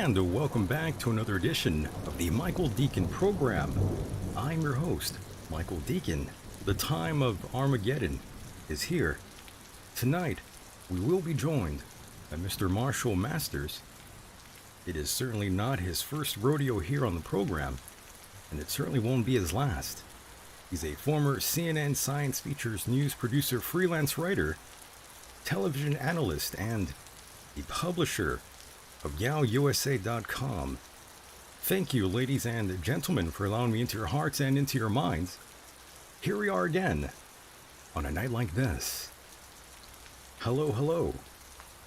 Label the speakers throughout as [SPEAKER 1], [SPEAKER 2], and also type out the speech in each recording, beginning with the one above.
[SPEAKER 1] And welcome back to another edition of the Michael Deacon program. I'm your host, Michael Deacon. The time of Armageddon is here. Tonight, we will be joined by Mr. Marshall Masters. It is certainly not his first rodeo here on the program, and it certainly won't be his last. He's a former CNN Science Features news producer, freelance writer, television analyst, and the publisher of YowUSA.com. Thank you, ladies and gentlemen, for allowing me into your hearts and into your minds. Here we are again, on a night like this. Hello, hello.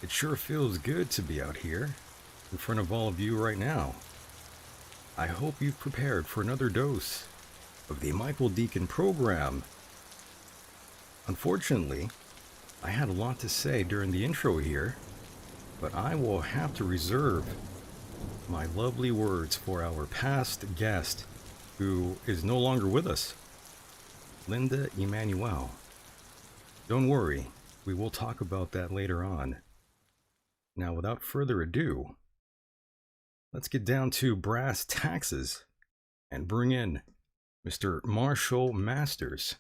[SPEAKER 1] It sure feels good to be out here, in front of all of you right now. I hope you've prepared for another dose of the Michael Deacon program. Unfortunately, I had a lot to say during the intro here, but I will have to reserve my lovely words for our past guest, who is no longer with us, Linda Emanuel. Don't worry, we will talk about that later on. Now, without further ado, let's get down to brass taxes and bring in Mr. Marshall Masters,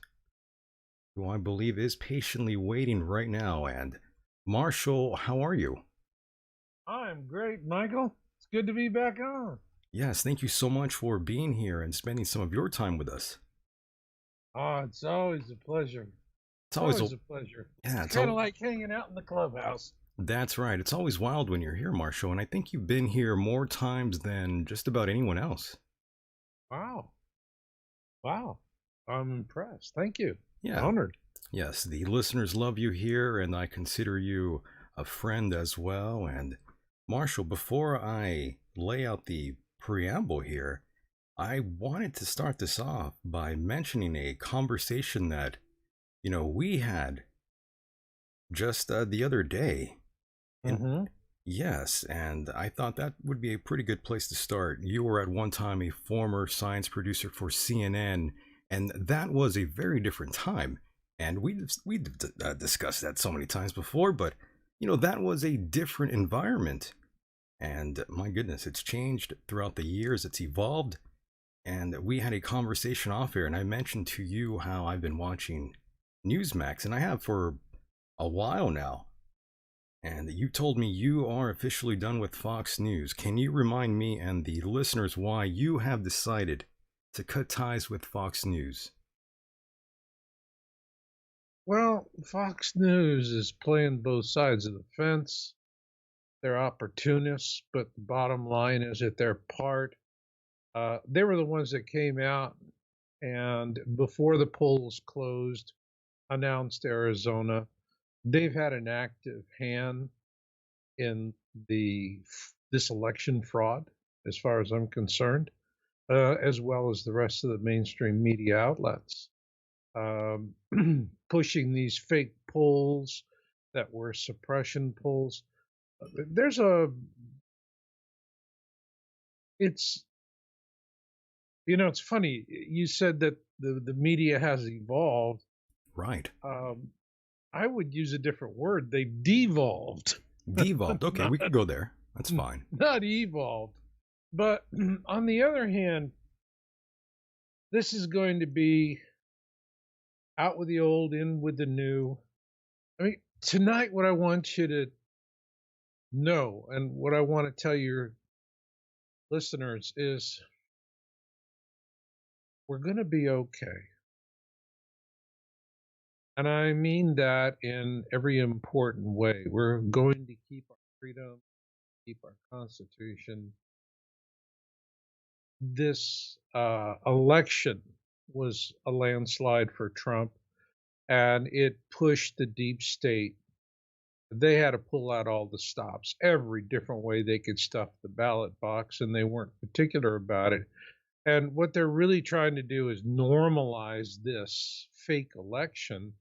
[SPEAKER 1] who I believe is patiently waiting right now. And Marshall, how are you?
[SPEAKER 2] I'm great, Michael. It's good to be back on.
[SPEAKER 1] Yes, thank you so much for being here and spending some of your time with us.
[SPEAKER 2] Oh, it's always a pleasure.
[SPEAKER 1] It's always
[SPEAKER 2] a pleasure.
[SPEAKER 1] Yeah,
[SPEAKER 2] it's kind of like hanging out in the clubhouse.
[SPEAKER 1] That's right. It's always wild when you're here, Marshall, and I think you've been here more times than just about anyone else.
[SPEAKER 2] Wow. I'm impressed. Thank you.
[SPEAKER 1] Yeah.
[SPEAKER 2] Honored.
[SPEAKER 1] Yes, the listeners love you here, and I consider you a friend as well. And Marshall, before I lay out the preamble here, I wanted to start this off by mentioning a conversation that, we had just the other day.
[SPEAKER 2] Mm-hmm.
[SPEAKER 1] Yes, and I thought that would be a pretty good place to start. You were at one time a former science producer for CNN, and that was a very different time. And we've discussed that so many times before, but that was a different environment. And my goodness, it's changed throughout the years. It's evolved. And we had a conversation off air, and I mentioned to you how I've been watching Newsmax, and I have for a while now. And you told me you are officially done with Fox News. Can you remind me and the listeners why you have decided to cut ties with Fox News?
[SPEAKER 2] Well, Fox News is playing both sides of the fence. They're opportunists, but the bottom line is that they're part. They were the ones that came out and before the polls closed, announced Arizona. They've had an active hand in this election fraud, as far as I'm concerned, as well as the rest of the mainstream media outlets. Pushing these fake polls that were suppression polls. It's funny. You said that the media has evolved.
[SPEAKER 1] Right.
[SPEAKER 2] I would use a different word. They've devolved.
[SPEAKER 1] Devolved. Okay, we could go there. That's fine.
[SPEAKER 2] Not evolved. But on the other hand, this is going to be out with the old, in with the new. I mean, tonight, what I want you to know and what I want to tell your listeners is we're going to be okay. And I mean that in every important way. We're going to keep our freedom, keep our Constitution. This election was a landslide for Trump, and it pushed the deep state. They had to pull out all the stops, every different way they could stuff the ballot box, and they weren't particular about it. And what they're really trying to do is normalize this fake election,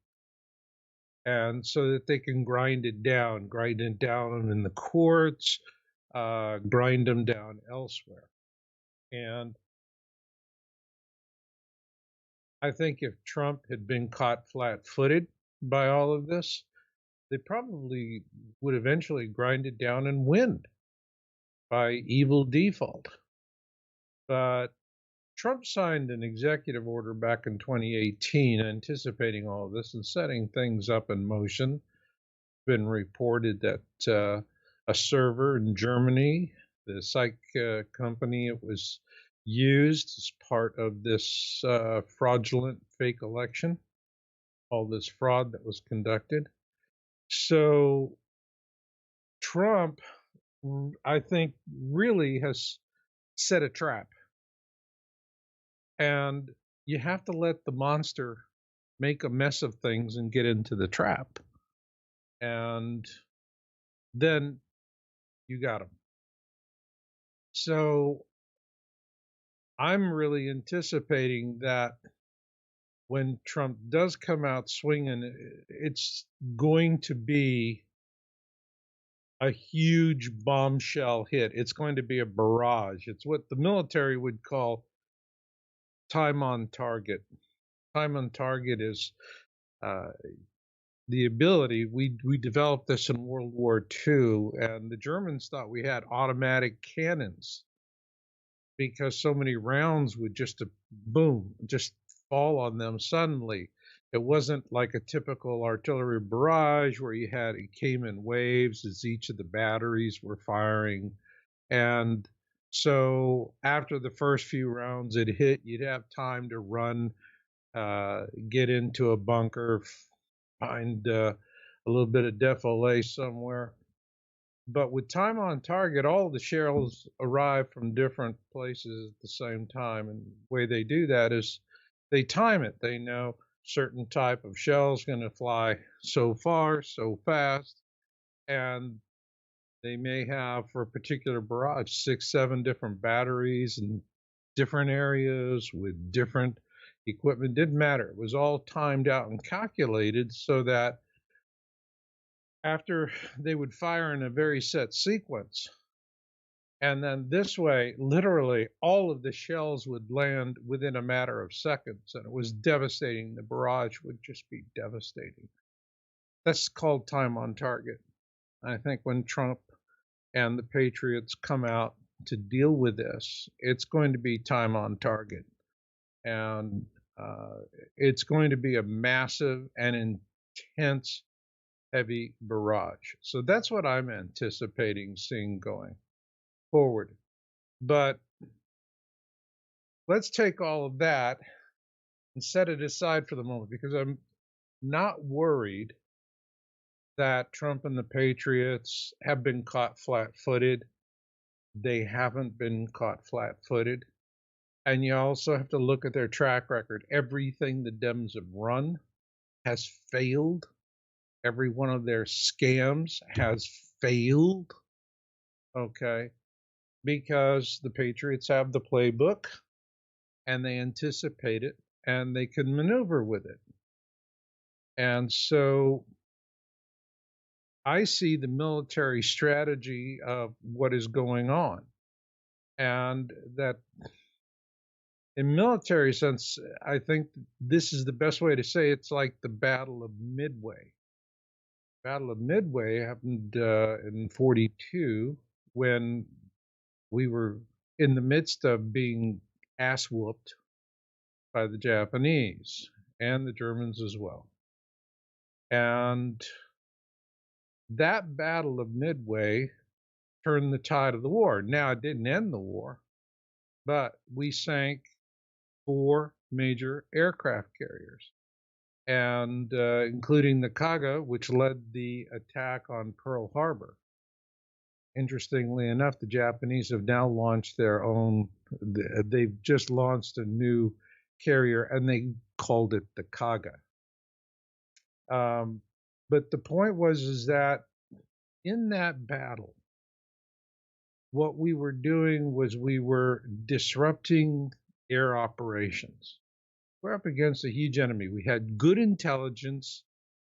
[SPEAKER 2] and so that they can grind it down in the courts, grind them down elsewhere. And I think if Trump had been caught flat-footed by all of this, they probably would eventually grind it down and win. by evil default. But Trump signed an executive order back in 2018 anticipating all of this and setting things up in motion. It's been reported that a server in Germany, the psych company it was used as part of this fraudulent fake election, all this fraud that was conducted. So Trump, I think, really has set a trap. And you have to let the monster make a mess of things and get into the trap. And then you got him. So I'm really anticipating that when Trump does come out swinging, it's going to be a huge bombshell hit. It's going to be a barrage. It's what the military would call time on target. Time on target is the ability, we developed this in World War II, and the Germans thought we had automatic cannons because so many rounds would just boom, just fall on them suddenly. It wasn't like a typical artillery barrage where it came in waves as each of the batteries were firing. And so after the first few rounds it hit, you'd have time to run, get into a bunker, find a little bit of defilé somewhere. But with time on target, all the shells arrive from different places at the same time. And the way they do that is they time it. They know certain type of shell is going to fly so far, so fast. And they may have, for a particular barrage, 6, 7 different batteries in different areas with different equipment. Didn't matter. It was all timed out and calculated so that after they would fire in a very set sequence, and then this way, literally all of the shells would land within a matter of seconds, and it was devastating. The barrage would just be devastating. That's called time on target. I think when Trump and the Patriots come out to deal with this, it's going to be time on target. And it's going to be a massive and intense, heavy barrage. So that's what I'm anticipating seeing going forward. But let's take all of that and set it aside for the moment, because I'm not worried that Trump and the Patriots have been caught flat-footed. They haven't been caught flat-footed. And you also have to look at their track record. Everything the Dems have run has failed. Every one of their scams has failed. Okay. Because the Patriots have the playbook and they anticipate it and they can maneuver with it. And so I see the military strategy of what is going on. And that in military sense, I think this is the best way to say it's like the Battle of Midway. Battle of Midway happened in 42 when we were in the midst of being ass whooped by the Japanese and the Germans as well. And that Battle of Midway turned the tide of the war. Now, it didn't end the war, but we sank 4 major aircraft carriers, and including the Kaga, which led the attack on Pearl Harbor. Interestingly enough, the Japanese have now launched their own, they've just launched a new carrier, and they called it the Kaga. But the point is that in that battle, what we were doing was we were disrupting air operations. We're up against a huge enemy. We had good intelligence,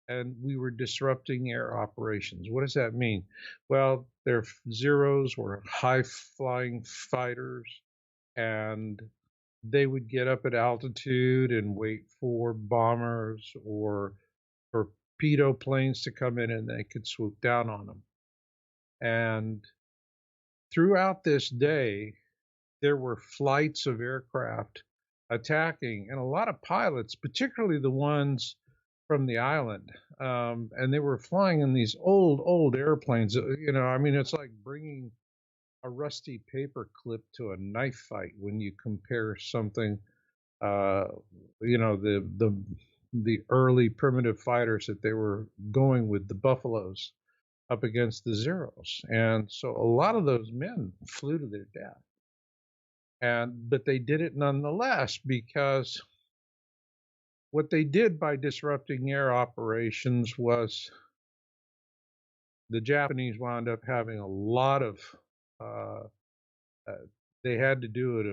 [SPEAKER 2] and we were disrupting air operations. What does that mean? Well, their Zeros were high-flying fighters, and they would get up at altitude and wait for bombers or torpedo planes to come in, and they could swoop down on them. And throughout this day, there were flights of aircraft attacking, and a lot of pilots, particularly the ones from the island, and they were flying in these old airplanes. I mean, it's like bringing a rusty paper clip to a knife fight when you compare something, uh, the early primitive fighters that they were going with, the Buffaloes, up against the Zeros, and so a lot of those men flew to their death, but they did it nonetheless because what they did by disrupting air operations was the Japanese wound up having a lot of, uh, uh, they had to do it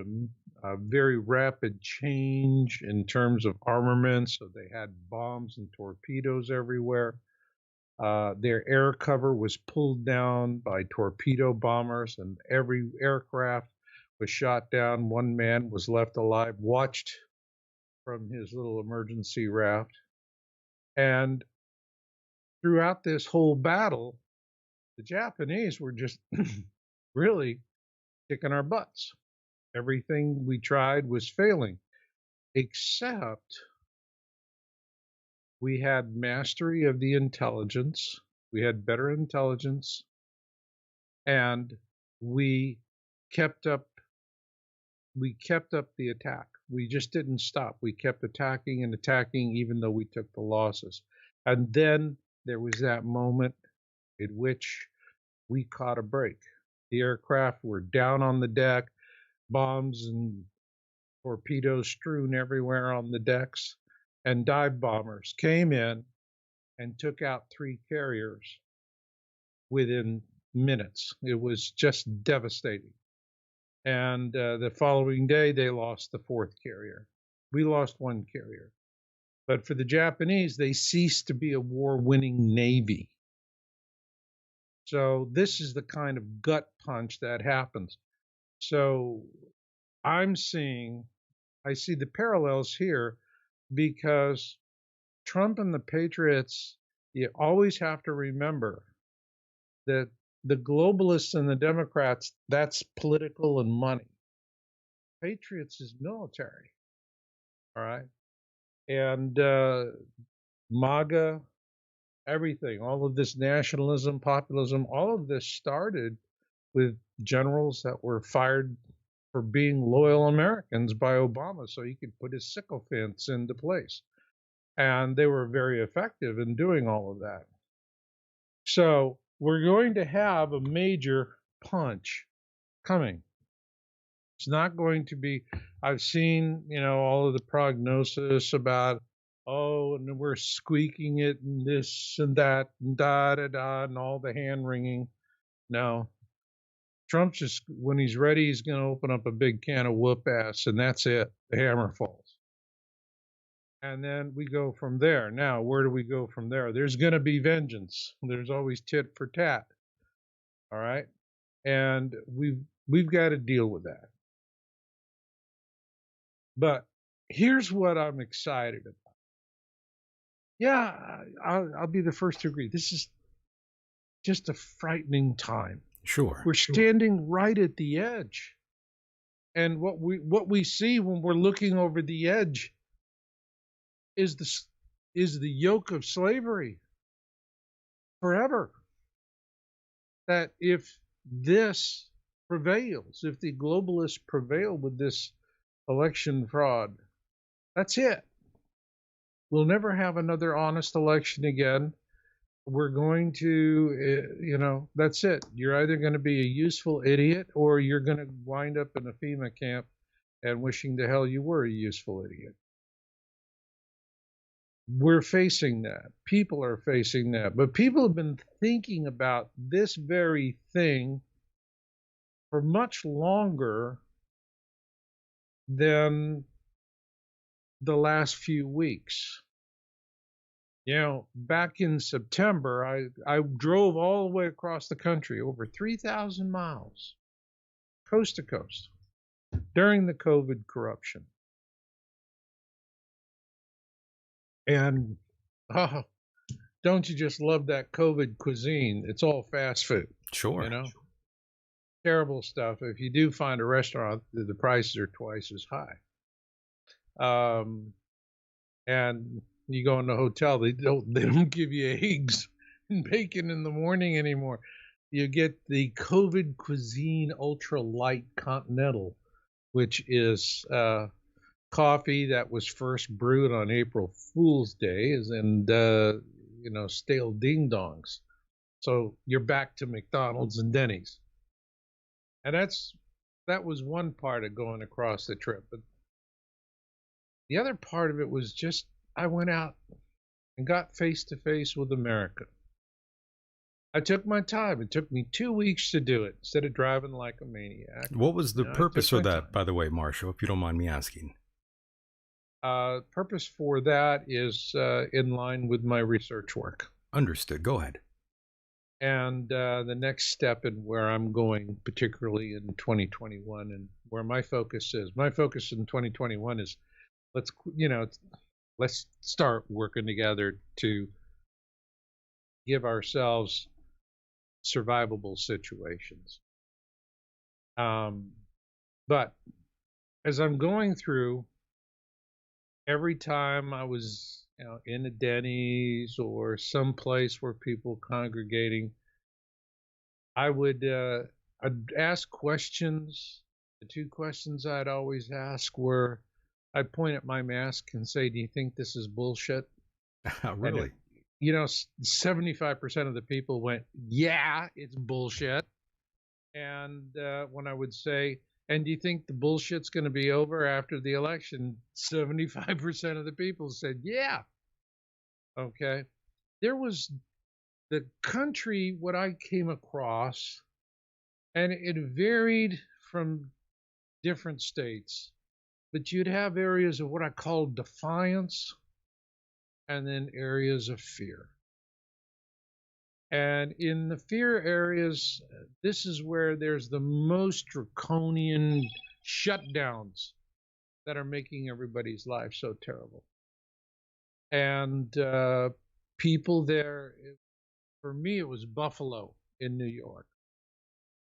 [SPEAKER 2] a very rapid change in terms of armament. So they had bombs and torpedoes everywhere. Their air cover was pulled down by torpedo bombers, and every aircraft was shot down. One man was left alive, watched from his little emergency raft. And throughout this whole battle, the Japanese were just really kicking our butts. Everything we tried was failing, except we had mastery of the intelligence, we had better intelligence, and we kept up the attack. We just didn't stop. We kept attacking and attacking even though we took the losses. And then there was that moment in which we caught a break. The aircraft were down on the deck, bombs and torpedoes strewn everywhere on the decks, and dive bombers came in and took out 3 carriers within minutes. It was just devastating. And the following day, they lost the 4th carrier. We lost 1 carrier. But for the Japanese, they ceased to be a war-winning navy. So this is the kind of gut punch that happens. So I see the parallels here, because Trump and the Patriots, you always have to remember that the globalists and the Democrats, that's political and money. Patriots is military, all right? And MAGA, everything, all of this nationalism, populism, all of this started with generals that were fired for being loyal Americans by Obama so he could put his sycophants into place. And they were very effective in doing all of that. So we're going to have a major punch coming. It's not going to be, I've seen, all of the prognosis about, and we're squeaking it and this and that and da da da and all the hand wringing. No. Trump's just, when he's ready, he's going to open up a big can of whoop ass, and that's it. The hammer falls. And then we go from there. Now, where do we go from there? There's going to be vengeance. There's always tit for tat. All right? And we've got to deal with that. But here's what I'm excited about. Yeah, I'll be the first to agree. This is just a frightening time.
[SPEAKER 1] Sure.
[SPEAKER 2] We're standing right at the edge. And what we see when we're looking over the edge is the yoke of slavery forever. That if this prevails, if the globalists prevail with this election fraud, that's it. We'll never have another honest election again. We're going to, that's it. You're either going to be a useful idiot or you're going to wind up in a FEMA camp and wishing to hell you were a useful idiot. We're facing that. People are facing that. But people have been thinking about this very thing for much longer than the last few weeks. Back in September, I drove all the way across the country, over 3,000 miles, coast to coast, during the COVID corruption. And don't you just love that COVID cuisine? It's all fast food.
[SPEAKER 1] Sure.
[SPEAKER 2] terrible stuff. If you do find a restaurant, the prices are twice as high. And you go in the hotel, they don't give you eggs and bacon in the morning anymore. You get the COVID cuisine ultra light continental, which is coffee that was first brewed on April Fool's Day, and stale ding dongs. So you're back to McDonald's and Denny's, and that was one part of going across the trip. But the other part of it was just I went out and got face to face with America. I took my time. It took me 2 weeks to do it instead of driving like a maniac.
[SPEAKER 1] What was the purpose for that,
[SPEAKER 2] time.
[SPEAKER 1] by the way, Marshall, if you don't mind me asking?
[SPEAKER 2] Purpose for that is in line with my research work.
[SPEAKER 1] Understood. Go ahead.
[SPEAKER 2] And the next step in where I'm going, particularly in 2021, and where my focus is. My focus in 2021 is let's start working together to give ourselves survivable situations. But as I'm going through, every time I was in a Denny's or some place where people congregating, I'd ask questions. The two questions I'd always ask were, I'd point at my mask and say, "Do you think this is bullshit?"
[SPEAKER 1] Really?
[SPEAKER 2] 75% of the people went, "Yeah, it's bullshit." And when I would say, "And do you think the bullshit's going to be over after the election?" 75% of the people said, "Yeah." Okay. There was the country, what I came across, and it varied from different states, but you'd have areas of what I call defiance and then areas of fear. And in the fear areas, this is where there's the most draconian shutdowns that are making everybody's life so terrible. And people there, for me, it was Buffalo in New York.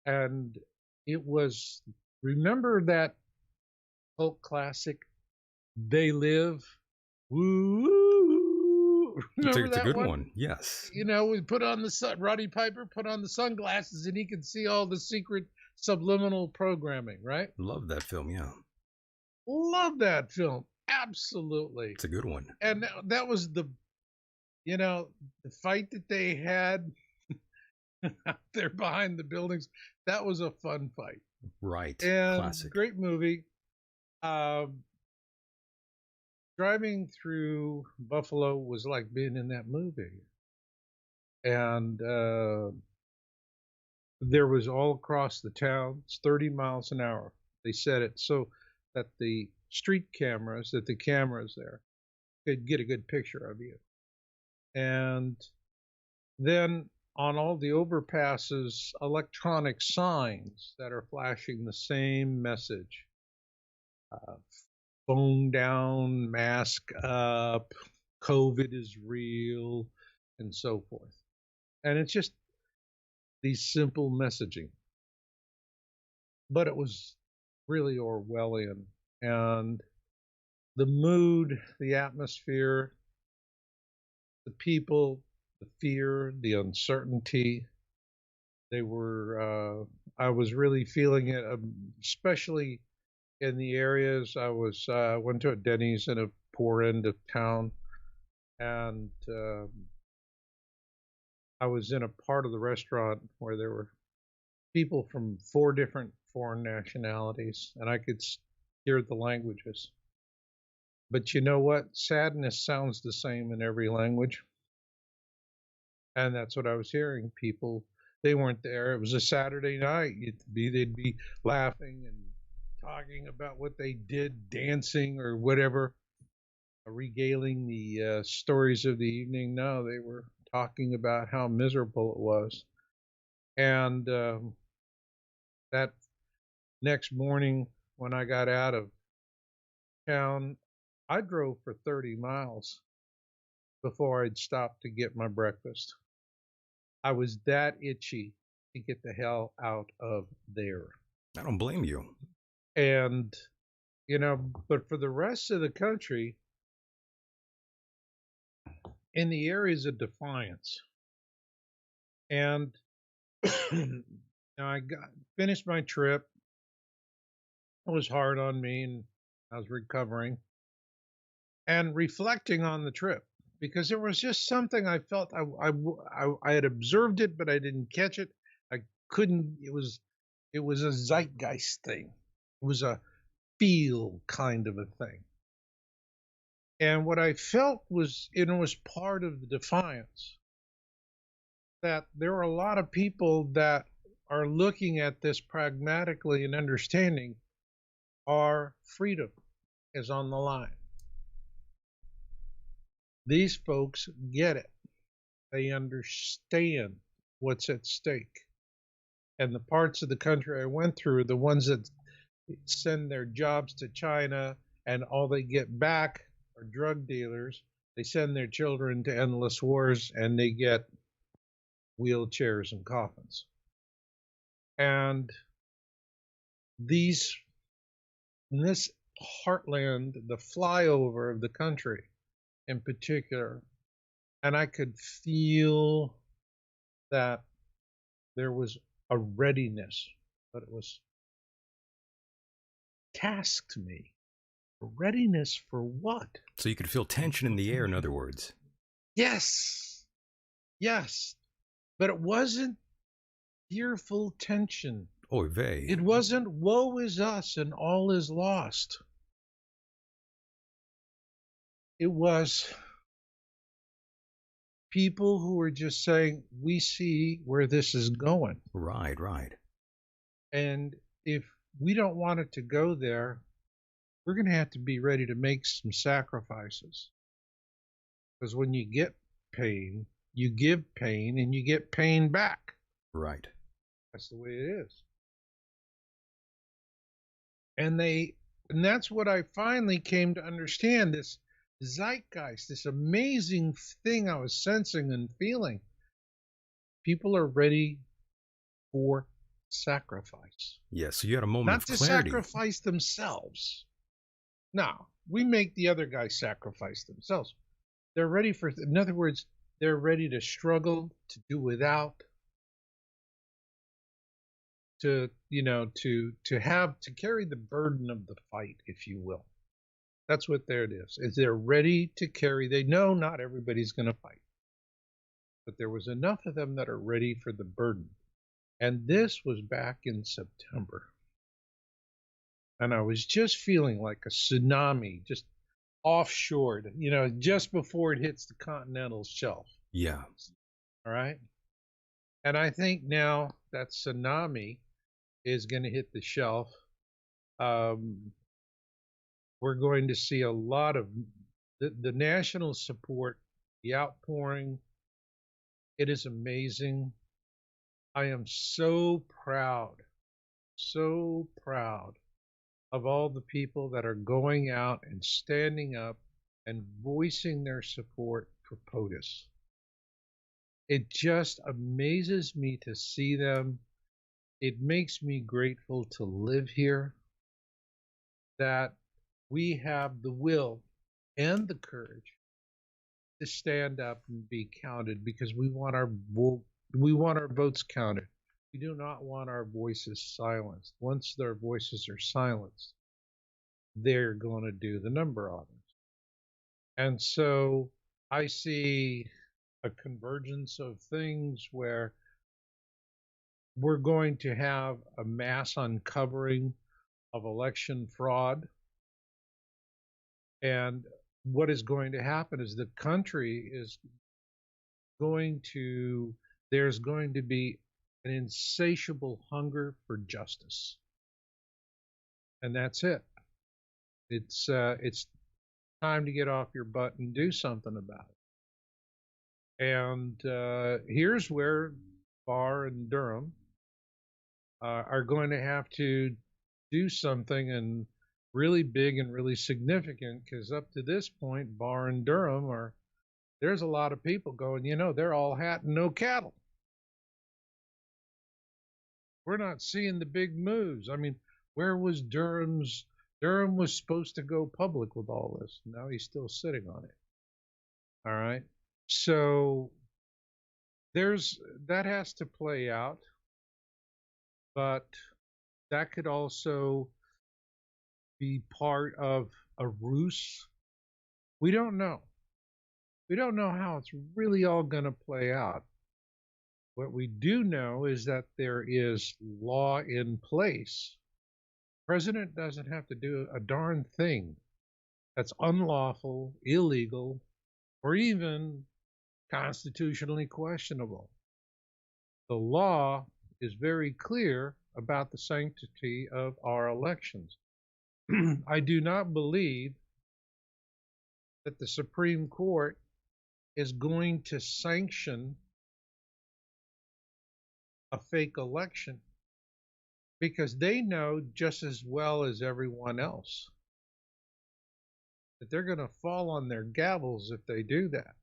[SPEAKER 2] And it was, remember that folk classic, They Live? Woo! Remember
[SPEAKER 1] It's a
[SPEAKER 2] that
[SPEAKER 1] good
[SPEAKER 2] one?
[SPEAKER 1] one. Yes.
[SPEAKER 2] We put on Roddy Piper put on the sunglasses and he could see all the secret subliminal programming, right?
[SPEAKER 1] Love that film. Yeah.
[SPEAKER 2] Love that film. Absolutely.
[SPEAKER 1] It's a good one.
[SPEAKER 2] And that was the fight that they had out there behind the buildings. That was a fun fight.
[SPEAKER 1] Right.
[SPEAKER 2] And
[SPEAKER 1] Classic.
[SPEAKER 2] great movie. Driving through Buffalo was like being in that movie. And there was all across the town, it's 30 miles an hour. They set it so that the cameras there could get a good picture of you. And then on all the overpasses, electronic signs that are flashing the same message. Phone down, mask up, COVID is real, and so forth. And it's just these simple messaging. But it was really Orwellian. And the mood, the atmosphere, the people, the fear, the uncertainty, I was really feeling it, especially in the areas I went to a Denny's in a poor end of town, and I was in a part of the restaurant where there were people from 4 different foreign nationalities, and I could hear the languages. But you know what? Sadness sounds the same in every language. And that's what I was hearing. People, they weren't there. It was a Saturday night. They'd be laughing and talking about what they did, dancing or whatever, regaling the stories of the evening. No, they were talking about how miserable it was. And that next morning when I got out of town, I drove for 30 miles before I'd stopped to get my breakfast. I was that itchy to get the hell out of there.
[SPEAKER 1] I don't blame you.
[SPEAKER 2] And, but for the rest of the country, in the areas of defiance, and I finished my trip. It was hard on me, and I was recovering and reflecting on the trip because there was just something I felt I had observed it, but I didn't catch it. I couldn't. It was a zeitgeist thing. It was a feel kind of a thing. And what I felt was, was part of the defiance that there are a lot of people that are looking at this pragmatically and understanding our freedom is on the line. These folks get it. They understand what's at stake. And the parts of the country I went through, the ones that send their jobs to China and all they get back are drug dealers, they send their children to endless wars and they get wheelchairs and coffins. And in this heartland, the flyover of the country in particular, and I could feel that there was a readiness, but it was tasked me. A readiness for what?
[SPEAKER 1] So you could feel tension in the air, in other words.
[SPEAKER 2] Yes. Yes. But it wasn't fearful tension.
[SPEAKER 1] Oy vey.
[SPEAKER 2] It wasn't woe is us and all is lost. It was people who were just saying, we see where this is going.
[SPEAKER 1] Right.
[SPEAKER 2] And if we don't want it to go there, we're going to have to be ready to make some sacrifices. Because when you get pain, you give pain and you get pain back.
[SPEAKER 1] Right.
[SPEAKER 2] That's the way it is. And that's what I finally came to understand, this zeitgeist, this amazing thing I was sensing and feeling. People are ready for sacrifice.
[SPEAKER 1] Yes, so you had a moment
[SPEAKER 2] Not
[SPEAKER 1] of
[SPEAKER 2] to
[SPEAKER 1] clarity.
[SPEAKER 2] sacrifice themselves. No, we make the other guys sacrifice themselves. They're ready for, in other words, they're ready to struggle, to do without, to carry the burden of the fight, if you will. That's what there it is they're ready to carry. They know not everybody's going to fight, but there was enough of them that are ready for the burden. And this was back in September. And I was just feeling like a tsunami, just offshore, just before it hits the continental shelf.
[SPEAKER 1] Yeah.
[SPEAKER 2] All right. And I think now that tsunami is going to hit the shelf. We're going to see a lot of the national support, the outpouring. It is amazing. I am so proud of all the people that are going out and standing up and voicing their support for POTUS. It just amazes me to see them. It makes me grateful to live here, that we have the will and the courage to stand up and be counted, because we want our votes counted. We do not want our voices silenced. Once their voices are silenced, they're going to do the number on us. And so I see a convergence of things where we're going to have a mass uncovering of election fraud. And what is going to happen is the country is there's going to be an insatiable hunger for justice. And that's it. It's time to get off your butt and do something about it. And here's where Barr and Durham are going to have to do something and really big and really significant, because up to this point, Barr and Durham there's a lot of people going, they're all hat and no cattle. We're not seeing the big moves. I mean, where was Durham was supposed to go public with all this. Now he's still sitting on it. All right. So there's that has to play out, but that could also be part of a ruse. We don't know. We don't know how it's really all going to play out. What we do know is that there is law in place. The president doesn't have to do a darn thing that's unlawful, illegal, or even constitutionally questionable. The law is very clear about the sanctity of our elections. I do not believe that the Supreme Court is going to sanction a fake election because they know just as well as everyone else that they're going to fall on their gavels if they do that.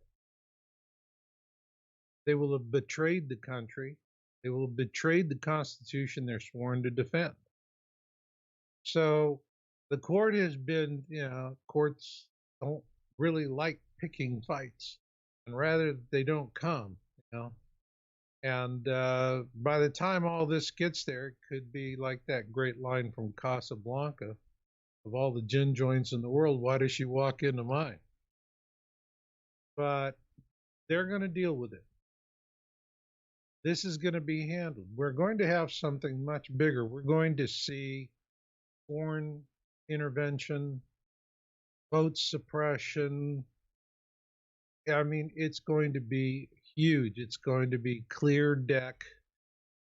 [SPEAKER 2] They will have betrayed the country. They will have betrayed the Constitution they're sworn to defend. So the court has been, courts don't really like picking fights, and rather they don't come, you know. And by the time all this gets there, it could be like that great line from Casablanca: of all the gin joints in the world, why does she walk into mine? But they're going to deal with it. This is going to be handled. We're going to have something much bigger. We're going to see foreign intervention, vote suppression. I mean, it's going to be huge. It's going to be clear deck.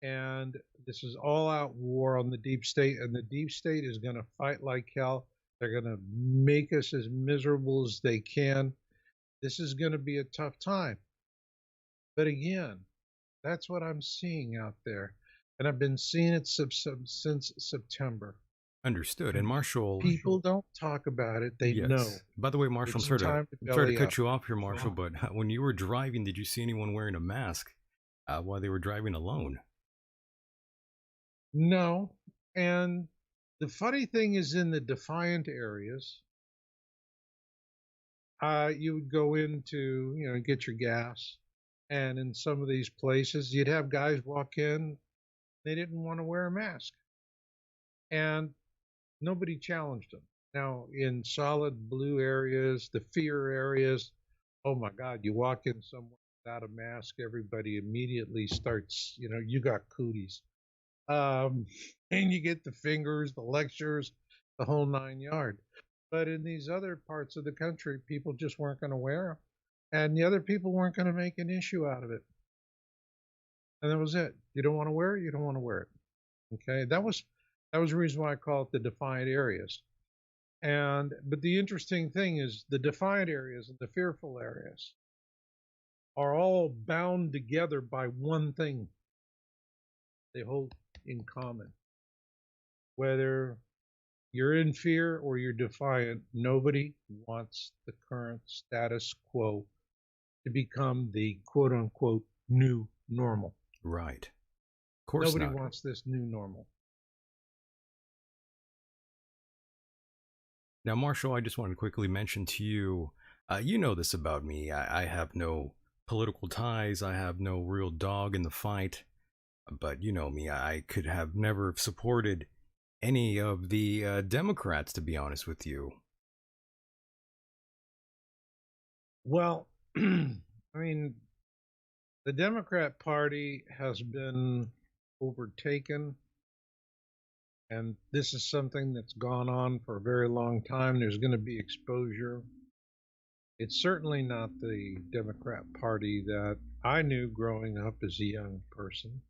[SPEAKER 2] And this is all out war on the deep state. And the deep state is going to fight like hell. They're going to make us as miserable as they can. This is going to be a tough time. But again, that's what I'm seeing out there. And I've been seeing it since September.
[SPEAKER 1] Understood. And Marshall,
[SPEAKER 2] people don't talk about it. They know.
[SPEAKER 1] By the way, Marshall, I'm sorry to cut you off here, Marshall, but when you were driving, did you see anyone wearing a mask while they were driving alone?
[SPEAKER 2] No. And the funny thing is, in the defiant areas, you would go into, get your gas. And in some of these places, you'd have guys walk in, they didn't want to wear a mask. And nobody challenged them. Now, in solid blue areas, the fear areas, oh my God, you walk in somewhere without a mask, everybody immediately starts, you got cooties. And you get the fingers, the lectures, the whole 9 yards. But in these other parts of the country, people just weren't going to wear them. And the other people weren't going to make an issue out of it. And that was it. You don't want to wear it, you don't want to wear it. Okay, that was the reason why I call it the defiant areas. But the interesting thing is the defiant areas and the fearful areas are all bound together by one thing they hold in common. Whether you're in fear or you're defiant, nobody wants the current status quo to become the quote unquote new normal.
[SPEAKER 1] Right. Of course
[SPEAKER 2] nobody wants this new normal.
[SPEAKER 1] Now, Marshall, I just wanted to quickly mention to you, you know this about me. I have no political ties. I have no real dog in the fight. But you know me, I could have never supported any of the Democrats, to be honest with you.
[SPEAKER 2] Well, I mean, the Democrat Party has been overtaken. And this is something that's gone on for a very long time. There's going to be exposure. It's certainly not the Democrat Party that I knew growing up as a young person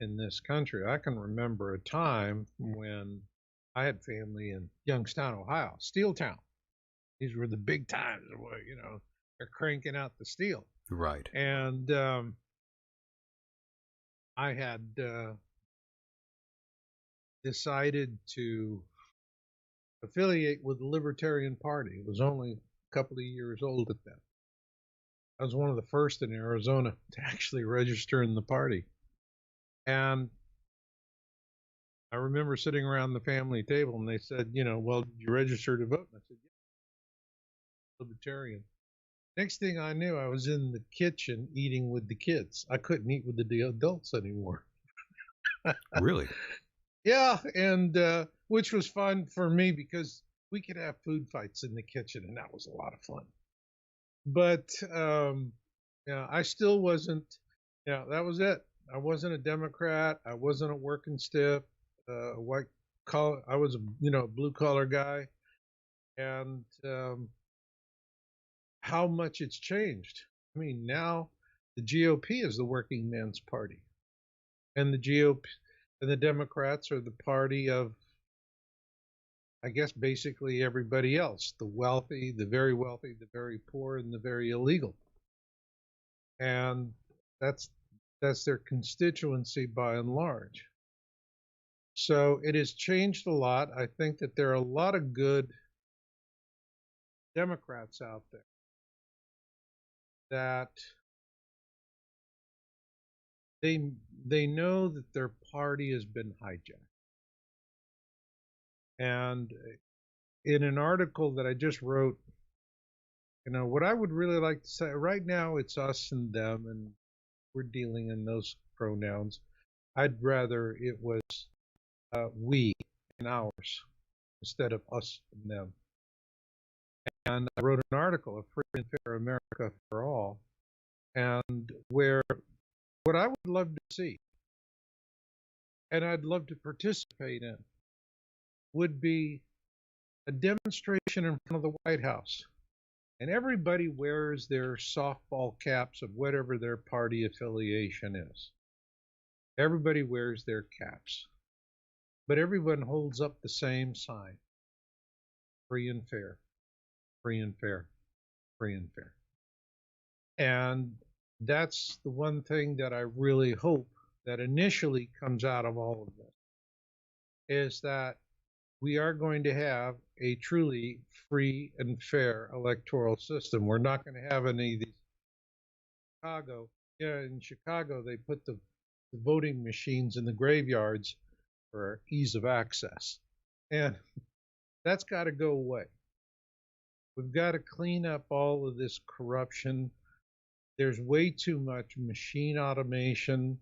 [SPEAKER 2] in this country. I can remember a time when I had family in Youngstown, Ohio, Steeltown. These were the big times where, they're cranking out the steel.
[SPEAKER 1] Right.
[SPEAKER 2] And I had decided to affiliate with the Libertarian Party. It was only a couple of years old at that. I was one of the first in Arizona to actually register in the party. And I remember sitting around the family table and they said, well, did you register to vote? And I said, yeah, libertarian. Next thing I knew, I was in the kitchen eating with the kids. I couldn't eat with the adults anymore.
[SPEAKER 1] Really?
[SPEAKER 2] Yeah, and which was fun for me because we could have food fights in the kitchen, and that was a lot of fun. But yeah, I still wasn't. Yeah, that was it. I wasn't a Democrat. I wasn't a working stiff, white collar. I was a blue collar guy, and how much it's changed. I mean, now the GOP is the working man's party, and the GOP and the Democrats are the party of, I guess, basically everybody else: the wealthy, the very poor, and the very illegal. And that's their constituency by and large. So it has changed a lot. I think that there are a lot of good Democrats out there that they they know that their party has been hijacked. And in an article that I just wrote, what I would really like to say right now, it's us and them, and we're dealing in those pronouns. I'd rather it was we and ours instead of us and them. And I wrote an article, A Free and Fair America for All, and where what I would love to see, and I'd love to participate in, would be a demonstration in front of the White House. And everybody wears their softball caps of whatever their party affiliation is. Everybody wears their caps. But everyone holds up the same sign: free and fair, free and fair, free and fair. And that's the one thing that I really hope that initially comes out of all of this, is that we are going to have a truly free and fair electoral system. We're not going to have any of these. Chicago, yeah, in Chicago, they put the voting machines in the graveyards for ease of access. And that's got to go away. We've got to clean up all of this corruption. There's way too much machine automation.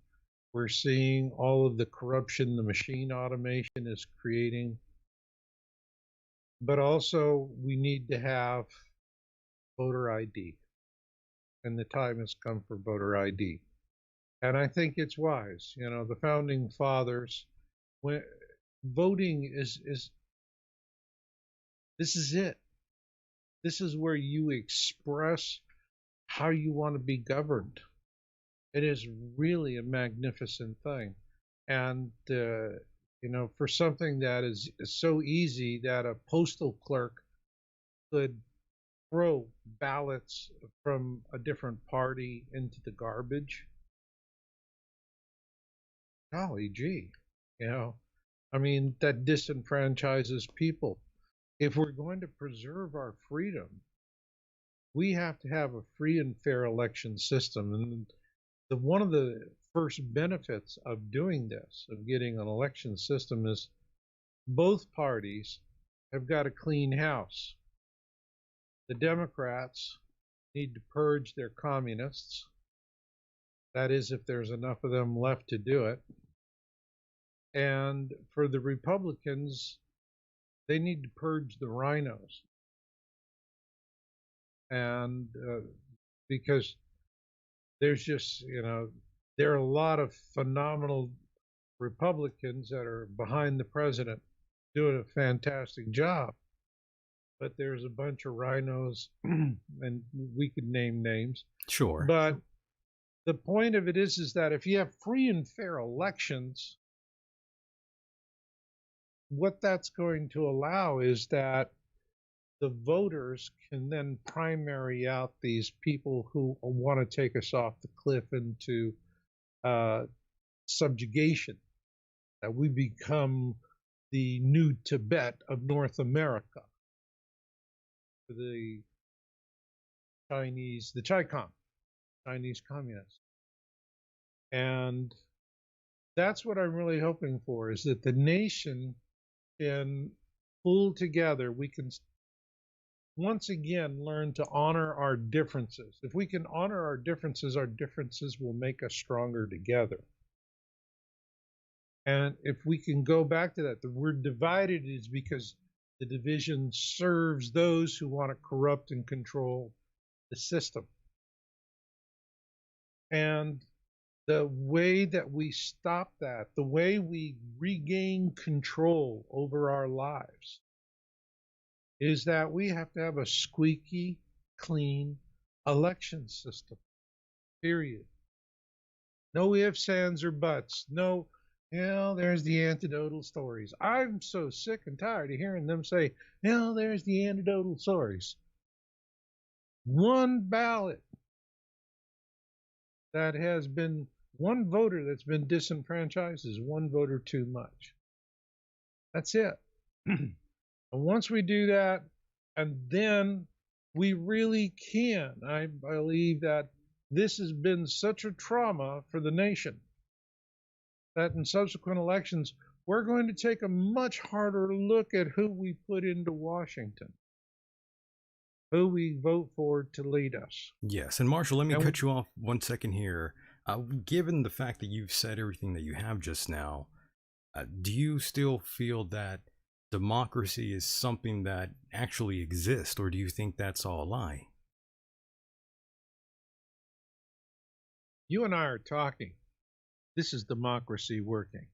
[SPEAKER 2] We're seeing all of the corruption the machine automation is creating. But also, we need to have voter ID. And the time has come for voter ID. And I think it's wise. The founding fathers, when voting is this is it. This is where you express how you want to be governed. It is really a magnificent thing. And, for something that is so easy that a postal clerk could throw ballots from a different party into the garbage. Golly gee, I mean, that disenfranchises people. If we're going to preserve our freedom, we have to have a free and fair election system. And one of the first benefits of doing this, of getting an election system, is both parties have got a clean house. The Democrats need to purge their communists. That is, if there's enough of them left to do it. And for the Republicans, they need to purge the rhinos. And because there's just, there are a lot of phenomenal Republicans that are behind the president doing a fantastic job. But there's a bunch of rhinos, and we could name names.
[SPEAKER 1] Sure.
[SPEAKER 2] But the point of it is that if you have free and fair elections, what that's going to allow is that the voters can then primary out these people who want to take us off the cliff into subjugation, that we become the new Tibet of North America, the Chinese, the Chinese communists. And That's what I'm really hoping for, is that the nation can pull together. We can once again learn to honor our differences. If we can honor our differences will make us stronger together. And if we can go back to that, the word divided is because the division serves those who want to corrupt and control the system. And the way that we stop that, the way we regain control over our lives, is that we have to have a squeaky clean election system, period. No ifs, ands, or buts. No, there's the anecdotal stories. I'm so sick and tired of hearing them say, there's the anecdotal stories. One ballot that has been, one voter that's been disenfranchised is one voter too much. That's it. And once we do that, and then we really can, I believe that this has been such a trauma for the nation that in subsequent elections, we're going to take a much harder look at who we put into Washington, who we vote for to lead us.
[SPEAKER 1] Yes, and Marshall, let me
[SPEAKER 2] And
[SPEAKER 1] cut you off 1 second here. Given the fact that you've said everything that you have just now, do you still feel that democracy is something that actually exists, or do you think that's all a lie?
[SPEAKER 2] you and I are talking. This is democracy working.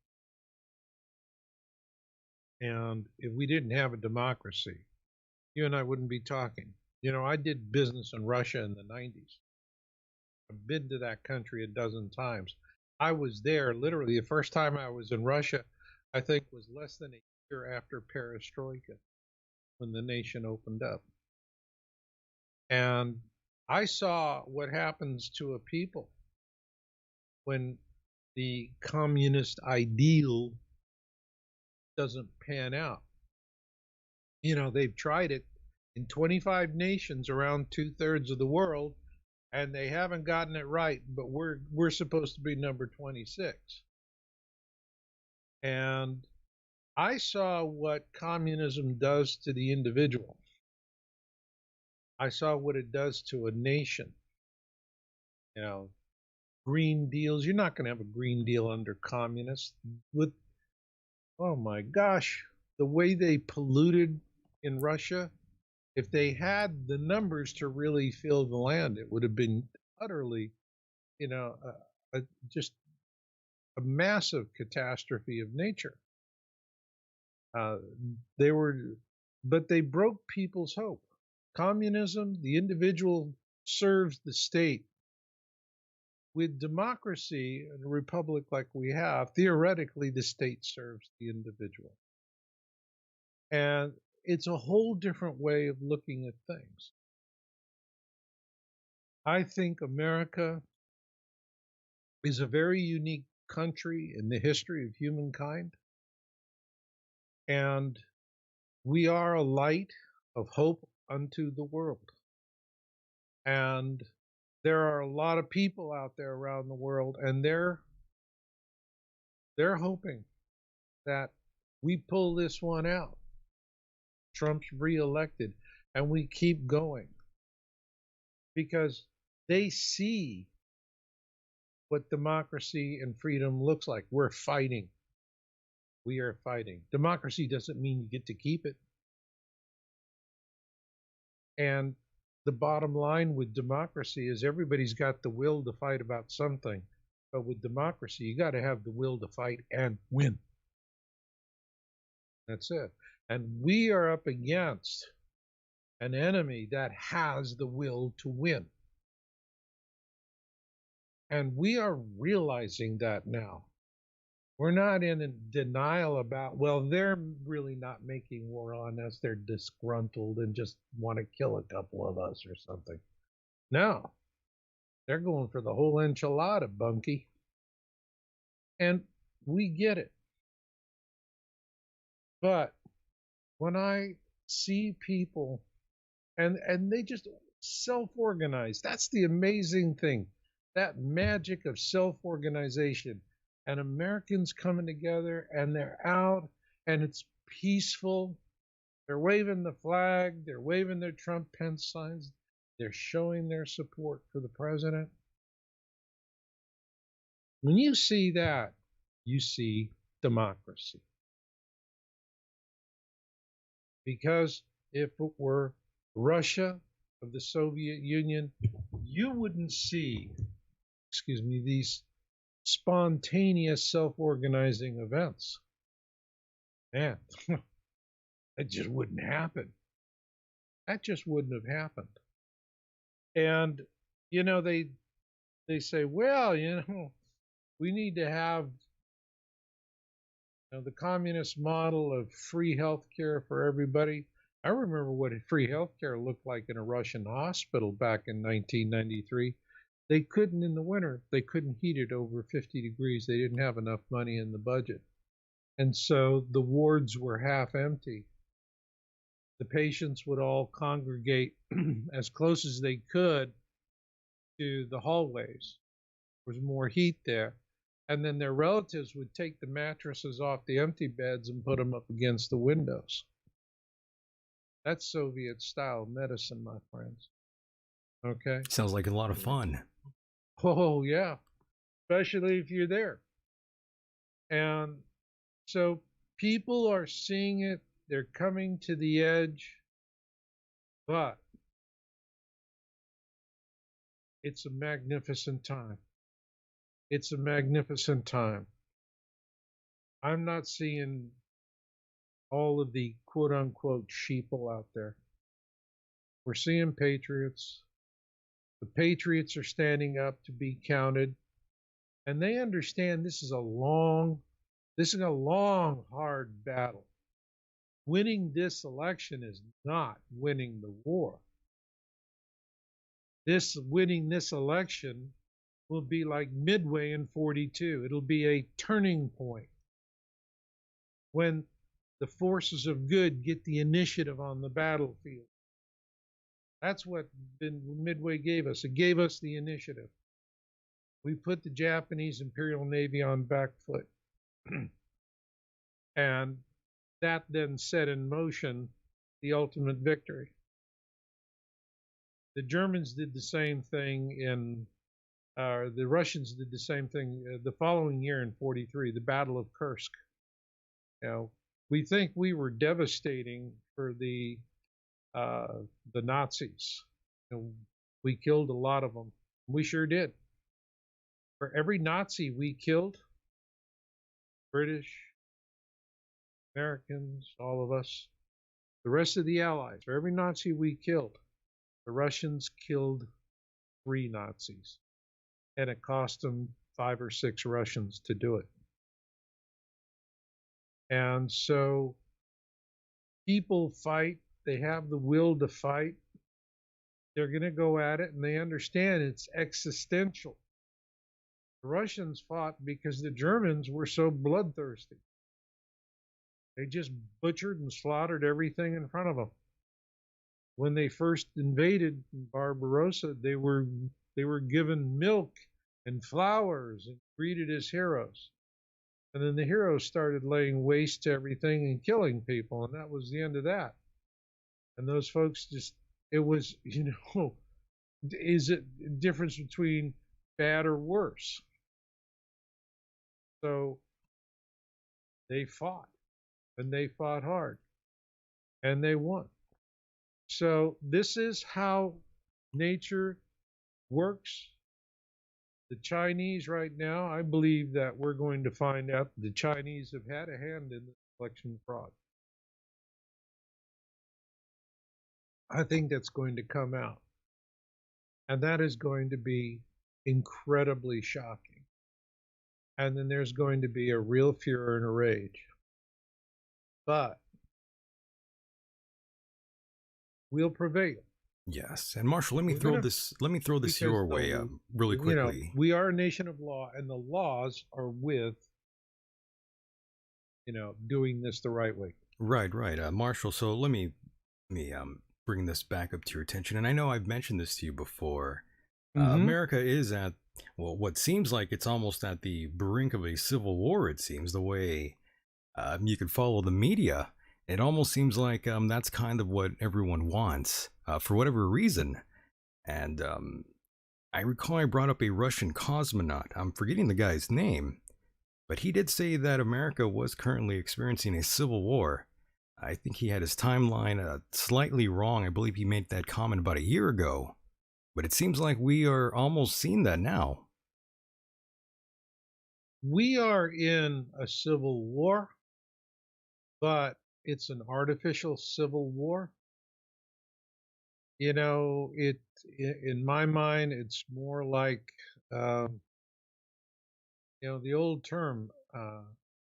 [SPEAKER 2] And if we didn't have a democracy, you and I wouldn't be talking. I did business in Russia in the 90s. I've been to that country a dozen times. I was there literally the first time I was in Russia, I think was less than a year after Perestroika, when the nation opened up. And I saw what happens to a people when the communist ideal doesn't pan out. They've tried it in 25 nations around 2/3 of the world, and they haven't gotten it right, but we're supposed to be number 26. And I saw what communism does to the individual. I saw what it does to a nation. Green deals. You're not going to have a green deal under communists. Oh my gosh, the way they polluted in Russia. If they had the numbers to really fill the land, it would have been utterly, just a massive catastrophe of nature. They were, but they broke people's hope. Communism, the individual serves the state. With democracy and a republic like we have, theoretically, the state serves the individual. And it's a whole different way of looking at things. I think America is a very unique country in the history of humankind. And we are a light of hope unto the world. And there are a lot of people out there around the world, and they're hoping that we pull this one out. Trump's reelected, and we keep going because they see what democracy and freedom looks like. We're fighting. We are fighting. Democracy doesn't mean you get to keep it. And the bottom line with democracy is everybody's got the will to fight about something. But with democracy, you got to have the will to fight and win. That's it. And we are up against an enemy that has the will to win. And we are realizing that now. We're not in denial about, they're really not making war on us. They're disgruntled and just want to kill a couple of us or something. No, they're going for the whole enchilada, Bunky. And we get it. But when I see people and they just self-organize, that's the amazing thing. That magic of self-organization. and Americans coming together, and they're out, and it's peaceful. They're waving the flag, they're waving their Trump Pence signs, they're showing their support for the president. When you see that, you see democracy. Because if it were Russia of the Soviet Union, you wouldn't see, these spontaneous self-organizing events. Man, that just wouldn't happen. That just wouldn't have happened. And, they say, well, we need to have the communist model of free health care for everybody. I remember what free health care looked like in a Russian hospital back in 1993. They couldn't, in the winter, they couldn't heat it over 50 degrees. They didn't have enough money in the budget. And so the wards were half empty. The patients would all congregate as close as they could to the hallways. There was more heat there. And then their relatives would take the mattresses off the empty beds and put them up against the windows. That's Soviet-style medicine, my friends. Okay?
[SPEAKER 1] Sounds like a lot of fun.
[SPEAKER 2] Oh, yeah. Especially if you're there. And so people are seeing it. They're coming to the edge. But it's a magnificent time. It's a magnificent time. I'm not seeing all of the quote-unquote sheeple out there. We're seeing patriots. The patriots are standing up to be counted. And they understand this is a long, hard battle. Winning this election is not winning the war. Winning this election will be like Midway in 42. It'll be a turning point when the forces of good get the initiative on the battlefield. That's what Midway gave us. It gave us the initiative. We put the Japanese Imperial Navy on back foot. And that then set in motion the ultimate victory. The Germans did the same thing the Russians did the same thing the following year in 43, the Battle of Kursk. We think we were devastating for the Nazis. We killed a lot of them. We sure did. For every Nazi we killed, British, Americans, all of us, the rest of the Allies, for every Nazi we killed, the Russians killed 3 Nazis. And it cost them 5 or 6 Russians to do it. And so people fight. They have the will to fight. They're going to go at it, and they understand it's existential. The Russians fought because the Germans were so bloodthirsty. They just butchered and slaughtered everything in front of them. When they first invaded Barbarossa, they were given milk and flowers and greeted as heroes. And then the heroes started laying waste to everything and killing people, and that was the end of that. And those folks it was, is it a difference between bad or worse? So they fought, and they fought hard, and they won. So this is how nature works. The Chinese right now, I believe that we're going to find out the Chinese have had a hand in the election fraud. I think that's going to come out. And that is going to be incredibly shocking. And then there's going to be a real furor and a rage. But we'll prevail.
[SPEAKER 1] Yes, and Marshall, let me throw this your way really quickly.
[SPEAKER 2] We are a nation of law, and the laws are with doing this the right way.
[SPEAKER 1] Right, Marshall. So let me bring this back up to your attention, and I know I've mentioned this to you before. America is at Well, what seems like it's almost at the brink of a civil war, it seems, the way you can follow the media. It almost seems like that's kind of what everyone wants for whatever reason. And I recall I brought up a Russian cosmonaut. I'm forgetting the guy's name, but he did say that America was currently experiencing a civil war. I think he had his timeline slightly wrong. I believe he made that comment about a year ago. But it seems like we are almost seeing that now.
[SPEAKER 2] We are in a civil war, but it's an artificial civil war. You know, in my mind, it's more like, um, the old term,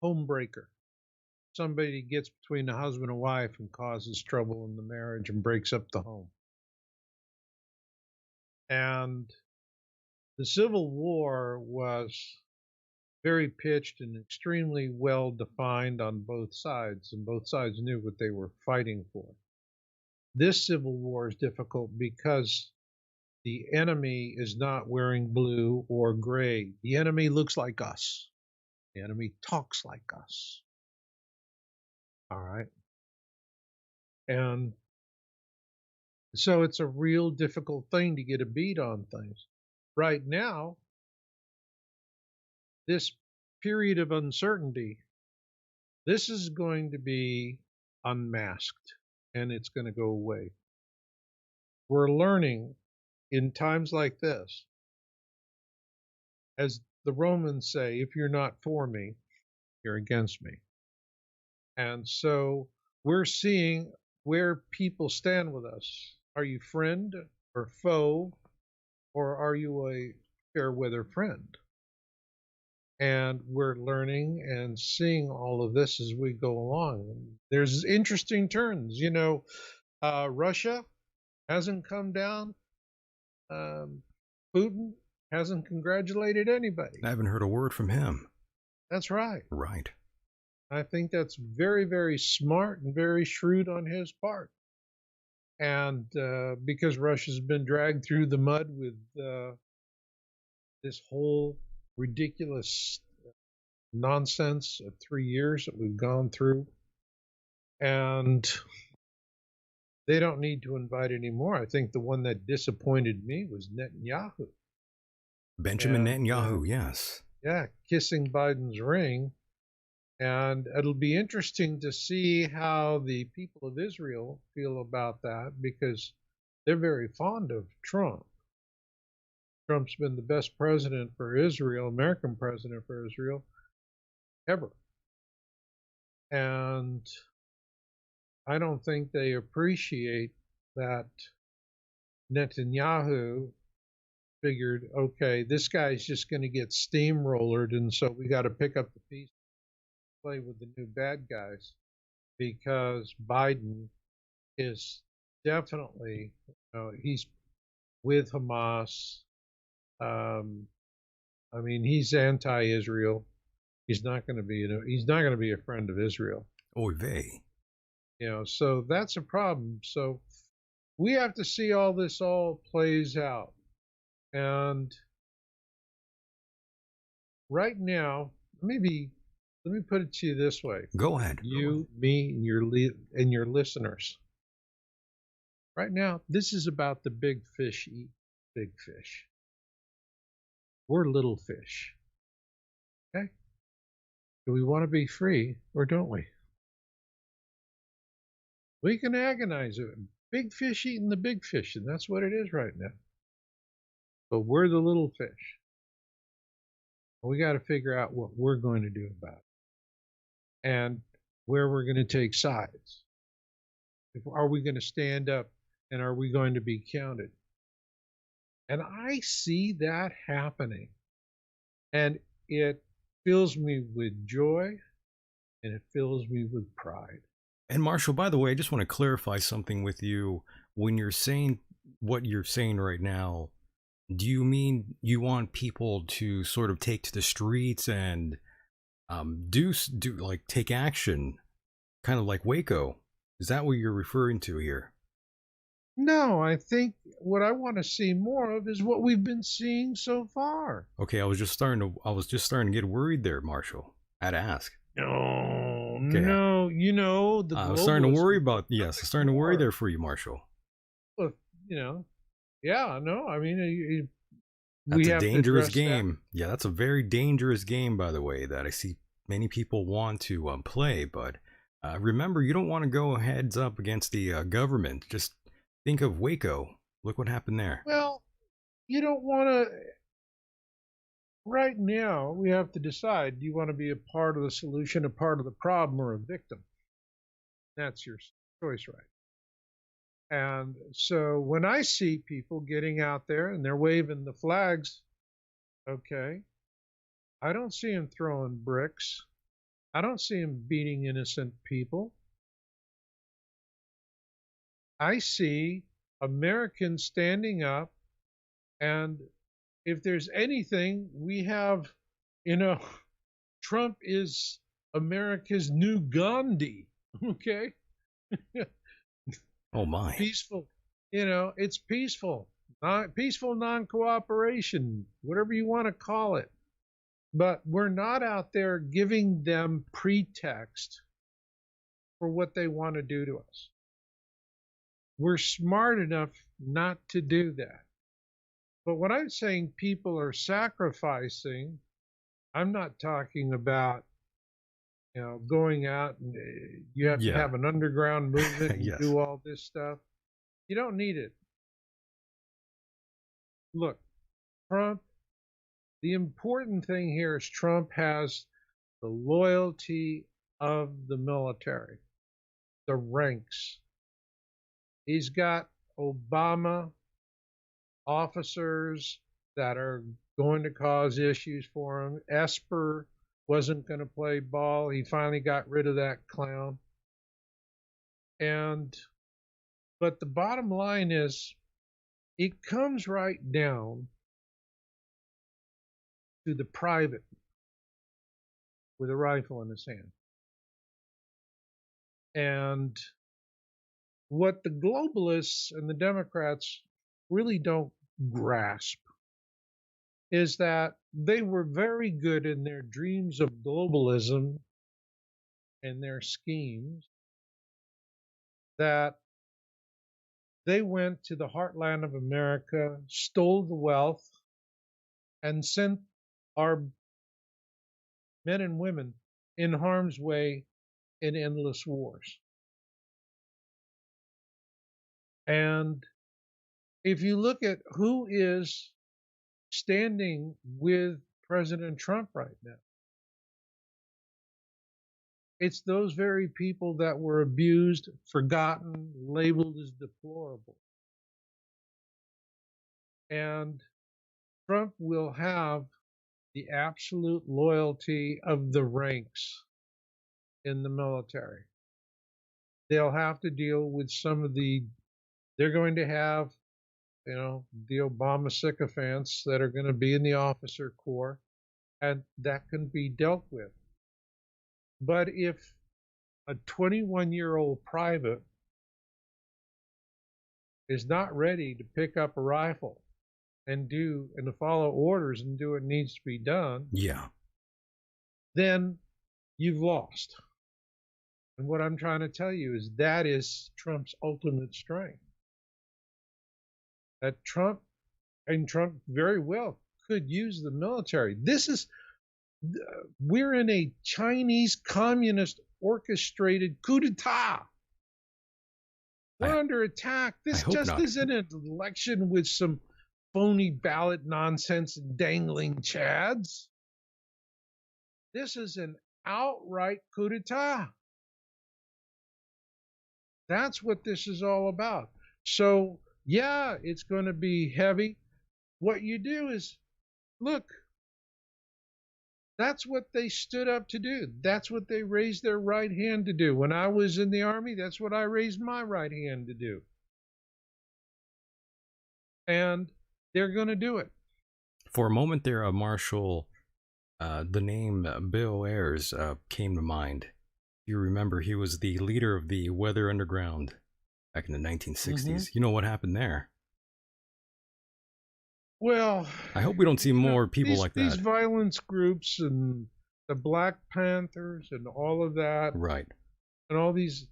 [SPEAKER 2] homebreaker. Somebody gets between the husband and wife and causes trouble in the marriage and breaks up the home. And the Civil War was very pitched and extremely well defined on both sides, and both sides knew what they were fighting for. This Civil War is difficult because the enemy is not wearing blue or gray. The enemy looks like us. The enemy talks like us. All right. And so it's a real difficult thing to get a beat on things. Right now, this period of uncertainty, this is going to be unmasked and it's going to go away. We're learning in times like this, as the Romans say, if you're not for me, you're against me. And so we're seeing where people stand with us. Are you friend or foe, or are you a fair weather friend? And we're learning and seeing all of this as we go along. There's interesting turns. Russia hasn't come down. Putin hasn't congratulated anybody.
[SPEAKER 1] I haven't heard a word from him.
[SPEAKER 2] That's right.
[SPEAKER 1] Right.
[SPEAKER 2] I think that's very, very smart and very shrewd on his part. And because Russia's been dragged through the mud with this whole ridiculous nonsense of 3 years that we've gone through. And they don't need to invite anymore. I think the one that disappointed me was Netanyahu.
[SPEAKER 1] Benjamin Netanyahu, yes.
[SPEAKER 2] Yeah, kissing Biden's ring. And it'll be interesting to see how the people of Israel feel about that, because they're very fond of Trump. Trump's been the best president for Israel, American president for Israel, ever. And I don't think they appreciate that Netanyahu figured, okay, this guy's just going to get steamrollered, and so we got to pick up the pieces, play with the new bad guys, because Biden is definitely, he's with Hamas. He's anti-Israel. He's not going to be a friend of Israel.
[SPEAKER 1] Oy vey.
[SPEAKER 2] So that's a problem. So we have to see all this all plays out. And right now, let me put it to you this way.
[SPEAKER 1] Go ahead.
[SPEAKER 2] You, me, and your listeners. Right now, this is about the big fish eat big fish. We're little fish. Okay? Do we want to be free or don't we? We can agonize it. Big fish eating the big fish, and that's what it is right now. But we're the little fish. We got to figure out what we're going to do about it and where we're going to take sides. Are we going to stand up, and are we going to be counted? And I see that happening. And it fills me with joy, and it fills me with pride.
[SPEAKER 1] And Marshall, by the way, I just want to clarify something with you. When you're saying what you're saying right now, do you mean you want people to sort of take to the streets and do like take action, kind of like Waco? Is that what you're referring to here?
[SPEAKER 2] No, I think what I want to see more of is what we've been seeing so far.
[SPEAKER 1] Okay, I was just starting to get worried there, Marshall. I had to ask.
[SPEAKER 2] No,
[SPEAKER 1] Okay,
[SPEAKER 2] no, the
[SPEAKER 1] I was starting to
[SPEAKER 2] globalists
[SPEAKER 1] worry
[SPEAKER 2] are
[SPEAKER 1] about, yes, I was starting to worry
[SPEAKER 2] more.
[SPEAKER 1] there for you, Marshall.
[SPEAKER 2] Well, you know, yeah, no, I mean, we
[SPEAKER 1] That's a
[SPEAKER 2] have to
[SPEAKER 1] dangerous
[SPEAKER 2] address that.
[SPEAKER 1] game. Yeah, that's a very dangerous game, by the way, that I see many people want to play. But remember, you don't want to go heads up against the government. Just think of Waco. Look what happened there.
[SPEAKER 2] Well, you don't want to. Right now, we have to decide: do you want to be a part of the solution, a part of the problem, or a victim? That's your choice, right? And so when I see people getting out there and they're waving the flags, okay, I don't see them throwing bricks. I don't see them beating innocent people. I see Americans standing up, and if there's anything, we have, you know, Trump is America's new Gandhi, okay?
[SPEAKER 1] Oh my.
[SPEAKER 2] Peaceful, it's peaceful, not peaceful non-cooperation, whatever you want to call it. But we're not out there giving them pretext for what they want to do to us. We're smart enough not to do that. But when I'm saying people are sacrificing, I'm not talking about, going out and you have to
[SPEAKER 1] Yeah.
[SPEAKER 2] have an underground movement and
[SPEAKER 1] Yes.
[SPEAKER 2] do all this stuff. You don't need it. Look, Trump, the important thing here is Trump has the loyalty of the military, the ranks. He's got Obama officers that are going to cause issues for him. Esper wasn't going to play ball. He finally got rid of that clown. But the bottom line is it comes right down to the private with a rifle in his hand. And what the globalists and the Democrats really don't grasp is that they were very good in their dreams of globalism and their schemes, that they went to the heartland of America, stole the wealth, and sent our men and women in harm's way in endless wars. And if you look at who is standing with President Trump right now, it's those very people that were abused, forgotten, labeled as deplorable. And Trump will have the absolute loyalty of the ranks in the military. They'll have to deal with they're going to have, the Obama sycophants that are going to be in the officer corps, and that can be dealt with. But if a 21-year-old private is not ready to pick up a rifle and to follow orders and do what needs to be done,
[SPEAKER 1] Yeah.
[SPEAKER 2] then you've lost. And what I'm trying to tell you is that is Trump's ultimate strength. That Trump very well could use the military. We're in a Chinese communist orchestrated coup d'etat. We're under attack. This
[SPEAKER 1] hope
[SPEAKER 2] just
[SPEAKER 1] not.
[SPEAKER 2] isn't an election with some phony ballot nonsense and dangling chads. This is an outright coup d'etat. That's what this is all about. So, yeah, it's going to be heavy. What you do is, look, that's what they stood up to do. That's what they raised their right hand to do. When I was in the Army, that's what I raised my right hand to do. And they're going to do it.
[SPEAKER 1] For a moment there, Marshall, the name Bill Ayers came to mind. You remember he was the leader of the Weather Underground. back in the
[SPEAKER 2] Hmm.
[SPEAKER 1] 1960s. You know what happened there.
[SPEAKER 2] Well,
[SPEAKER 1] I hope we don't see
[SPEAKER 2] you know,
[SPEAKER 1] more people like
[SPEAKER 2] these
[SPEAKER 1] that.
[SPEAKER 2] violence groups and the Black Panthers and all of that,
[SPEAKER 1] Right.
[SPEAKER 2] and all these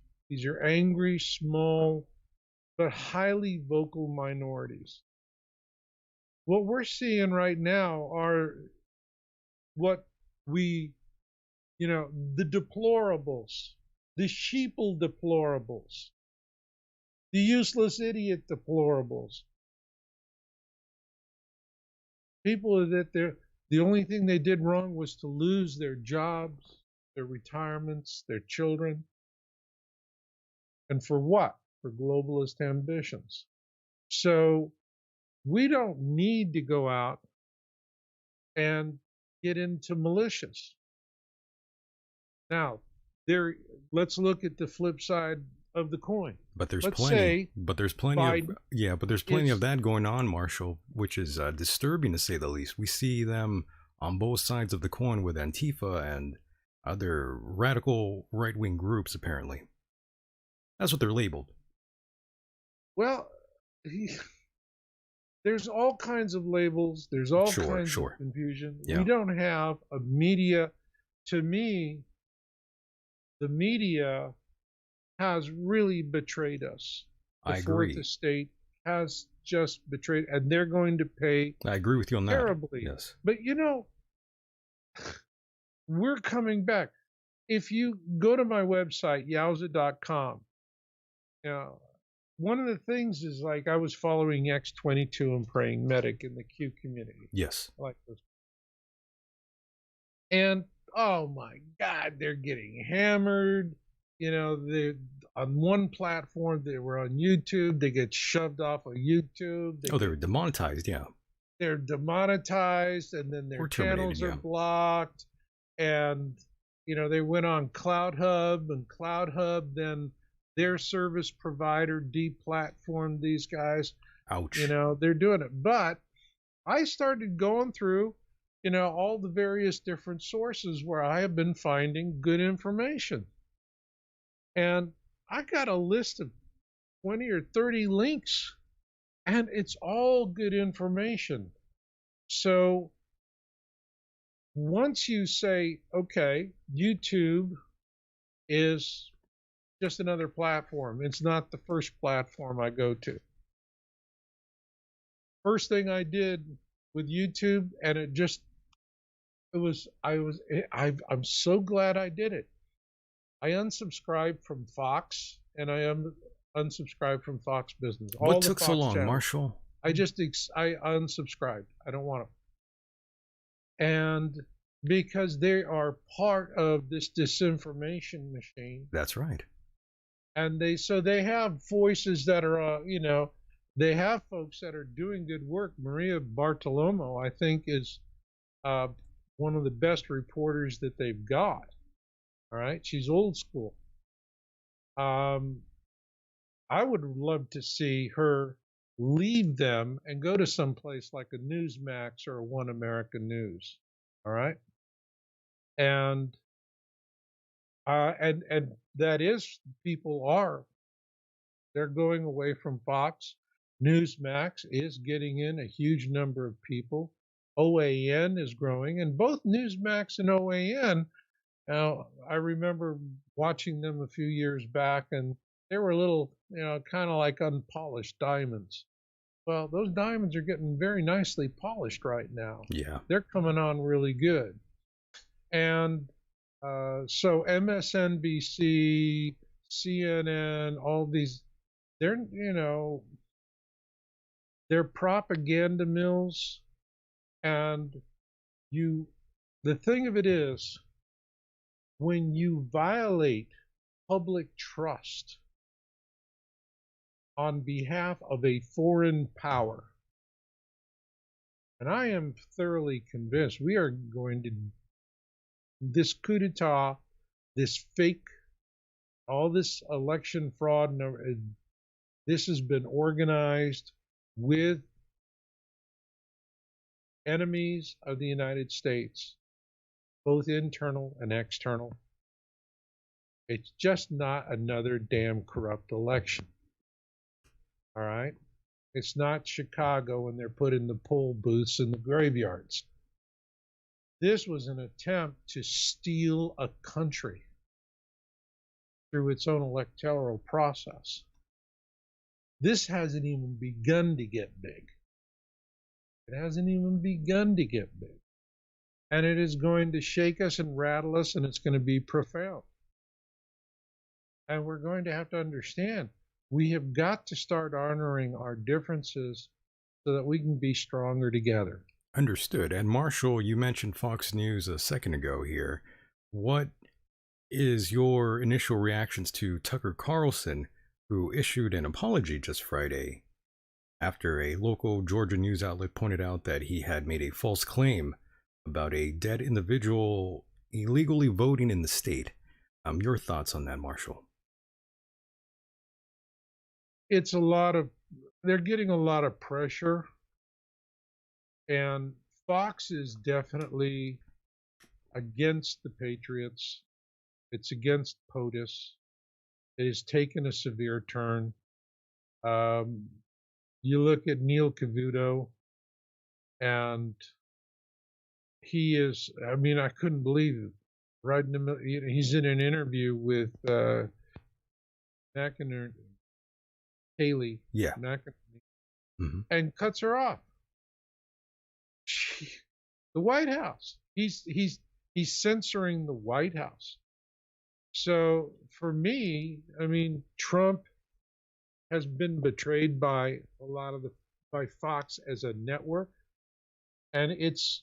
[SPEAKER 2] are angry, small, but highly vocal minorities. What we're seeing right now are what we, the deplorables, the sheeple deplorables, the useless idiot deplorables, people that the only thing they did wrong was to lose their jobs, their retirements, their children, and for what? For globalist ambitions. So we don't need to go out and get into militias. Now, there let's look at the flip side of the coin.
[SPEAKER 1] But there's
[SPEAKER 2] Let's
[SPEAKER 1] plenty.
[SPEAKER 2] say
[SPEAKER 1] But there's plenty of
[SPEAKER 2] Biden
[SPEAKER 1] yeah. But there's plenty of
[SPEAKER 2] is
[SPEAKER 1] that going on, Marshall, which is disturbing to say the least. We see them on both sides of the coin with Antifa and other radical right-wing groups. Apparently, that's what they're labeled.
[SPEAKER 2] well, there's all kinds of labels, there's all
[SPEAKER 1] Sure,
[SPEAKER 2] kinds of
[SPEAKER 1] sure.
[SPEAKER 2] confusion. We
[SPEAKER 1] Yeah,
[SPEAKER 2] don't have a media. To me, the media has really betrayed us. The
[SPEAKER 1] I
[SPEAKER 2] fourth
[SPEAKER 1] agree.
[SPEAKER 2] estate has just betrayed, and they're going to pay
[SPEAKER 1] I agree with you on that.
[SPEAKER 2] terribly.
[SPEAKER 1] Yes.
[SPEAKER 2] But we're coming back. If you go to my website, yowza.com, you know, one of the things is like I was following X22 and praying medic in the Q community.
[SPEAKER 1] Yes.
[SPEAKER 2] I like those. And oh my God, they're getting hammered. They on one platform, they were on YouTube, they get shoved off of YouTube,
[SPEAKER 1] Oh, they were demonetized. Yeah.
[SPEAKER 2] they're demonetized, and then their
[SPEAKER 1] Or terminated.
[SPEAKER 2] channels are
[SPEAKER 1] Yeah.
[SPEAKER 2] blocked. And they went on CloudHub, and CloudHub then their service provider deplatformed these guys.
[SPEAKER 1] Ouch.
[SPEAKER 2] They're doing it. But I started going through, all the various different sources where I have been finding good information. And I got a list of 20 or 30 links, and it's all good information. So once you say, okay, YouTube is just another platform, it's not the first platform I go to. First thing I did with YouTube, and I'm so glad I did it. I unsubscribed from Fox, and I unsubscribed from Fox Business.
[SPEAKER 1] What
[SPEAKER 2] All the
[SPEAKER 1] took so
[SPEAKER 2] Fox
[SPEAKER 1] long,
[SPEAKER 2] channels.
[SPEAKER 1] Marshall?
[SPEAKER 2] I unsubscribed. I don't want them. And because they are part of this disinformation machine,
[SPEAKER 1] That's right.
[SPEAKER 2] and they have voices that are, they have folks that are doing good work. Maria Bartiromo, I think, is uh, one of the best reporters that they've got. All right, she's old school. I would love to see her leave them and go to some place like a Newsmax or a One American News. All right, and and that is they're going away from Fox. Newsmax is getting in a huge number of people. OAN is growing, and both Newsmax and OAN. Now, I remember watching them a few years back, and they were a little, kind of like unpolished diamonds. Well, those diamonds are getting very nicely polished right now.
[SPEAKER 1] Yeah.
[SPEAKER 2] They're coming on really good. And so MSNBC, CNN, all these, they're, they're propaganda mills. And the thing of it is, when you violate public trust on behalf of a foreign power, and I am thoroughly convinced we are going to, this coup d'etat, this fake, all this election fraud, this has been organized with enemies of the United States, both internal and external. It's just not another damn corrupt election. All right. It's not Chicago and they're putting the poll booths in the graveyards. This was an attempt to steal a country through its own electoral process. This hasn't even begun to get big. It hasn't even begun to get big. And it is going to shake us and rattle us, and it's going to be profound. And we're going to have to understand we have got to start honoring our differences so that we can be stronger together.
[SPEAKER 1] Understood. And Marshall, you mentioned Fox News a second ago here. What is your initial reactions to Tucker Carlson, who issued an apology just Friday after a local Georgia news outlet pointed out that he had made a false claim about a dead individual illegally voting in the state? Your thoughts on that, Marshall?
[SPEAKER 2] It's they're getting a lot of pressure, and Fox is definitely against the Patriots. It's against POTUS. It has taken a severe turn. You look at Neil Cavuto, and he is, I couldn't believe it. Right in the middle, he's in an interview with McInerney, Haley,
[SPEAKER 1] Yeah.
[SPEAKER 2] McInerney, and cuts her off. The White House. He's censoring the White House. So for me, Trump has been betrayed by by Fox as a network, and it's,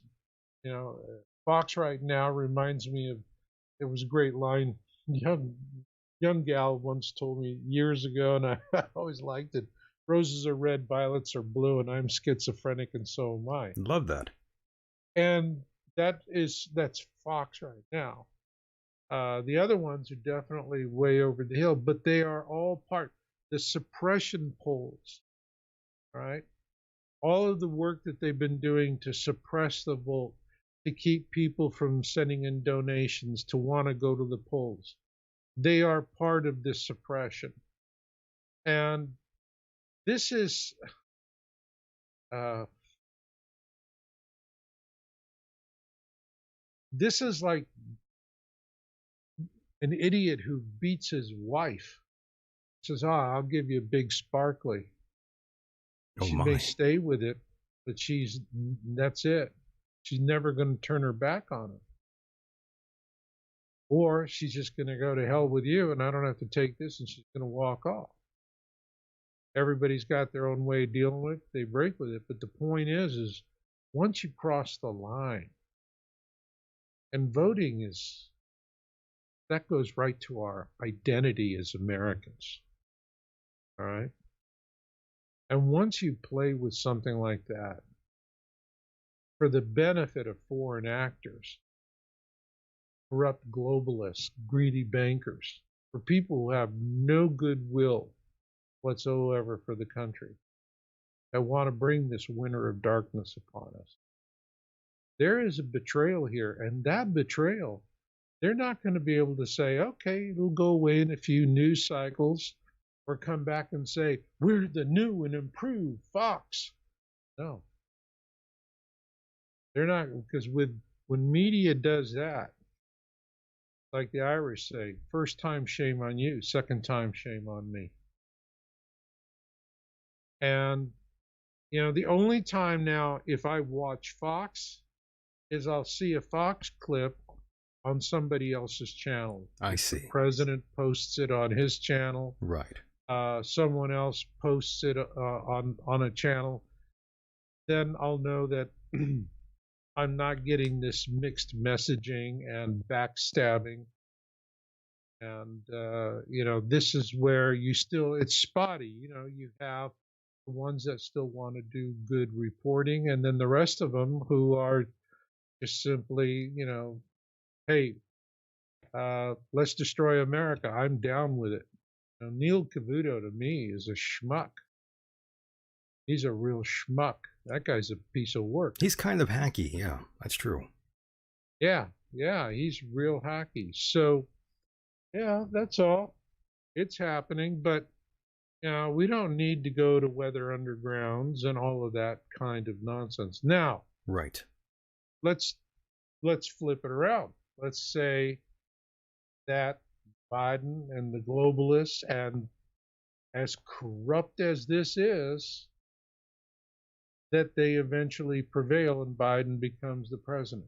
[SPEAKER 2] Fox right now reminds me of, it was a great line young gal once told me years ago, and I always liked it. Roses are red, violets are blue, and I'm schizophrenic, and so am I.
[SPEAKER 1] Love that.
[SPEAKER 2] And that's Fox right now. The other ones are definitely way over the hill, but they are all part. The suppression polls, right? All of the work that they've been doing to suppress the vote, to keep people from sending in donations, to want to go to the polls. They are part of this suppression. And this is like an idiot who beats his wife. Says, I'll give you a big sparkly. She may stay with it, but that's it. She's never going to turn her back on him. Or she's just going to go to hell with you, and I don't have to take this, and she's going to walk off. Everybody's got their own way of dealing with it. They break with it. But the point is once you cross the line, and voting that goes right to our identity as Americans. All right? And once you play with something like that, for the benefit of foreign actors, corrupt globalists, greedy bankers, for people who have no goodwill whatsoever for the country, that want to bring this winter of darkness upon us, there is a betrayal here. And that betrayal, they're not going to be able to say, okay, it'll go away in a few news cycles, or come back and say, we're the new and improved Fox. No. They're not, because when media does that, like the Irish say, first time shame on you, second time shame on me. And, the only time now if I watch Fox is I'll see a Fox clip on somebody else's channel.
[SPEAKER 1] I see.
[SPEAKER 2] The president posts it on his channel.
[SPEAKER 1] Right.
[SPEAKER 2] Someone else posts it on a channel. Then I'll know that I'm not getting this mixed messaging and backstabbing. And, this is where it's spotty. You have the ones that still want to do good reporting, and then the rest of them who are just simply, hey, let's destroy America. I'm down with it. Neil Cavuto, to me, is a schmuck. He's a real schmuck. That guy's a piece of work.
[SPEAKER 1] He's kind of hacky. Yeah, that's true.
[SPEAKER 2] Yeah, he's real hacky. So, yeah, that's all. It's happening. But, We don't need to go to weather undergrounds and all of that kind of nonsense. Now,
[SPEAKER 1] Right.
[SPEAKER 2] let's let's flip it around. Let's say that Biden and the globalists, and as corrupt as this is, that they eventually prevail and Biden becomes the president.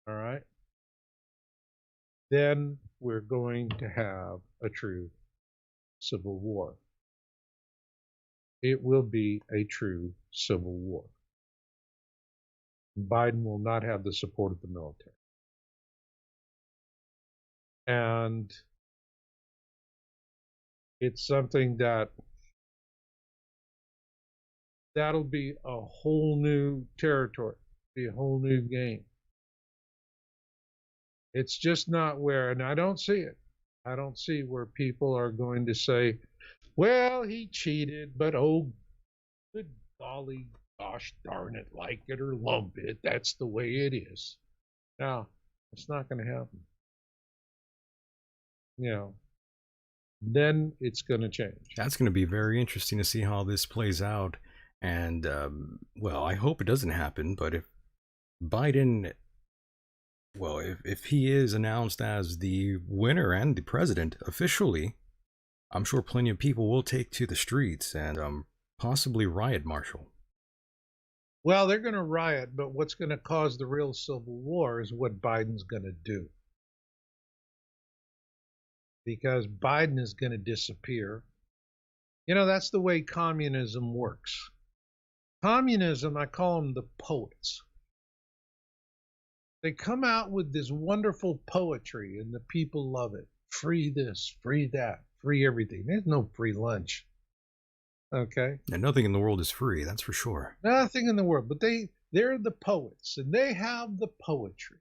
[SPEAKER 2] All right. Then we're going to have a true civil war. It will be a true civil war. Biden will not have the support of the military. And it's something that'll be a whole new territory, be a whole new game. It's just not where, and I don't see it. I don't see where people are going to say, well, he cheated, but oh, good golly, gosh darn it, like it or lump it, that's the way it is. No, it's not going to happen. Then it's going to change.
[SPEAKER 1] That's going to be very interesting to see how this plays out. And, well, I hope it doesn't happen, but if Biden, well, if he is announced as the winner and the president officially, I'm sure plenty of people will take to the streets and possibly riot marshal.
[SPEAKER 2] Well, they're going to riot, but what's going to cause the real civil war is what Biden's going to do. Because Biden is going to disappear. That's the way communism works. Communism, I call them the poets. They come out with this wonderful poetry and the people love it. Free this, free that, free everything. There's no free lunch. Okay?
[SPEAKER 1] And nothing in the world is free, that's for sure.
[SPEAKER 2] Nothing in the world. But they're the poets and they have the poetry.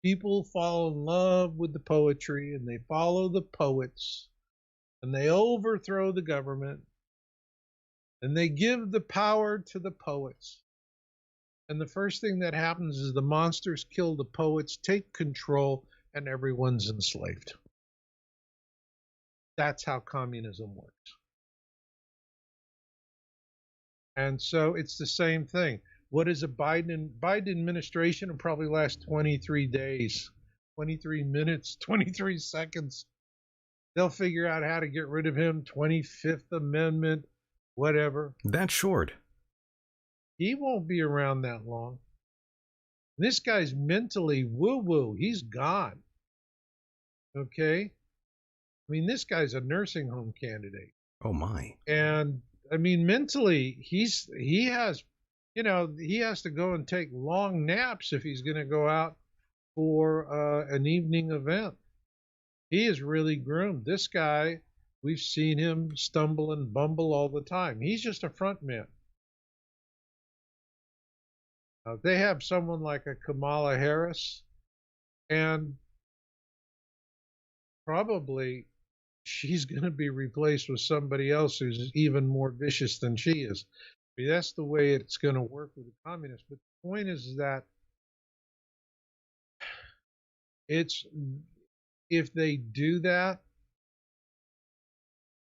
[SPEAKER 2] People fall in love with the poetry and they follow the poets and they overthrow the government and they give the power to the poets. And the first thing that happens is the monsters kill the poets, take control, and everyone's enslaved. That's how communism works. And so it's the same thing. What is a Biden administration? Will probably last 23 days, 23 minutes, 23 seconds. They'll figure out how to get rid of him, 25th Amendment, whatever.
[SPEAKER 1] That's short.
[SPEAKER 2] He won't be around that long. This guy's mentally woo-woo. He's gone. Okay? This guy's a nursing home candidate.
[SPEAKER 1] Oh, my.
[SPEAKER 2] And, mentally, he has to go and take long naps if he's going to go out for an evening event. He is really groomed. This guy, we've seen him stumble and bumble all the time. He's just a front man. They have someone like a Kamala Harris, and probably she's going to be replaced with somebody else who's even more vicious than she is. That's the way it's going to work with the communists. But the point is that if they do that,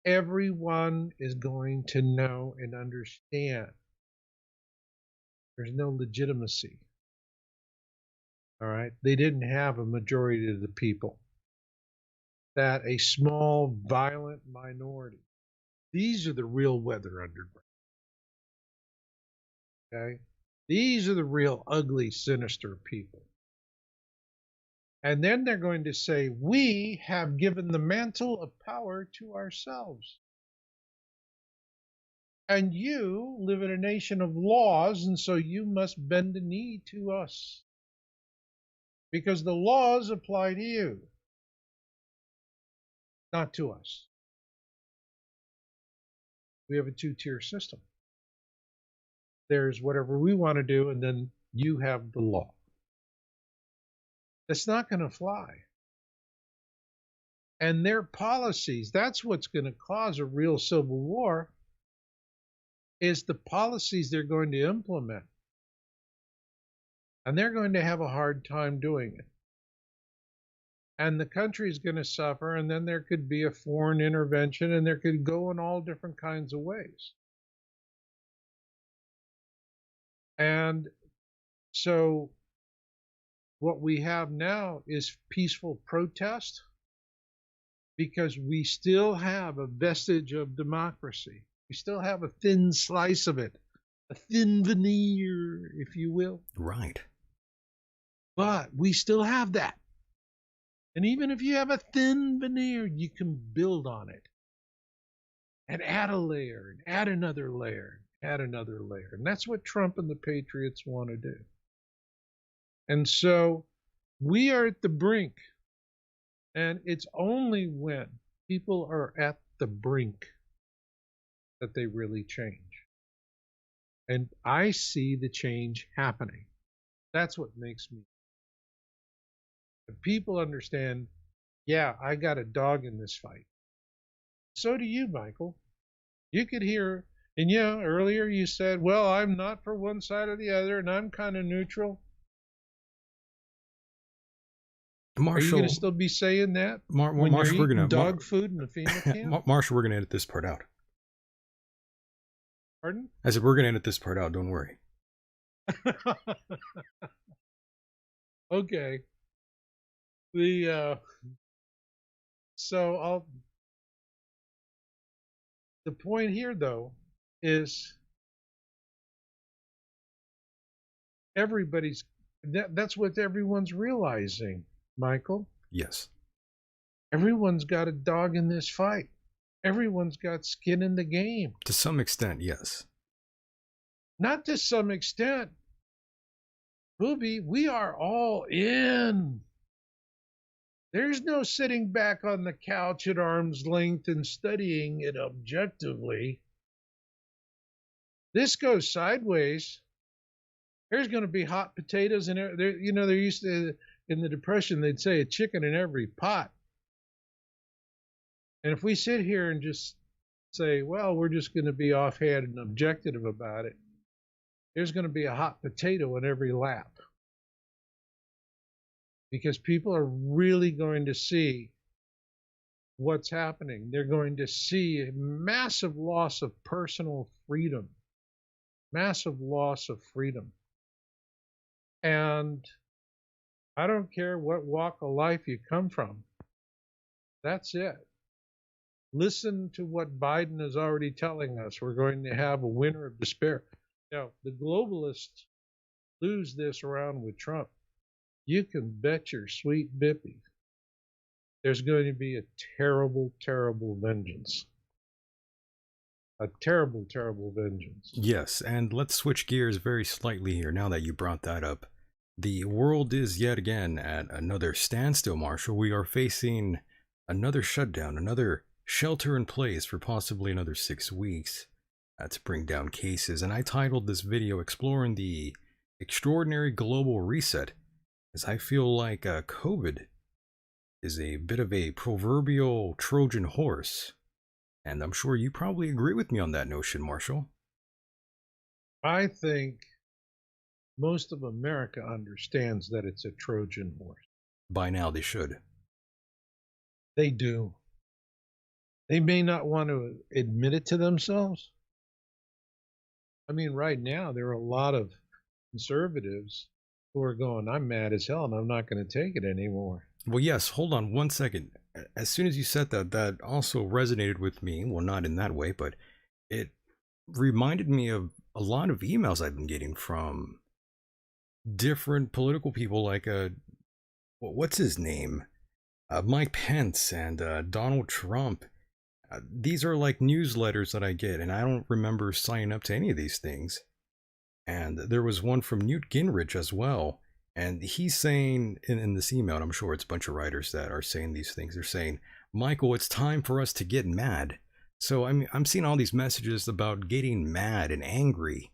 [SPEAKER 2] everyone is going to know and understand. There's no legitimacy. All right? They didn't have a majority of the people. That a small, violent minority. These are the real weather underground. Okay? These are the real ugly, sinister people. And then they're going to say, we have given the mantle of power to ourselves. And you live in a nation of laws, and so you must bend the knee to us. Because the laws apply to you, not to us. We have a two-tier system. There's whatever we want to do, and then you have the law. It's not going to fly. And their policies, that's what's going to cause a real civil war, is the policies they're going to implement. And they're going to have a hard time doing it. and the country is going to suffer, and then there could be a foreign intervention, and there could go in all different kinds of ways. And so what we have now is peaceful protest, because we still have a vestige of democracy. We still have a thin slice of it, a thin veneer, if you will.
[SPEAKER 1] Right.
[SPEAKER 2] But we still have that. And even if you have a thin veneer, you can build on it and add a layer and add another layer, add another layer. And that's what Trump and the Patriots want to do. And so we are at the brink. And it's only when people are at the brink that they really change. And I see the change happening. That's what makes me. If people understand, yeah, I got a dog in this fight. So do you, Michael. You could hear, and yeah, earlier you said, well, I'm not for one side or the other, and I'm kind of neutral.
[SPEAKER 1] Marshall,
[SPEAKER 2] are you going to still be saying that when
[SPEAKER 1] Marshall,
[SPEAKER 2] you're
[SPEAKER 1] we're
[SPEAKER 2] eating
[SPEAKER 1] gonna
[SPEAKER 2] dog food in the FEMA camp?
[SPEAKER 1] Marshall, we're gonna edit this part out.
[SPEAKER 2] Pardon?
[SPEAKER 1] I said we're gonna edit this part out. Don't worry.
[SPEAKER 2] Okay. So the point here, though, is that's what everyone's realizing, Michael.
[SPEAKER 1] Yes.
[SPEAKER 2] Everyone's got a dog in this fight. Everyone's got skin in the game.
[SPEAKER 1] To some extent, yes.
[SPEAKER 2] Not to some extent. Booby, we are all in. There's no sitting back on the couch at arm's length and studying it objectively. This goes sideways. There's going to be hot potatoes in there. There used to, in the Depression, they'd say a chicken in every pot. And if we sit here and just say, well, we're just going to be offhand and objective about it, there's going to be a hot potato in every lap. Because people are really going to see what's happening. They're going to see a massive loss of personal freedom. Massive loss of freedom. And I don't care what walk of life you come from. That's it. Listen to what Biden is already telling us. We're going to have a winter of despair. Now, the globalists lose this round with Trump. You can bet your sweet bippy there's going to be a terrible, terrible vengeance. A terrible, terrible vengeance.
[SPEAKER 1] Yes, and let's switch gears very slightly here now that you brought that up. The world is yet again at another standstill, Marshall. We are facing another shutdown, another shelter in place for possibly another 6 weeks to bring down cases. And I titled this video exploring the extraordinary global reset, as I feel like COVID is a bit of a proverbial Trojan horse. And I'm sure you probably agree with me on that notion, Marshall.
[SPEAKER 2] I think most of America understands that it's a Trojan horse.
[SPEAKER 1] By now they should.
[SPEAKER 2] They do. They may not want to admit it to themselves. I mean, right now, there are a lot of conservatives who are going, I'm mad as hell and I'm not going to take it anymore.
[SPEAKER 1] Well, yes, hold on one second. As soon as you said that, that also resonated with me. Well, not in that way, but it reminded me of a lot of emails I've been getting from different political people like, what's his name? Mike Pence and Donald Trump. These are like newsletters that I get, and I don't remember signing up to any of these things. And there was one from Newt Gingrich as well. And he's saying in this email, and I'm sure it's a bunch of writers that are saying these things. They're saying, Michael, it's time for us to get mad. So I'm seeing all these messages about getting mad and angry.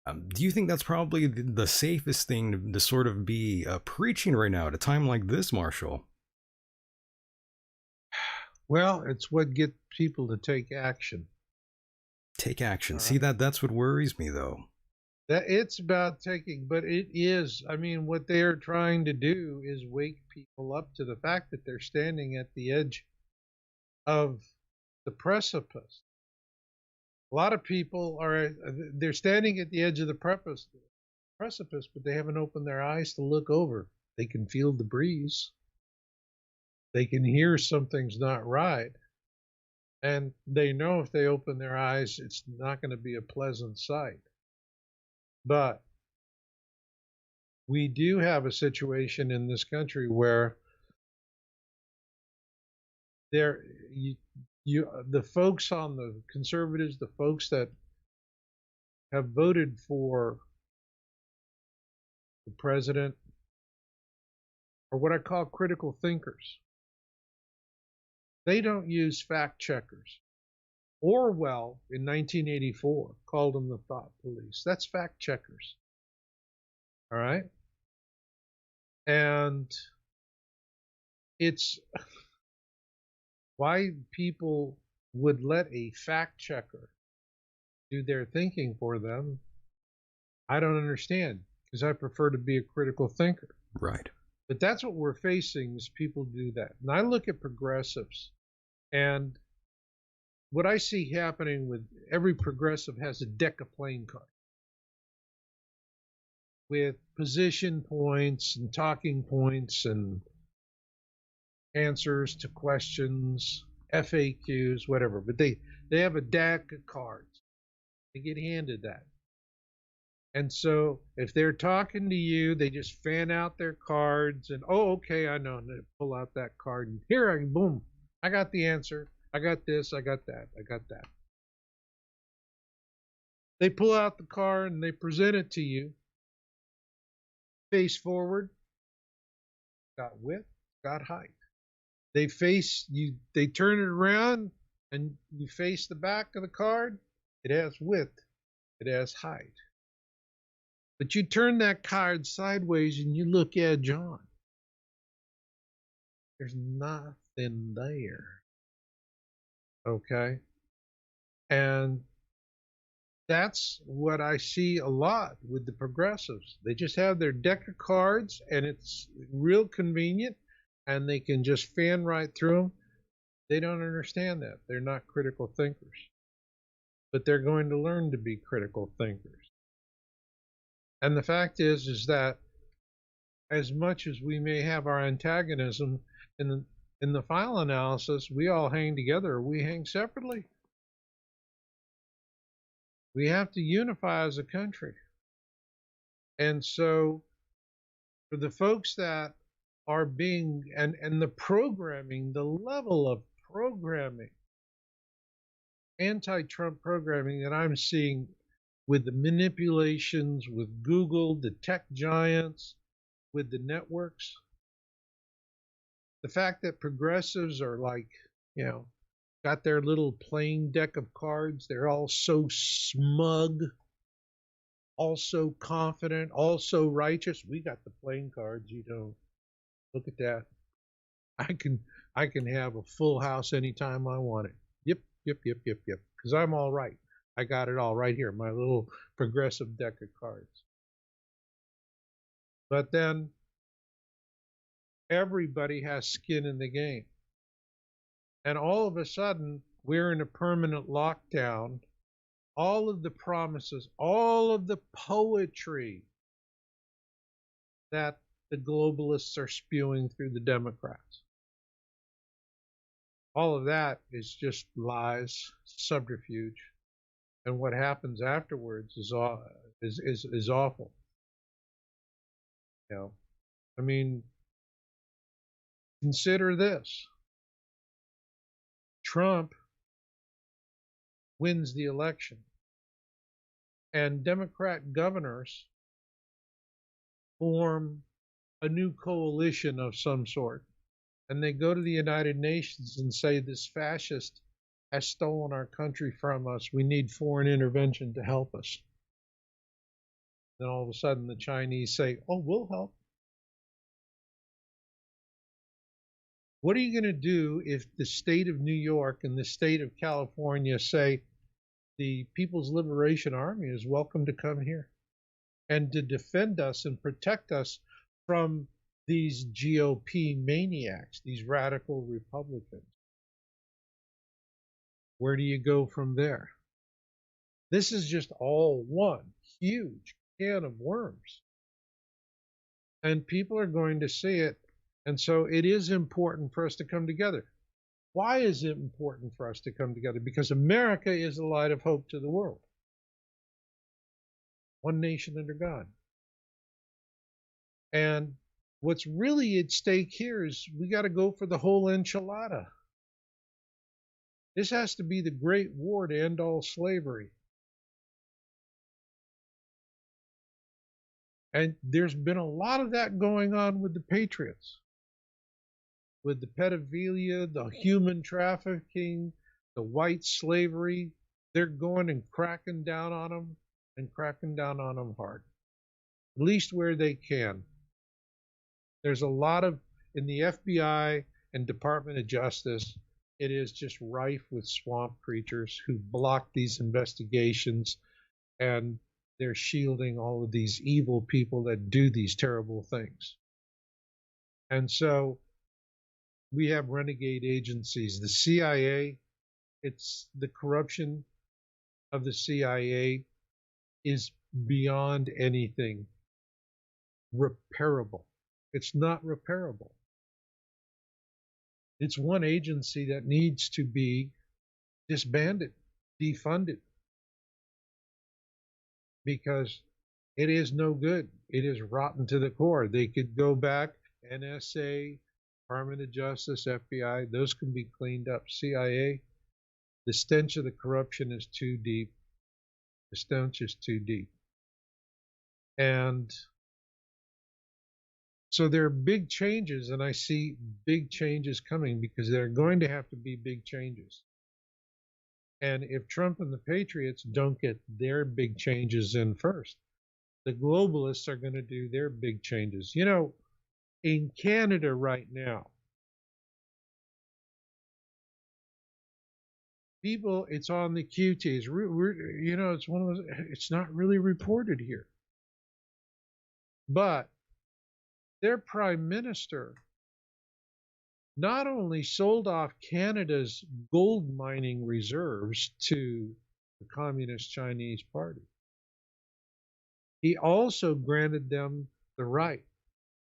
[SPEAKER 1] Do you think that's probably the safest thing to sort of be preaching right now at a time like this, Marshall?
[SPEAKER 2] Well, it's what gets people to take action.
[SPEAKER 1] Take action. See, that's what worries me, though.
[SPEAKER 2] That it's about taking, but it is. I mean, what they are trying to do is wake people up to the fact that they're standing at the edge of the precipice. A lot of people are, they're standing at the edge of the precipice, but they haven't opened their eyes to look over. They can feel the breeze. They can hear something's not right. And they know if they open their eyes, it's not going to be a pleasant sight. But we do have a situation in this country where there the folks on the conservatives, the folks that have voted for the president, are what I call critical thinkers. They don't use fact checkers. Orwell in 1984 called them the thought police. That's fact checkers. All right? And it's why people would let a fact checker do their thinking for them. I don't understand, because I prefer to be a critical thinker.
[SPEAKER 1] Right.
[SPEAKER 2] But that's what we're facing, is people do that. And I look at progressives, and what I see happening with every progressive has a deck of playing cards with position points and talking points and answers to questions, FAQs, whatever. But they have a deck of cards. They get handed that. And so if they're talking to you, they just fan out their cards and, oh, okay, I know. And they pull out that card and here, boom, I got the answer. I got this, I got that, I got that. They pull out the card and they present it to you. Face forward, got width, got height. They face you, they turn it around and you face the back of the card. It has width, it has height. But you turn that card sideways and you look at John. There's nothing there. Okay? And that's what I see a lot with the progressives. They just have their deck of cards and it's real convenient and they can just fan right through them. They don't understand that. They're not critical thinkers. But they're going to learn to be critical thinkers. And the fact is that as much as we may have our antagonism in the final analysis, we all hang together or we hang separately. We have to unify as a country. And so for the folks that are being, and the programming, the level of programming, anti-Trump programming that I'm seeing with the manipulations, with Google, the tech giants, with the networks, the fact that progressives are like, got their little playing deck of cards, they're all so smug, all so confident, all so righteous. We got the playing cards, you don't. Look at that. I can have a full house anytime I want it. Yep. Because I'm all right. I got it all right here, my little progressive deck of cards. But then everybody has skin in the game. And all of a sudden, we're in a permanent lockdown. All of the promises, all of the poetry that the globalists are spewing through the Democrats. All of that is just lies, subterfuge. And what happens afterwards is awful. I mean, consider this. Trump wins the election, and Democrat governors form a new coalition of some sort, and they go to the United Nations and say, this fascist has stolen our country from us. We need foreign intervention to help us. Then all of a sudden the Chinese say, oh, we'll help. What are you going to do if the state of New York and the state of California say the People's Liberation Army is welcome to come here? and to defend us and protect us from these GOP maniacs, these radical Republicans. Where do you go from there? This is just all one huge can of worms. And people are going to see it. And so it is important for us to come together. Why is it important for us to come together? Because America is the light of hope to the world. One nation under God. And what's really at stake here is we got to go for the whole enchilada. This has to be the great war to end all slavery. And there's been a lot of that going on with the Patriots, with the pedophilia, the human trafficking, the white slavery. They're going and cracking down on them and cracking down on them hard, at least where they can. There's a lot of, in the FBI and Department of Justice, it is just rife with swamp creatures who block these investigations, and they're shielding all of these evil people that do these terrible things. And so we have renegade agencies. The CIA, it's the corruption of the CIA is beyond anything repairable. It's not repairable. It's one agency that needs to be disbanded, defunded, because it is no good. It is rotten to the core. They could go back, NSA, Department of Justice, FBI, those can be cleaned up. CIA, the stench of the corruption is too deep. The stench is too deep. And so there are big changes, and I see big changes coming because there are going to have to be big changes. And if Trump and the Patriots don't get their big changes in first, the globalists are going to do their big changes. You know, in Canada right now, people, it's on the QTs. You know, it's one of those, it's not really reported here. But their prime minister not only sold off Canada's gold mining reserves to the Communist Chinese Party, he also granted them the right,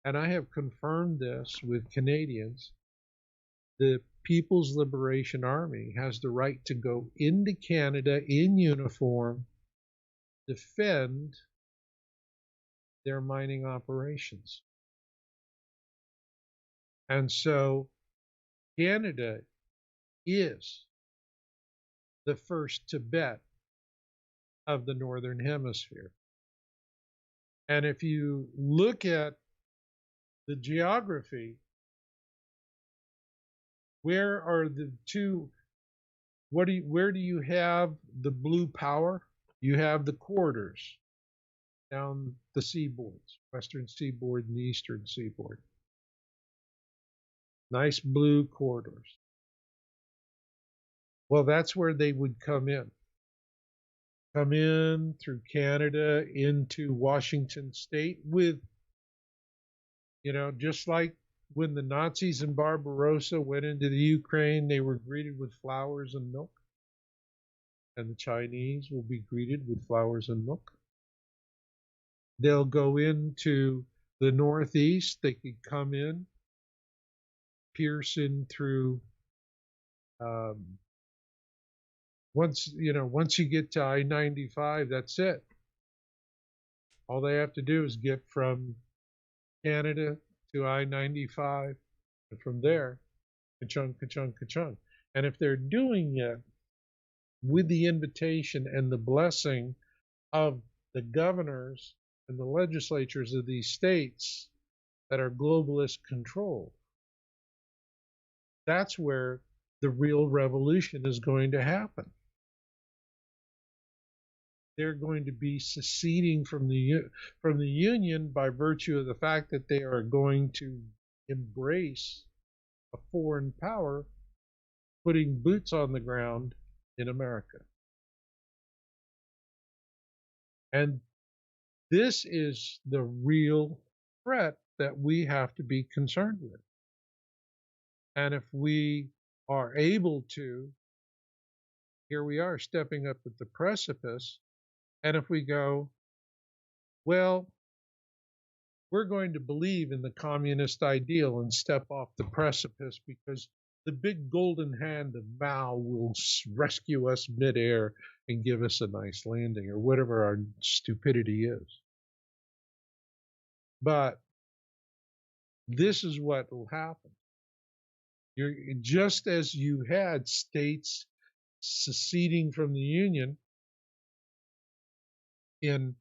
[SPEAKER 2] and I have confirmed this with Canadians, the People's Liberation Army has the right to go into Canada in uniform, defend their mining operations. And so Canada is the first Tibet of the Northern Hemisphere. And if you look at the geography, where are the two, where do you have the blue power? You have the corridors down the seaboards, western seaboard and the eastern seaboard. Nice blue corridors. Well, that's where they would come in. Come in through Canada into Washington State with, you know, just like when the Nazis and Barbarossa went into the Ukraine, they were greeted with flowers and milk. And the Chinese will be greeted with flowers and milk. They'll go into the Northeast. They could come in, pierce in through, once you get to I-95, that's it. All they have to do is get from Canada to I-95, and from there, ka-chung, ka-chung, ka-chung. And if they're doing it with the invitation and the blessing of the governors and the legislatures of these states that are globalist controlled, that's where the real revolution is going to happen. They're going to be seceding from the Union by virtue of the fact that they are going to embrace a foreign power putting boots on the ground in America. And This is the real threat that we have to be concerned with. And if we are able to, here we are stepping up at the precipice. And if we go, well, we're going to believe in the communist ideal and step off the precipice because the big golden hand of Mao will rescue us midair and give us a nice landing, or whatever our stupidity is. But this is what will happen. You're, just as you had states seceding from the Union in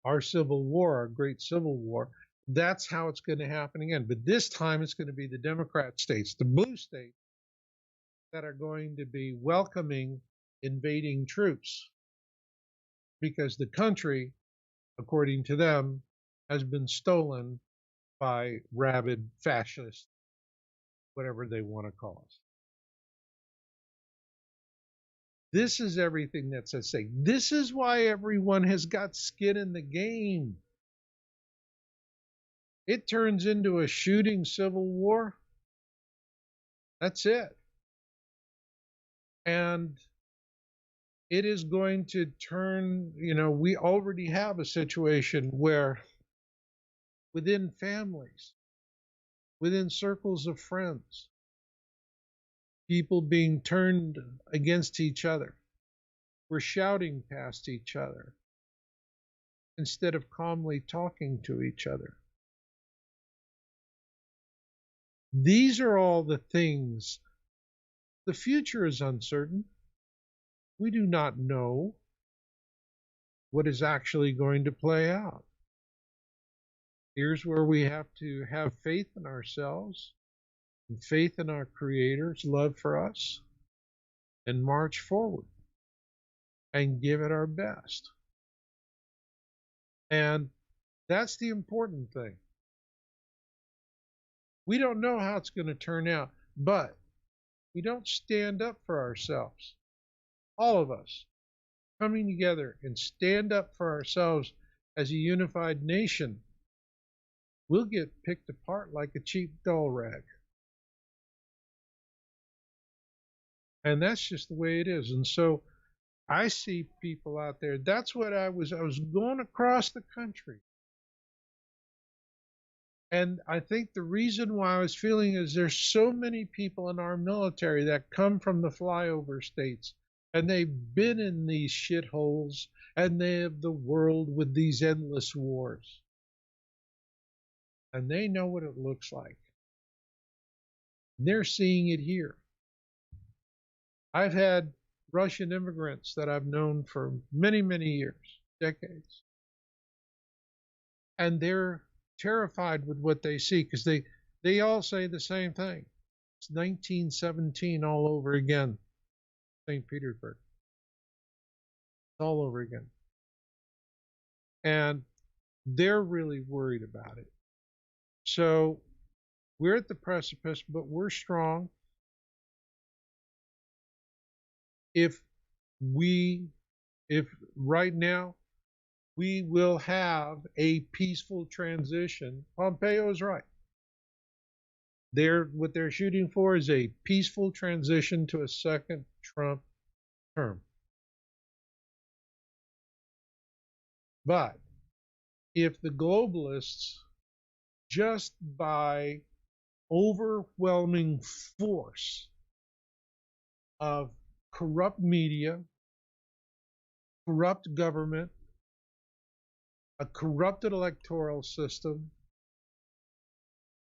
[SPEAKER 2] our Civil War, our great Civil War, that's how it's going to happen again. But this time it's going to be the Democrat states, the blue states, that are going to be welcoming invading troops because the country, according to them, has been stolen by rabid fascists, whatever they want to call us. This is everything that's at stake. This is why everyone has got skin in the game. It turns into a shooting civil war. That's it. And it is going to turn, we already have a situation where within families, within circles of friends, people being turned against each other. We're shouting past each other instead of calmly talking to each other. These are all the things. The future is uncertain. We do not know what is actually going to play out. Here's where we have to have faith in ourselves, and faith in our Creator's love for us, and march forward and give it our best. And that's the important thing. We don't know how it's going to turn out, but we don't stand up for ourselves. All of us coming together and stand up for ourselves as a unified nation, we'll get picked apart like a cheap doll rag. And that's just the way it is. And so I see people out there. That's what I was going across the country. And I think the reason why I was feeling is there's so many people in our military that come from the flyover states, and they've been in these shitholes, and they have the world with these endless wars. And they know what it looks like. They're seeing it here. I've had Russian immigrants that I've known for many, many years, decades. And they're terrified with what they see because they all say the same thing. It's 1917 all over again, St. Petersburg. All over again. And they're really worried about it. So we're at the precipice, but we're strong. If right now we will have a peaceful transition, Pompeo's right. What they're shooting for is a peaceful transition to a second Trump term. But if the globalists, just by overwhelming force of corrupt media, corrupt government, a corrupted electoral system,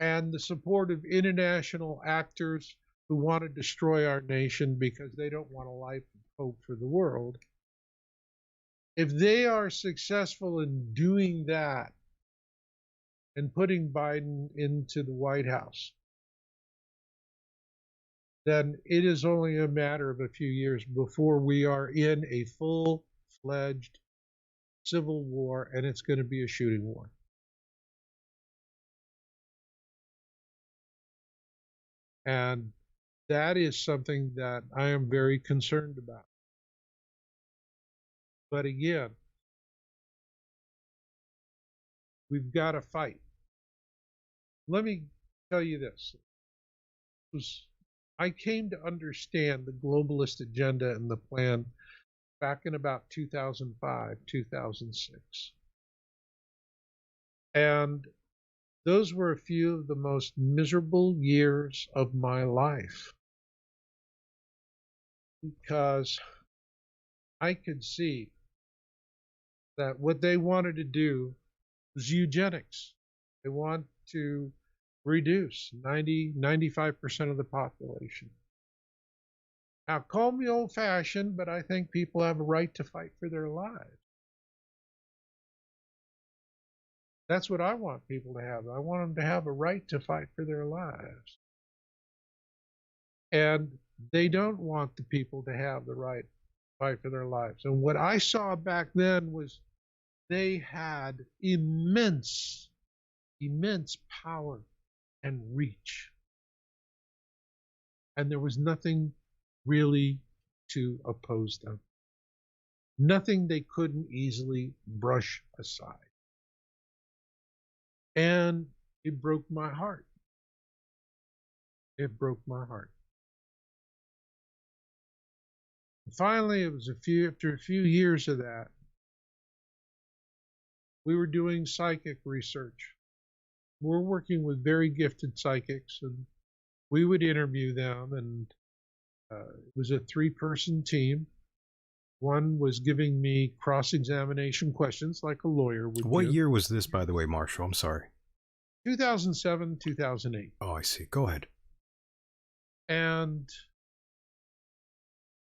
[SPEAKER 2] and the support of international actors who want to destroy our nation because they don't want a life of hope for the world, if they are successful in doing that and putting Biden into the White House, then it is only a matter of a few years before we are in a full-fledged civil war, and it's going to be a shooting war. And that is something that I am very concerned about. But again, We've got to fight. Let me tell you this. I came to understand the globalist agenda and the plan back in about 2005, 2006. And those were a few of the most miserable years of my life because I could see that what they wanted to do was eugenics. They want to reduce 95% of the population. Now, call me old-fashioned, but I think people have a right to fight for their lives. That's what I want people to have. I want them to have a right to fight for their lives. And they don't want the people to have the right to fight for their lives. And what I saw back then was they had immense power and reach. And there was nothing really to oppose them. Nothing they couldn't easily brush aside. And it broke my heart. It broke my heart. Finally, it was after a few years of that, we were doing psychic research. We're working with very gifted psychics, and we would interview them, and it was a 3-person team. One was giving me cross-examination questions like a lawyer would do.
[SPEAKER 1] What year was this, by the way, Marshall? I'm sorry.
[SPEAKER 2] 2007, 2008.
[SPEAKER 1] Oh, I see. Go ahead.
[SPEAKER 2] And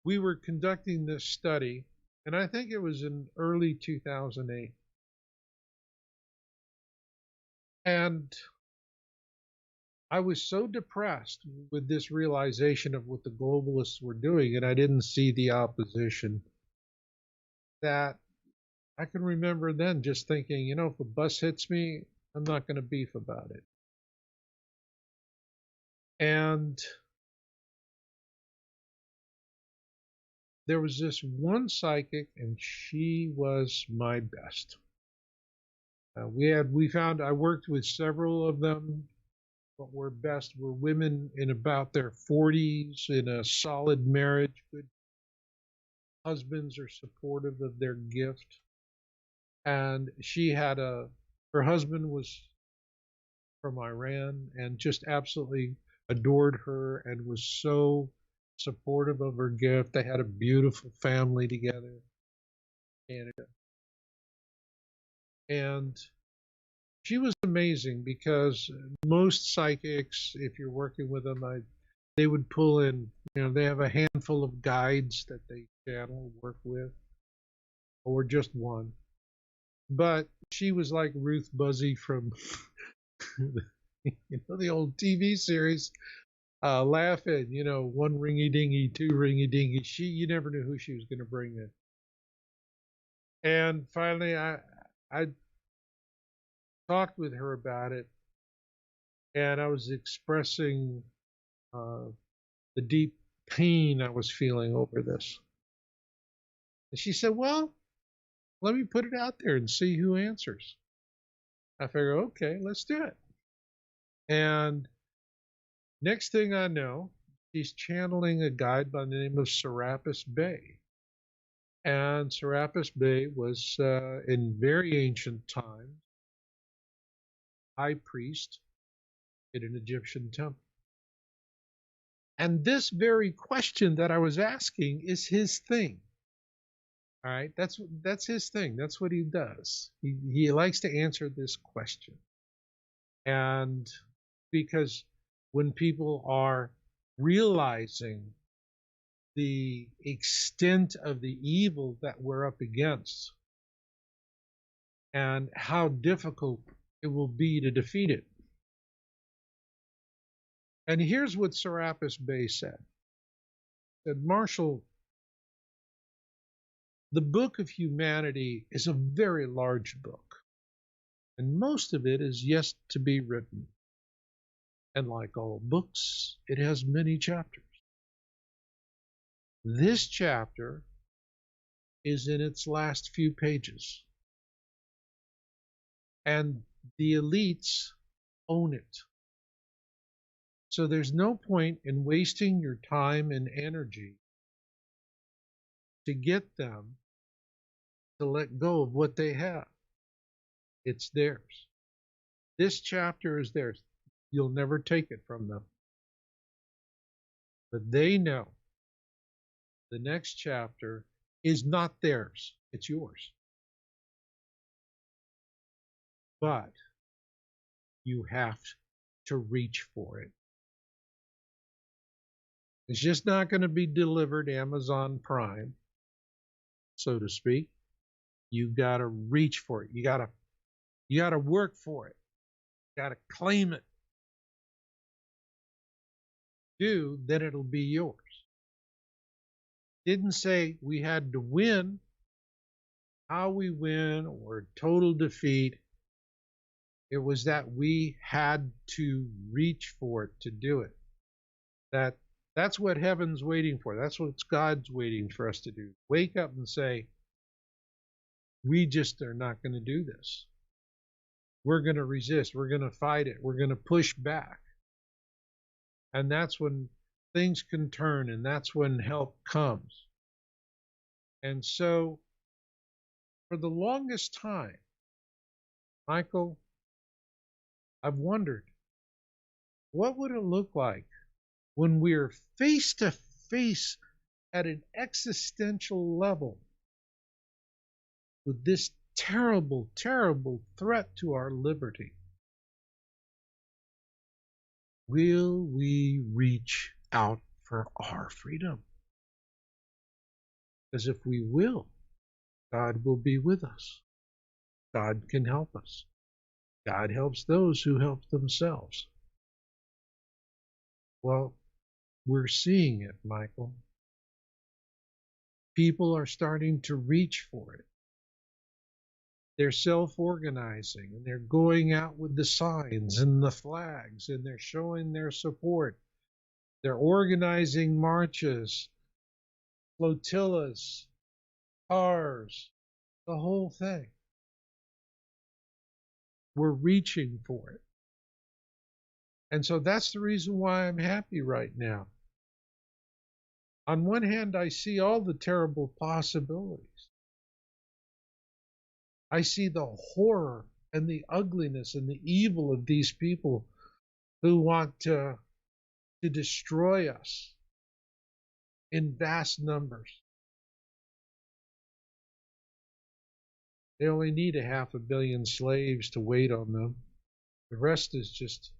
[SPEAKER 2] we were conducting this study, and I think it was in early 2008. And I was so depressed with this realization of what the globalists were doing, and I didn't see the opposition, that I can remember then just thinking, you know, if a bus hits me, I'm not going to beef about it. And there was this one psychic, and she was my best. I worked with several of them. What were best were women in about their 40s, in a solid marriage, good husbands are supportive of their gift. And her husband was from Iran and just absolutely adored her and was so supportive of her gift. They had a beautiful family together in Canada. And she was amazing because most psychics, if you're working with them, they would pull in, they have a handful of guides that they channel, work with, or just one. But she was like Ruth Buzzy from the old TV series, laughing, one ringy dingy, two ringy dingy. You never knew who she was going to bring in. And finally, I talked with her about it, and I was expressing the deep pain I was feeling over this. And she said, well, let me put it out there and see who answers. I figure, okay, let's do it. And next thing I know, she's channeling a guide by the name of Serapis Bey. And Serapis Bey was, in very ancient times, high priest in an Egyptian temple. And this very question that I was asking is his thing. All right, that's his thing. That's what he does. He likes to answer this question. And because when people are realizing the extent of the evil that we're up against and how difficult it will be to defeat it. And here's what Serapis Bey said. He said, Marshall, the Book of Humanity is a very large book, and most of it is yet to be written. And like all books, it has many chapters. This chapter is in its last few pages. And the elites own it. So there's no point in wasting your time and energy to get them to let go of what they have. It's theirs. This chapter is theirs. You'll never take it from them. But they know the next chapter is not theirs, it's yours. But you have to reach for it. It's just not going to be delivered Amazon Prime, so to speak. You got to reach for it. You got to work for it. You got to claim it. Do, then it'll be yours. Didn't say we had to win. How we win or total defeat. It was that we had to reach for it to do it. That's what heaven's waiting for. That's what God's waiting for us to do. Wake up and say, we just are not going to do this. We're going to resist. We're going to fight it. We're going to push back. And that's when things can turn, and that's when help comes. And so, for the longest time, Michael, I've wondered, what would it look like when we're face to face at an existential level with this terrible, terrible threat to our liberty? Will we reach out for our freedom? Because if we will, God will be with us. God can help us. God helps those who help themselves. Well, we're seeing it, Michael. People are starting to reach for it. They're self-organizing, and they're going out with the signs and the flags, and they're showing their support. They're organizing marches, flotillas, cars, the whole thing. We're reaching for it. And so that's the reason why I'm happy right now. On one hand, I see all the terrible possibilities. I see the horror and the ugliness and the evil of these people who want to destroy us in vast numbers. They only need 500 million slaves to wait on them. The rest is just,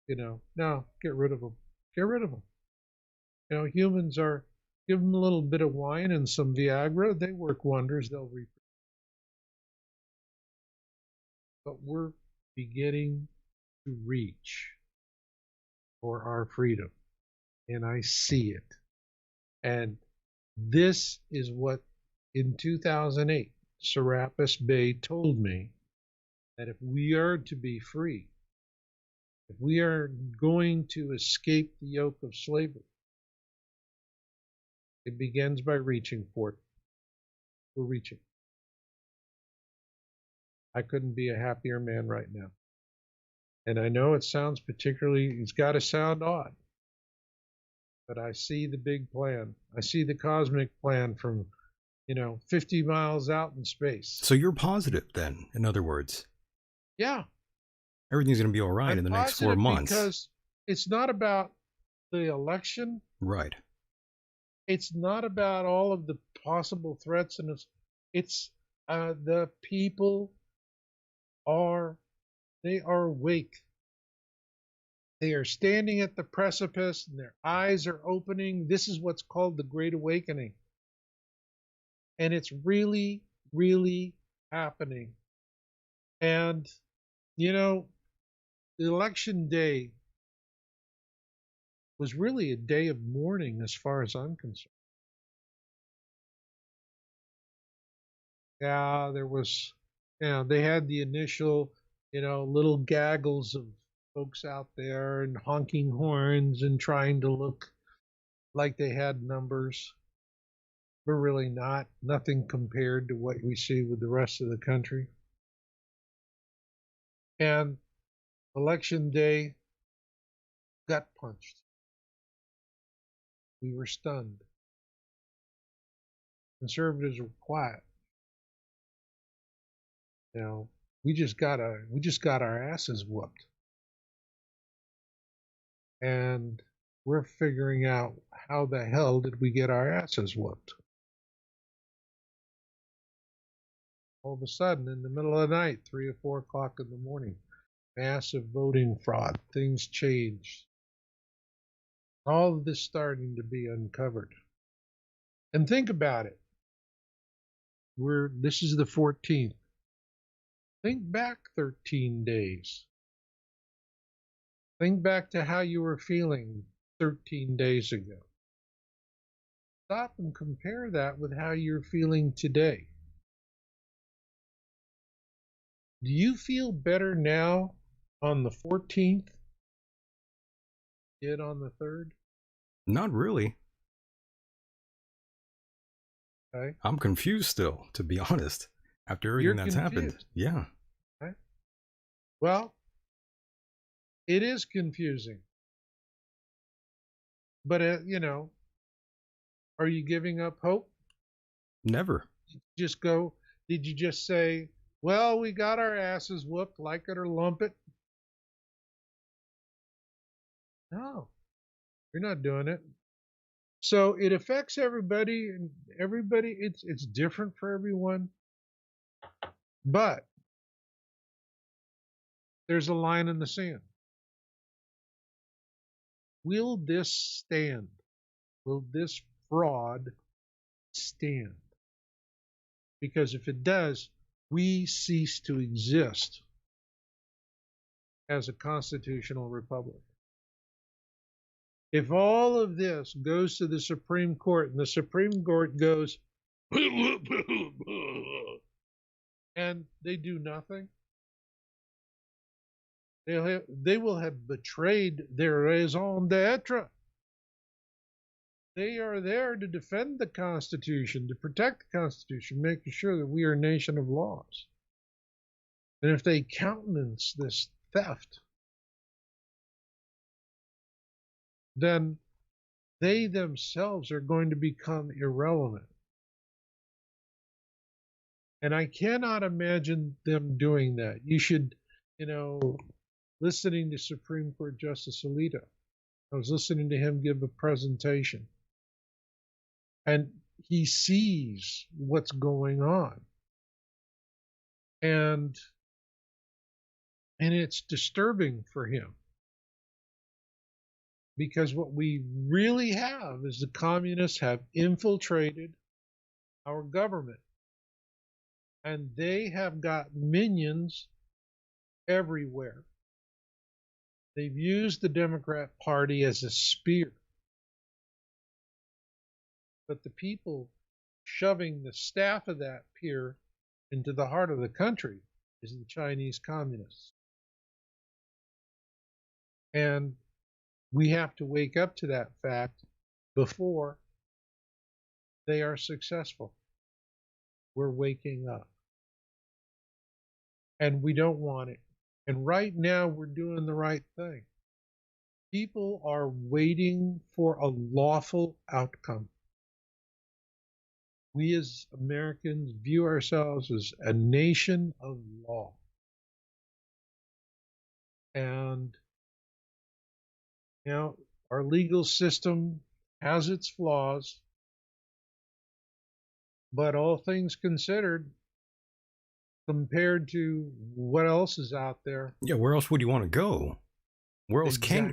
[SPEAKER 2] no, get rid of them. Get rid of them. Humans are, give them a little bit of wine and some Viagra, they work wonders, they'll reproduce. But we're beginning to reach for our freedom. And I see it. And this is what in 2008, Serapis Bey told me, that if we are to be free, if we are going to escape the yoke of slavery, it begins by reaching for it. We're reaching. I couldn't be a happier man right now. And I know it sounds it's got to sound odd, but I see the big plan. I see the cosmic plan from, 50 miles out in space.
[SPEAKER 1] So you're positive then, in other words?
[SPEAKER 2] Yeah.
[SPEAKER 1] Everything's going to be all right in the next 4 months.
[SPEAKER 2] Because it's not about the election.
[SPEAKER 1] Right.
[SPEAKER 2] It's not about all of the possible threats, and it's the people are awake. They are standing at the precipice, and their eyes are opening. This is what's called the Great Awakening. And it's really, really happening. And, the election day was really a day of mourning as far as I'm concerned. Yeah, there was, they had the initial, little gaggles of folks out there and honking horns and trying to look like they had numbers, but really nothing compared to what we see with the rest of the country. And election day, gut punched. We were stunned. Conservatives were quiet. You know, we just got our asses whooped. And we're figuring out how the hell did we get our asses whooped? All of a sudden, in the middle of the night, 3 or 4 o'clock in the morning, massive voting fraud, things changed. All of this starting to be uncovered. And think about it. This is the 14th. Think back 13 days. Think back to how you were feeling 13 days ago. Stop and compare that with how you're feeling today. Do you feel better now on the 14th than on the 3rd?
[SPEAKER 1] Not really.
[SPEAKER 2] Okay.
[SPEAKER 1] I'm confused still, to be honest, after everything that's happened. Yeah.
[SPEAKER 2] Okay. Well, it is confusing. But, are you giving up hope?
[SPEAKER 1] Never.
[SPEAKER 2] Did you just say, well, we got our asses whooped, like it or lump it? No, you're not doing it. So it affects everybody, and it's different for everyone. But there's a line in the sand. Will this stand? Will this fraud stand? Because if it does, we cease to exist as a constitutional republic. If all of this goes to the Supreme Court and the Supreme Court goes, and they do nothing, they will have betrayed their raison d'etre. They are there to defend the Constitution, to protect the Constitution, making sure that we are a nation of laws. And if they countenance this theft, then they themselves are going to become irrelevant. And I cannot imagine them doing that. You should, listening to Supreme Court Justice Alito, I was listening to him give a presentation. And he sees what's going on. And it's disturbing for him. Because what we really have is the communists have infiltrated our government. And they have got minions everywhere. They've used the Democrat Party as a spear. But the people shoving the staff of that spear into the heart of the country is the Chinese communists. And we have to wake up to that fact before they are successful. We're waking up. And we don't want it. And right now we're doing the right thing. People are waiting for a lawful outcome. We as Americans view ourselves as a nation of law. And, our legal system has its flaws, but all things considered, compared to what else is out there.
[SPEAKER 1] Yeah, where else would you want to go? Where else can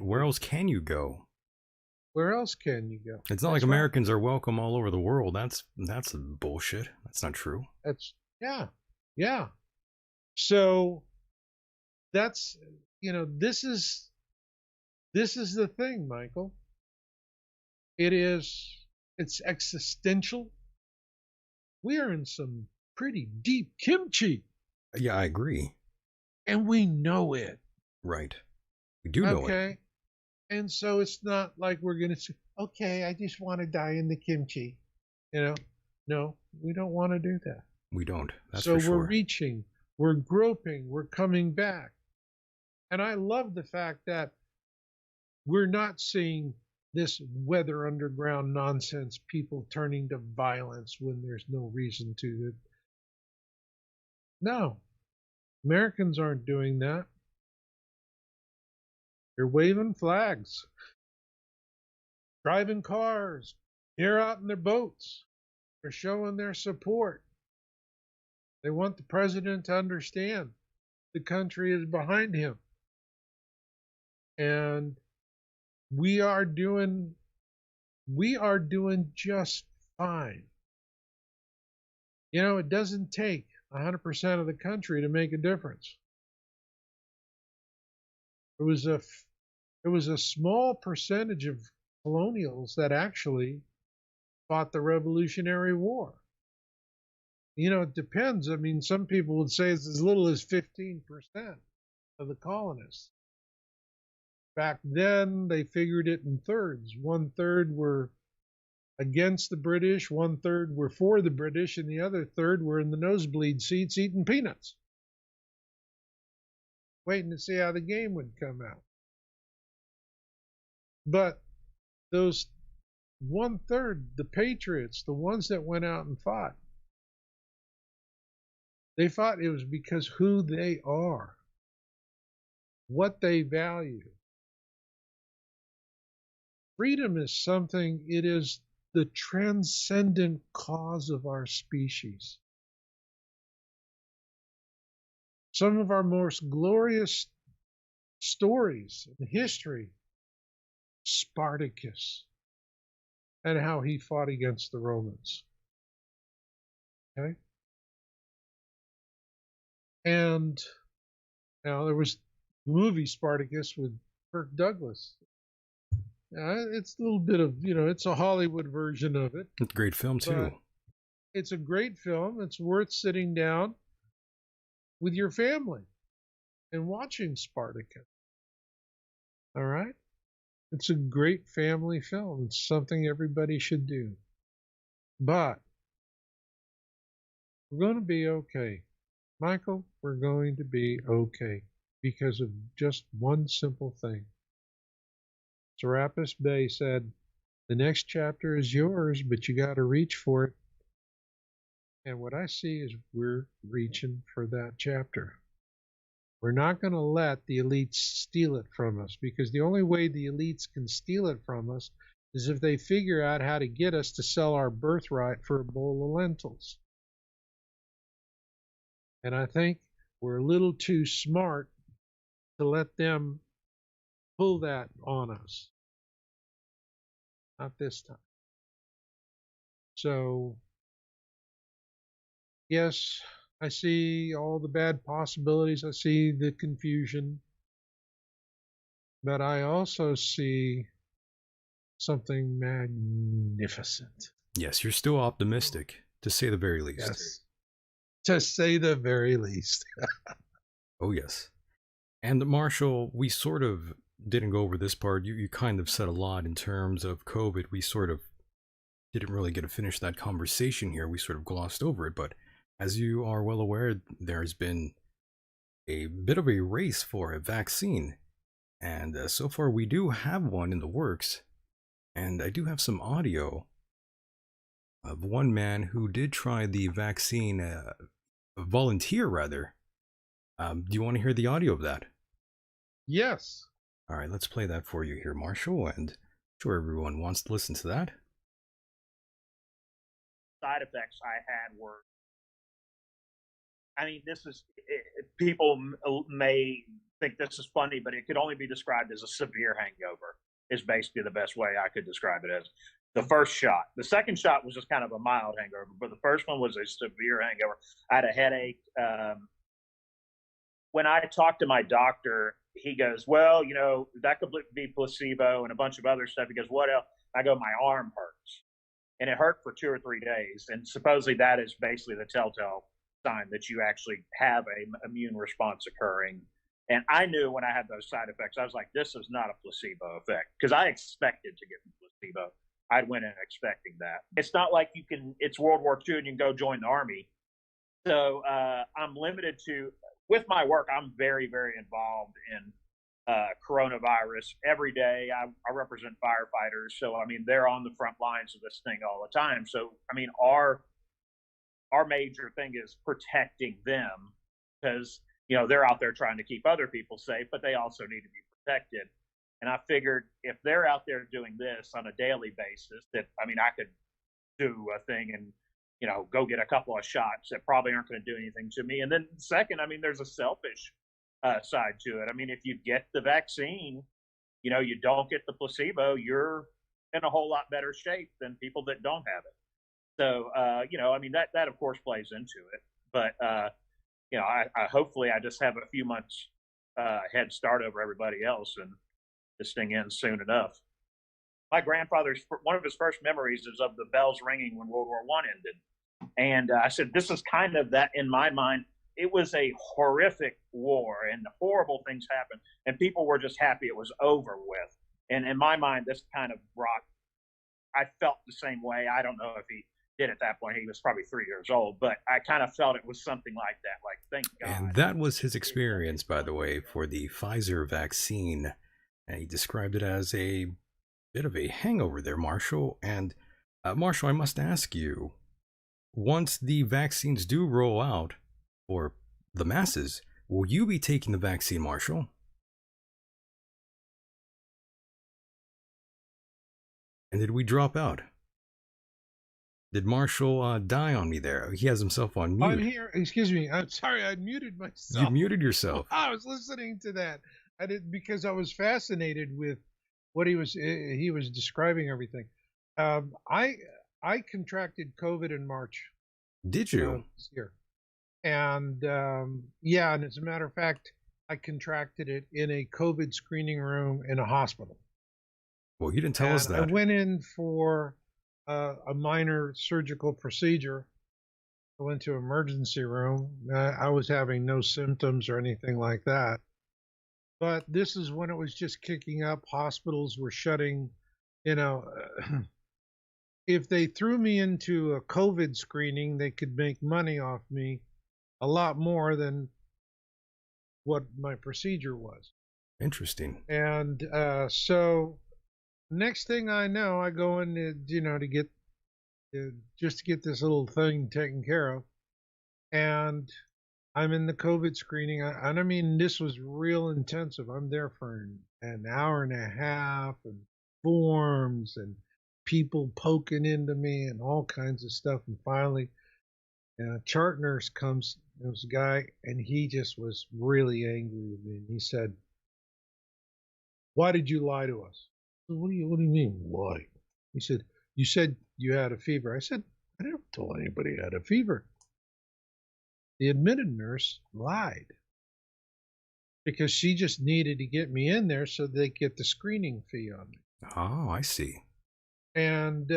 [SPEAKER 1] you go?
[SPEAKER 2] Where else can you go?
[SPEAKER 1] It's not like Americans are welcome all over the world. That's bullshit. That's not true.
[SPEAKER 2] Yeah. So that's this is the thing, Michael. It's existential. We are in some pretty deep kimchi.
[SPEAKER 1] Yeah, I agree.
[SPEAKER 2] And we know it.
[SPEAKER 1] Right. We do know it.
[SPEAKER 2] Okay. And so it's not like we're going to say, okay, I just want to die in the kimchi. No, we don't want to do that.
[SPEAKER 1] We don't. That's
[SPEAKER 2] so
[SPEAKER 1] for sure.
[SPEAKER 2] We're reaching, we're groping, we're coming back. And I love the fact that we're not seeing this weather underground nonsense, people turning to violence when there's no reason to. No, Americans aren't doing that. They're waving flags, driving cars, they're out in their boats. They're showing their support. They want the president to understand the country is behind him. And we are doing just fine. You know, it doesn't take 100% of the country to make a difference. It was a small percentage of colonials that actually fought the Revolutionary War. You know, it depends. I mean, some people would say it's as little as 15% of the colonists. Back then, they figured it in thirds. 1/3 were against the British, 1/3 were for the British, and the other third were in the nosebleed seats eating peanuts, waiting to see how the game would come out. But those 1/3, the patriots, the ones that went out and fought, they fought, it was because who they are, what they value. Freedom is something, it is the transcendent cause of our species. Some of our most glorious stories in history, Spartacus and how he fought against the Romans. Okay? And now there was the movie Spartacus with Kirk Douglas. It's a little bit of, it's a Hollywood version of it.
[SPEAKER 1] It's a great film, too.
[SPEAKER 2] It's a great film. It's worth sitting down with your family and watching Spartacus. All right? It's a great family film. It's something everybody should do. But we're going to be okay. Michael, we're going to be okay because of just one simple thing. Serapis Bey said, the next chapter is yours, but you got to reach for it. And what I see is we're reaching for that chapter. We're not going to let the elites steal it from us, because the only way the elites can steal it from us is if they figure out how to get us to sell our birthright for a bowl of lentils. And I think we're a little too smart to let them pull that on us. Not this time. So, yes, I see all the bad possibilities. I see the confusion. But I also see something magnificent.
[SPEAKER 1] Yes, you're still optimistic, to say the very least.
[SPEAKER 2] Yes. To say the very least.
[SPEAKER 1] Oh, yes. And Marshall, we sort of didn't go over this part. You kind of said a lot in terms of COVID. We sort of didn't really get to finish that conversation here. We sort of glossed over it. But as you are well aware, there's been a bit of a race for a vaccine. And so far, we do have one in the works. And I do have some audio of one man who did try the vaccine, a volunteer rather. Do you want to hear the audio of that?
[SPEAKER 2] Yes.
[SPEAKER 1] All right, let's play that for you here, Marshall, and I'm sure everyone wants to listen to that.
[SPEAKER 3] Side effects I had were, people may think this is funny, but it could only be described as a severe hangover, is basically the best way I could describe it as. The first shot. The second shot was just kind of a mild hangover, but the first one was a severe hangover. I had a headache. When I talked to my doctor, he goes, well, that could be placebo and a bunch of other stuff. He goes, what else? I go, my arm hurts. And it hurt for 2 or 3 days. And supposedly that is basically the telltale sign that you actually have an immune response occurring. And I knew when I had those side effects, I was like, this is not a placebo effect, because I expected to get the placebo. I went in expecting that. It's not like it's World War II and you can go join the army. So I'm limited to with my work, I'm very, very involved in coronavirus every day. I represent firefighters, so I mean they're on the front lines of this thing all the time. So I mean our major thing is protecting them because they're out there trying to keep other people safe, but they also need to be protected. And I figured if they're out there doing this on a daily basis, that I mean I could do a thing and go get a couple of shots that probably aren't going to do anything to me. And then second, I mean there's a selfish side to it. I mean if you get the vaccine, you don't get the placebo, you're in a whole lot better shape than people that don't have it. So I mean that of course plays into it. But I hopefully I just have a few months head start over everybody else, and this thing ends soon enough. My grandfather's one of his first memories is of the bells ringing when World War One ended, and I said this is kind of that in my mind. It was a horrific war, and horrible things happened, and people were just happy it was over with. And in my mind, this kind of brought. I felt the same way. I don't know if he did at that point. He was probably 3 years old, but I kind of felt it was something like that. Like, thank God.
[SPEAKER 1] And that was his experience, by the way, for the Pfizer vaccine. And he described it as a bit of a hangover there, Marshall. And Marshall, I must ask you, once the vaccines do roll out for the masses, will you be taking the vaccine, Marshall? And did we drop out? Did Marshall die on me there? He has himself on mute.
[SPEAKER 2] I'm here. Excuse me. I'm sorry. I muted myself.
[SPEAKER 1] You muted yourself.
[SPEAKER 2] I was listening to that. I did because I was fascinated with what he was describing everything. I contracted COVID in March.
[SPEAKER 1] Did you?
[SPEAKER 2] This year. And yeah, and as a matter of fact, I contracted it in a COVID screening room in a hospital.
[SPEAKER 1] Well, you didn't tell us that.
[SPEAKER 2] I went in for a minor surgical procedure. I went to emergency room. I was having no symptoms or anything like that. But this is when it was just kicking up. Hospitals were shutting. If they threw me into a COVID screening, they could make money off me a lot more than what my procedure was.
[SPEAKER 1] Interesting.
[SPEAKER 2] And so next thing I know, I go in to get just to get this little thing taken care of, and I'm in the COVID screening. And I mean, this was real intensive. I'm there for an hour and a half, and forms and people poking into me and all kinds of stuff. And finally, a chart nurse comes. There was a guy, and he just was really angry with me. And he said, "Why did you lie to us?" What do you mean, why? He said, "You said you had a fever." I said, "I never told anybody I had a fever." The admitted nurse lied because she just needed to get me in there so they get the screening fee on me.
[SPEAKER 1] Oh, I see.
[SPEAKER 2] And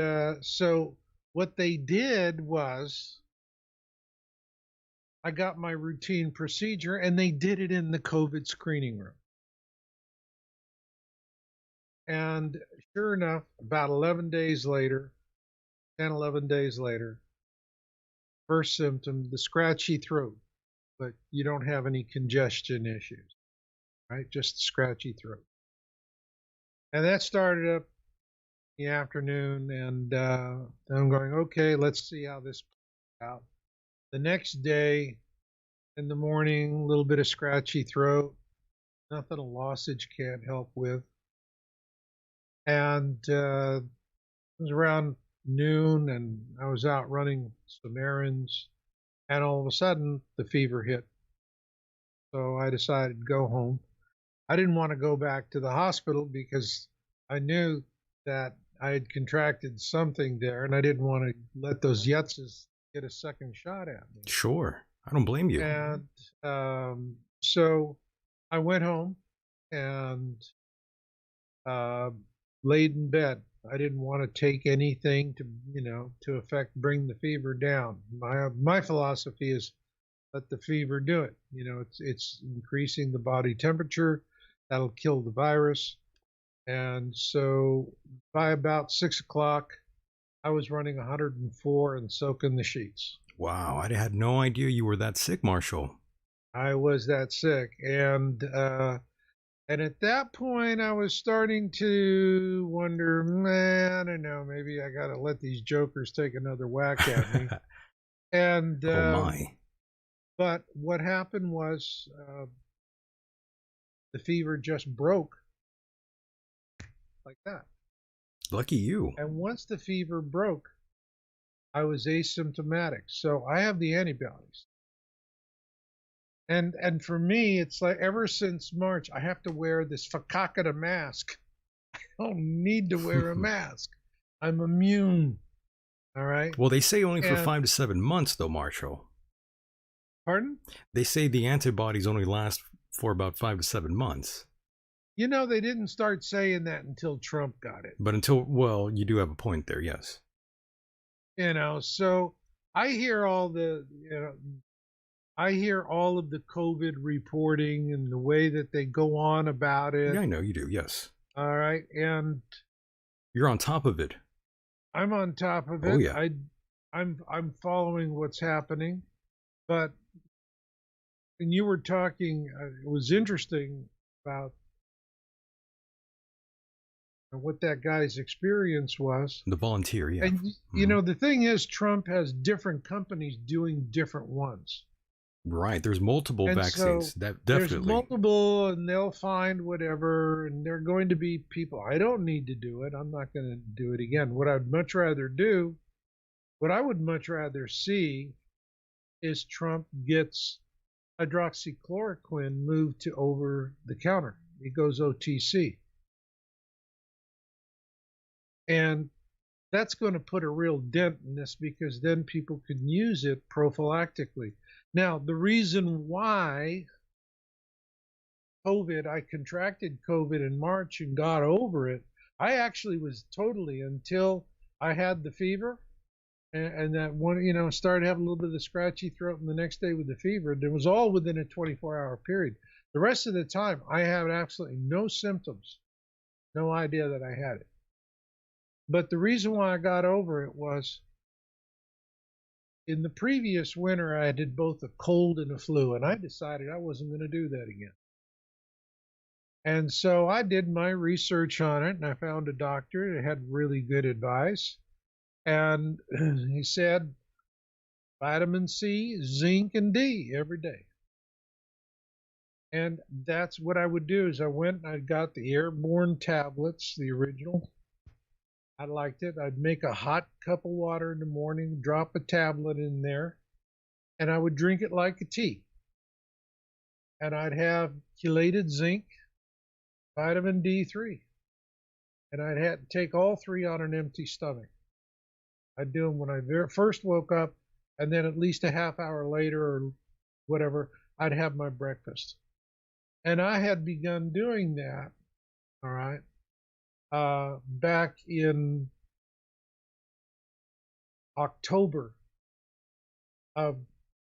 [SPEAKER 2] so what they did was I got my routine procedure, and they did it in the COVID screening room. And sure enough, about 11 days later, 10, 11 days later, first symptom, the scratchy throat, but you don't have any congestion issues, right? Just scratchy throat. And that started up in the afternoon, and I'm going, okay, let's see how this plays out. The next day in the morning, a little bit of scratchy throat, nothing a lozenge can't help with. And it was around noon, and I was out running some errands, and all of a sudden the fever hit. So I decided to go home. I didn't want to go back to the hospital because I knew that I had contracted something there, and I didn't want to let those yutzes get a second shot at me.
[SPEAKER 1] Sure. I don't blame you.
[SPEAKER 2] And so I went home and laid in bed. I didn't want to take anything to bring the fever down. My philosophy is let the fever do it. It's increasing the body temperature. That'll kill the virus. And so by about 6 o'clock, I was running 104 and soaking the sheets.
[SPEAKER 1] Wow, I had no idea you were that sick, Marshall.
[SPEAKER 2] I was that sick, and at that point, I was starting to wonder, man, I don't know, maybe I got to let these jokers take another whack at me. And
[SPEAKER 1] Oh my.
[SPEAKER 2] but what happened was the fever just broke like that.
[SPEAKER 1] Lucky you.
[SPEAKER 2] And once the fever broke, I was asymptomatic. So I have the antibodies. And for me, it's like ever since March, I have to wear this fakakata mask. I don't need to wear a mask. I'm immune. All right.
[SPEAKER 1] Well, they say only for
[SPEAKER 2] And
[SPEAKER 1] 5 to 7 months, though, Marshall.
[SPEAKER 2] pardon?
[SPEAKER 1] They say the antibodies only last for about 5 to 7 months.
[SPEAKER 2] You know, they didn't start saying that until Trump got it.
[SPEAKER 1] But until, well, you do have a point there, yes.
[SPEAKER 2] You know, so I hear all I hear all of the COVID reporting and the way that they go on about it.
[SPEAKER 1] Yeah, I know you do, yes.
[SPEAKER 2] All right. And
[SPEAKER 1] You're on top of it.
[SPEAKER 2] I'm on top of it.
[SPEAKER 1] Oh, yeah.
[SPEAKER 2] I'm following what's happening. But and you were talking, it was interesting about what that guy's experience was.
[SPEAKER 1] The volunteer, yeah.
[SPEAKER 2] And you know, the thing is, Trump has different companies doing different ones.
[SPEAKER 1] Right. There's multiple
[SPEAKER 2] And
[SPEAKER 1] vaccines.
[SPEAKER 2] so
[SPEAKER 1] That
[SPEAKER 2] there's
[SPEAKER 1] definitely.
[SPEAKER 2] multiple, and they'll find whatever, and they're going to be people. I don't need to do it. I'm not going to do it again. What I would much rather see is Trump gets hydroxychloroquine moved to over the counter. It goes OTC. And that's going to put a real dent in this because then people can use it prophylactically. Now, the reason why I contracted COVID in March and got over it, I actually was totally until I had the fever and that one, you know, started having a little bit of the scratchy throat and the next day with the fever. It was all within a 24-hour period. The rest of the time, I had absolutely no symptoms, no idea that I had it. But the reason why I got over it was in the previous winter, I did both a cold and a flu, and I decided I wasn't going to do that again. And so I did my research on it, and I found a doctor that had really good advice. And he said vitamin C, zinc, and D every day. And that's what I would do is I went and I got the airborne tablets, the original. I liked it. I'd make a hot cup of water in the morning, drop a tablet in there, and I would drink it like a tea. And I'd have chelated zinc, vitamin D3, and I'd have to take all three on an empty stomach. I'd do them when I first woke up, and then at least a half hour later or whatever, I'd have my breakfast. And I had begun doing that, all right, back in October of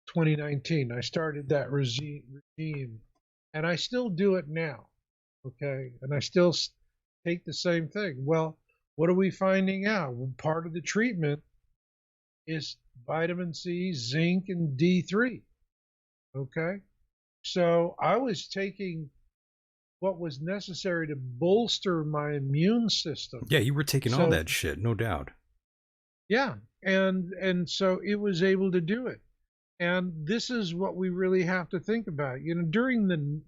[SPEAKER 2] 2019. I started that regime, and I still do it now, okay? And I still take the same thing. Well, what are we finding out? Well, part of the treatment is vitamin C, zinc, and D3, okay? So I was taking what was necessary to bolster my immune system.
[SPEAKER 1] Yeah, you were taking all that shit, no doubt.
[SPEAKER 2] Yeah, and so it was able to do it. And this is what we really have to think about. You know, during the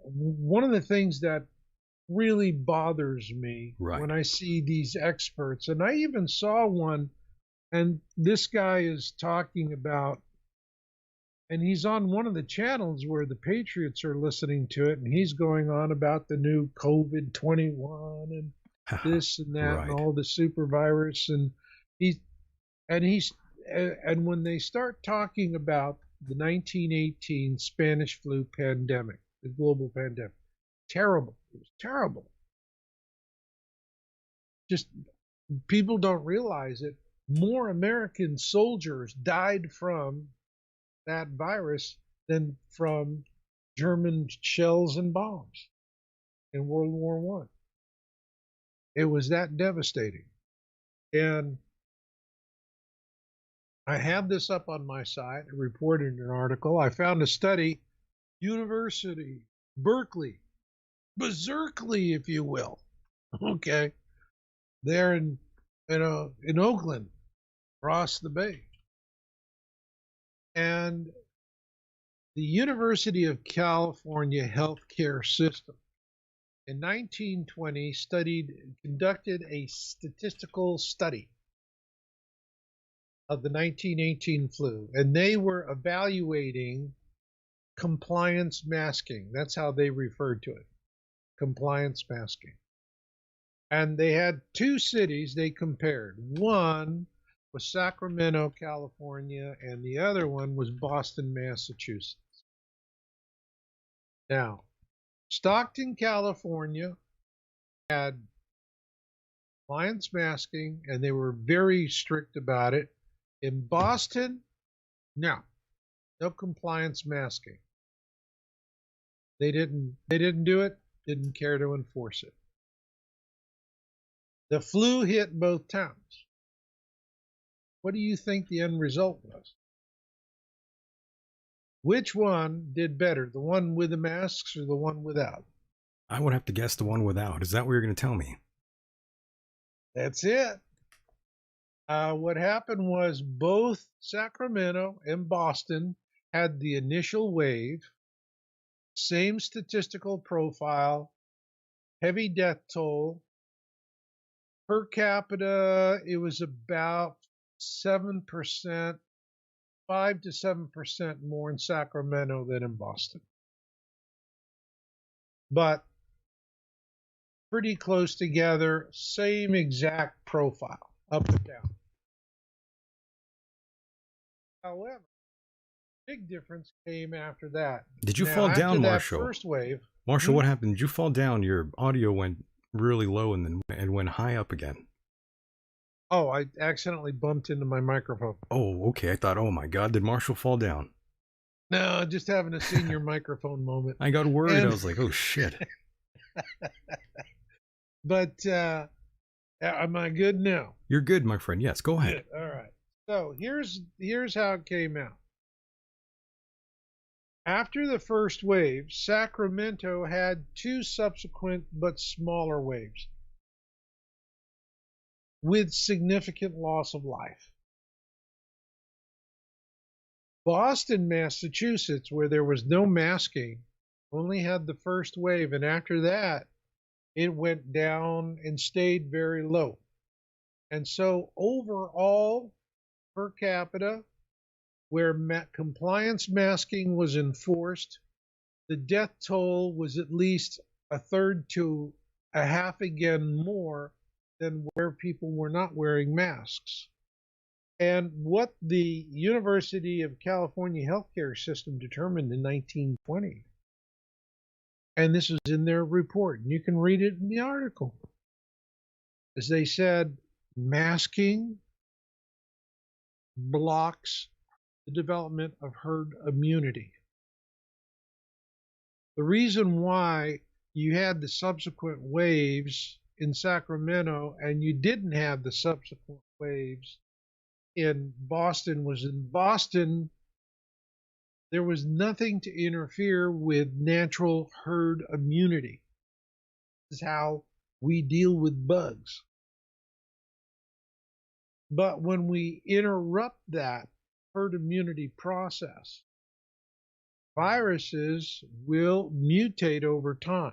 [SPEAKER 2] one of the things that really bothers me when I see these experts, and I even saw one, and this guy is talking about, and he's on one of the channels where the Patriots are listening to it, and he's going on about the new COVID-21 and this and that and all the super virus, and when they start talking about the 1918 Spanish flu pandemic, the global pandemic, terrible. It was terrible. Just people don't realize it. More American soldiers died from that virus than from German shells and bombs in World War I. It was that devastating. And I have this up on my site. I reported an article. I found a study, University, Berkeley, Berkeley, if you will. Okay, there in Oakland, across the bay, and the University of California healthcare system in 1920 conducted a statistical study of the 1918 flu, and they were evaluating compliance masking. That's how they referred to it, compliance masking. And they had two cities they compared. One was Sacramento, California, and the other one was Boston, Massachusetts. Now, Stockton, California had compliance masking, and they were very strict about it. In Boston, no compliance masking. They didn't do it, didn't care to enforce it. The flu hit both towns. What do you think the end result was? Which one did better, the one with the masks or the one without?
[SPEAKER 1] I would have to guess the one without. Is that what you're going to tell me?
[SPEAKER 2] That's it. What happened was both Sacramento and Boston had the initial wave, same statistical profile, heavy death toll. Per capita, it was about 7%, 5 to 7% more in Sacramento than in Boston. But pretty close together, same exact profile, up and down. However, big difference came after that.
[SPEAKER 1] Did you fall down, Marshall?
[SPEAKER 2] First wave.
[SPEAKER 1] Marshall, what happened? Did you fall down? Your audio went really low and then went high up again.
[SPEAKER 2] Oh, I accidentally bumped into my microphone.
[SPEAKER 1] Oh, okay. I thought, oh my God, did Marshall fall down?
[SPEAKER 2] No, just having a senior microphone moment.
[SPEAKER 1] I got worried. I was like, oh shit.
[SPEAKER 2] But am I good now?
[SPEAKER 1] You're good, my friend. Yes, go ahead.
[SPEAKER 2] Good. All right. So here's how it came out. After the first wave, Sacramento had two subsequent but smaller waves with significant loss of life. Boston, Massachusetts, where there was no masking, only had the first wave, and after that, it went down and stayed very low. And so overall, per capita, where compliance masking was enforced, the death toll was at least a third to a half again more than where people were not wearing masks. And what the University of California healthcare system determined in 1920, and this is in their report, and you can read it in the article, as they said, masking blocks the development of herd immunity. The reason why you had the subsequent waves in Sacramento and you didn't have the subsequent waves in Boston was in Boston, there was nothing to interfere with natural herd immunity. This is how we deal with bugs. But when we interrupt that herd immunity process, viruses will mutate over time.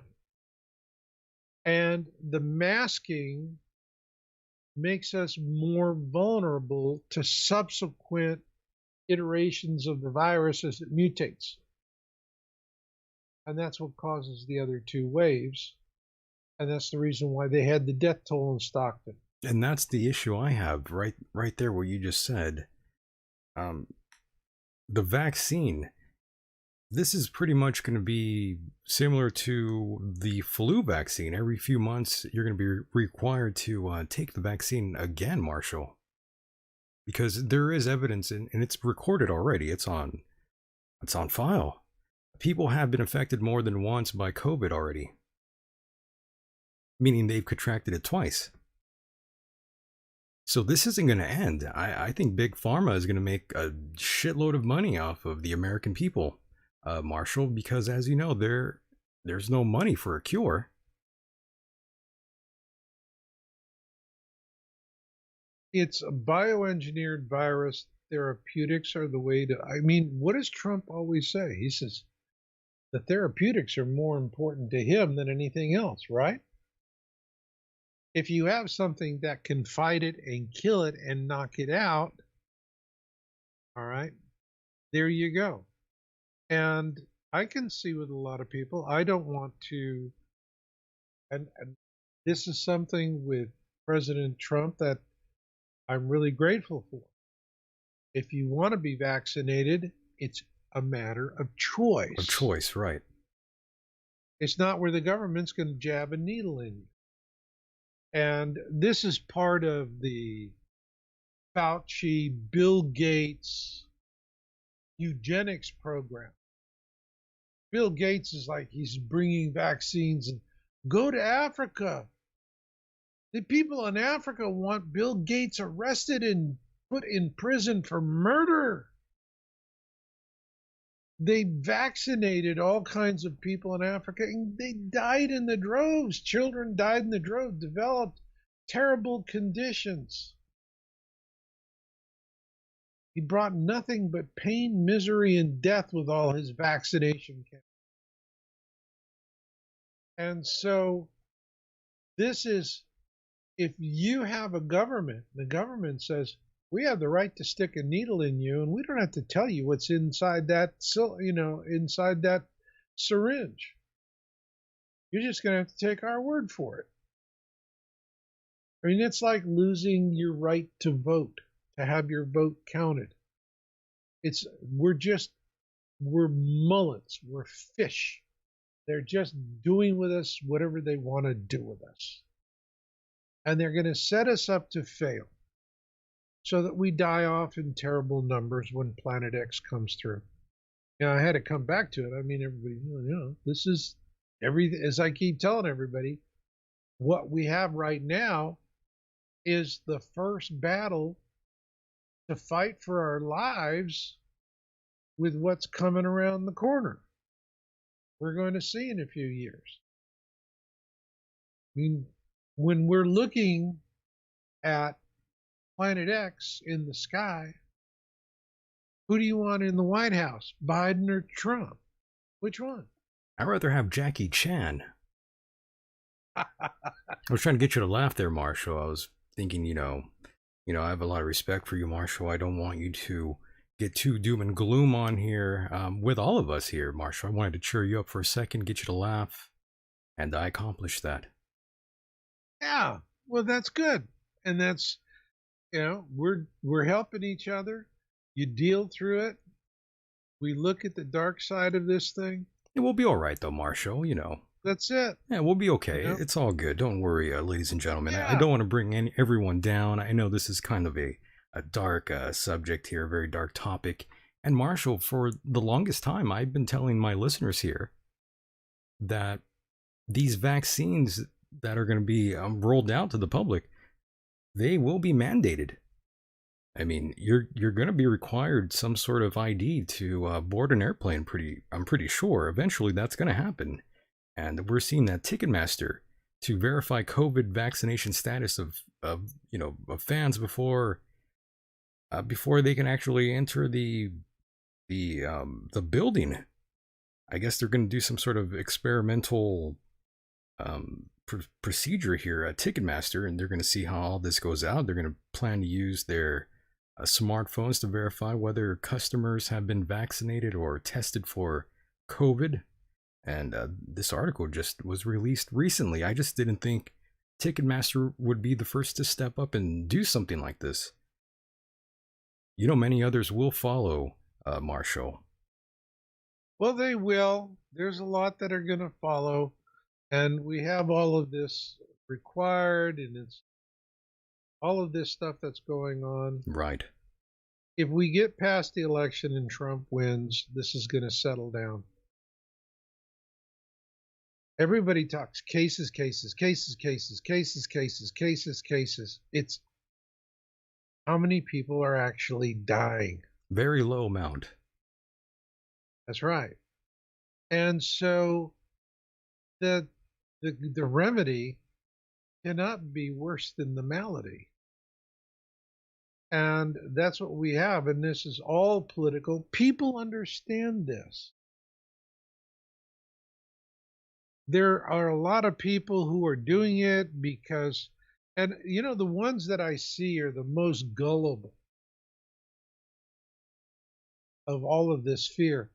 [SPEAKER 2] And the masking makes us more vulnerable to subsequent iterations of the virus as it mutates. And that's what causes the other two waves. And that's the reason why they had the death toll in Stockton.
[SPEAKER 1] And that's the issue I have right there, what you just said. The vaccine, this is pretty much going to be similar to the flu vaccine. Every few months, you're going to be required to take the vaccine again, Marshall. Because there is evidence, and it's recorded already. It's on file. People have been affected more than once by COVID already. Meaning they've contracted it twice. So this isn't going to end. I think Big Pharma is going to make a shitload of money off of the American people, Marshall, because as you know, there's no money for a cure.
[SPEAKER 2] It's a bioengineered virus. Therapeutics are the way to. I mean, what does Trump always say? He says the therapeutics are more important to him than anything else, right? If you have something that can fight it and kill it and knock it out, all right, there you go. And I can see with a lot of people, I don't want to, and this is something with President Trump that I'm really grateful for. If you want to be vaccinated, it's a matter of choice.
[SPEAKER 1] Of choice, right.
[SPEAKER 2] It's not where the government's going to jab a needle in you. And this is part of the Fauci, Bill Gates eugenics program. Bill Gates is like he's bringing vaccines and go to Africa. The people in Africa want Bill Gates arrested and put in prison for murder. They vaccinated all kinds of people in Africa and they died in the droves. Children died in the droves, developed terrible conditions. He brought nothing but pain, misery, and death with all his vaccination campaigns. And so this is, if you have a government, the government says, we have the right to stick a needle in you, and we don't have to tell you what's inside that, inside that syringe. You're just going to have to take our word for it. I mean, it's like losing your right to vote, to have your vote counted. We're mullets, we're fish. They're just doing with us whatever they want to do with us. And they're going to set us up to fail so that we die off in terrible numbers when Planet X comes through. I had to come back to it. I mean, everybody, this is everything, as I keep telling everybody, what we have right now is the first battle to fight for our lives with what's coming around the corner. We're going to see in a few years. I mean, when we're looking at Planet X in the sky, who do you want in the White House, Biden or Trump? Which one?
[SPEAKER 1] I'd rather have Jackie Chan. I was trying to get you to laugh there, Marshall. I was thinking, I have a lot of respect for you, Marshall. I don't want you to get too doom and gloom on here with all of us here, Marshall. I wanted to cheer you up for a second, get you to laugh, and I accomplished that.
[SPEAKER 2] Yeah, well, that's good. And that's, we're helping each other. You deal through it. We look at the dark side of this thing.
[SPEAKER 1] It will be all right, though, Marshall,
[SPEAKER 2] That's it.
[SPEAKER 1] Yeah, we'll be okay. It's all good. Don't worry, ladies and gentlemen.
[SPEAKER 2] Yeah.
[SPEAKER 1] I don't want to bring everyone down. I know this is kind of a dark subject here, a very dark topic. And Marshall, for the longest time, I've been telling my listeners here that these vaccines that are going to be rolled out to the public, they will be mandated. I mean, you're going to be required some sort of ID to board an airplane. I'm pretty sure eventually that's going to happen. And we're seeing that Ticketmaster to verify COVID vaccination status of fans before they can actually enter the building. I guess they're going to do some sort of experimental procedure here at Ticketmaster, and they're going to see how all this goes out. They're going to plan to use their smartphones to verify whether customers have been vaccinated or tested for COVID. And this article just was released recently. I just didn't think Ticketmaster would be the first to step up and do something like this. Many others will follow, Marshall.
[SPEAKER 2] Well, they will. There's a lot that are going to follow. And we have all of this required, and it's all of this stuff that's going on.
[SPEAKER 1] Right.
[SPEAKER 2] If we get past the election and Trump wins, this is going to settle down. Everybody talks cases. It's how many people are actually dying.
[SPEAKER 1] Very low amount.
[SPEAKER 2] That's right. And so the the remedy cannot be worse than the malady. And that's what we have. And this is all political. People understand this. There are a lot of people who are doing it because, and you know, the ones that I see are the most gullible of all of this fear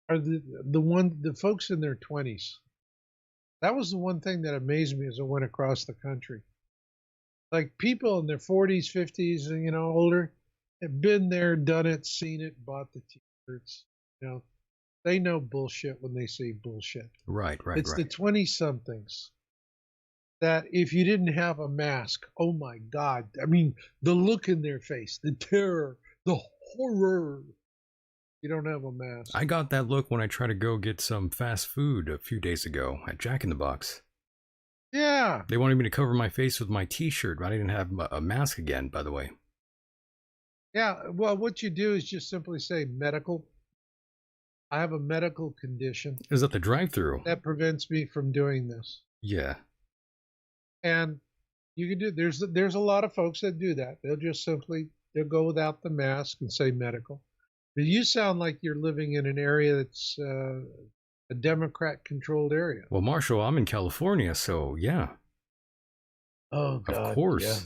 [SPEAKER 2] are the folks in their 20s. That was the one thing that amazed me as I went across the country. Like people in their 40s, 50s, and older have been there, done it, seen it, bought the t-shirts. They know bullshit when they say bullshit.
[SPEAKER 1] Right.
[SPEAKER 2] It's the 20 somethings that if you didn't have a mask, oh my God, I mean, the look in their face, the terror, the horror. You don't have a mask.
[SPEAKER 1] I got that look when I tried to go get some fast food a few days ago at Jack in the Box.
[SPEAKER 2] Yeah.
[SPEAKER 1] They wanted me to cover my face with my t-shirt, but I didn't have a mask again, by the way.
[SPEAKER 2] Yeah, well, what you do is just simply say medical. I have a medical condition.
[SPEAKER 1] Is that the drive-thru?
[SPEAKER 2] That prevents me from doing this.
[SPEAKER 1] Yeah.
[SPEAKER 2] And you can do, there's a lot of folks that do that. They'll go without the mask and say medical. But you sound like you're living in an area that's a Democrat-controlled area.
[SPEAKER 1] Well, Marshall, I'm in California, so yeah.
[SPEAKER 2] Oh, God.
[SPEAKER 1] Of course.
[SPEAKER 2] Yeah.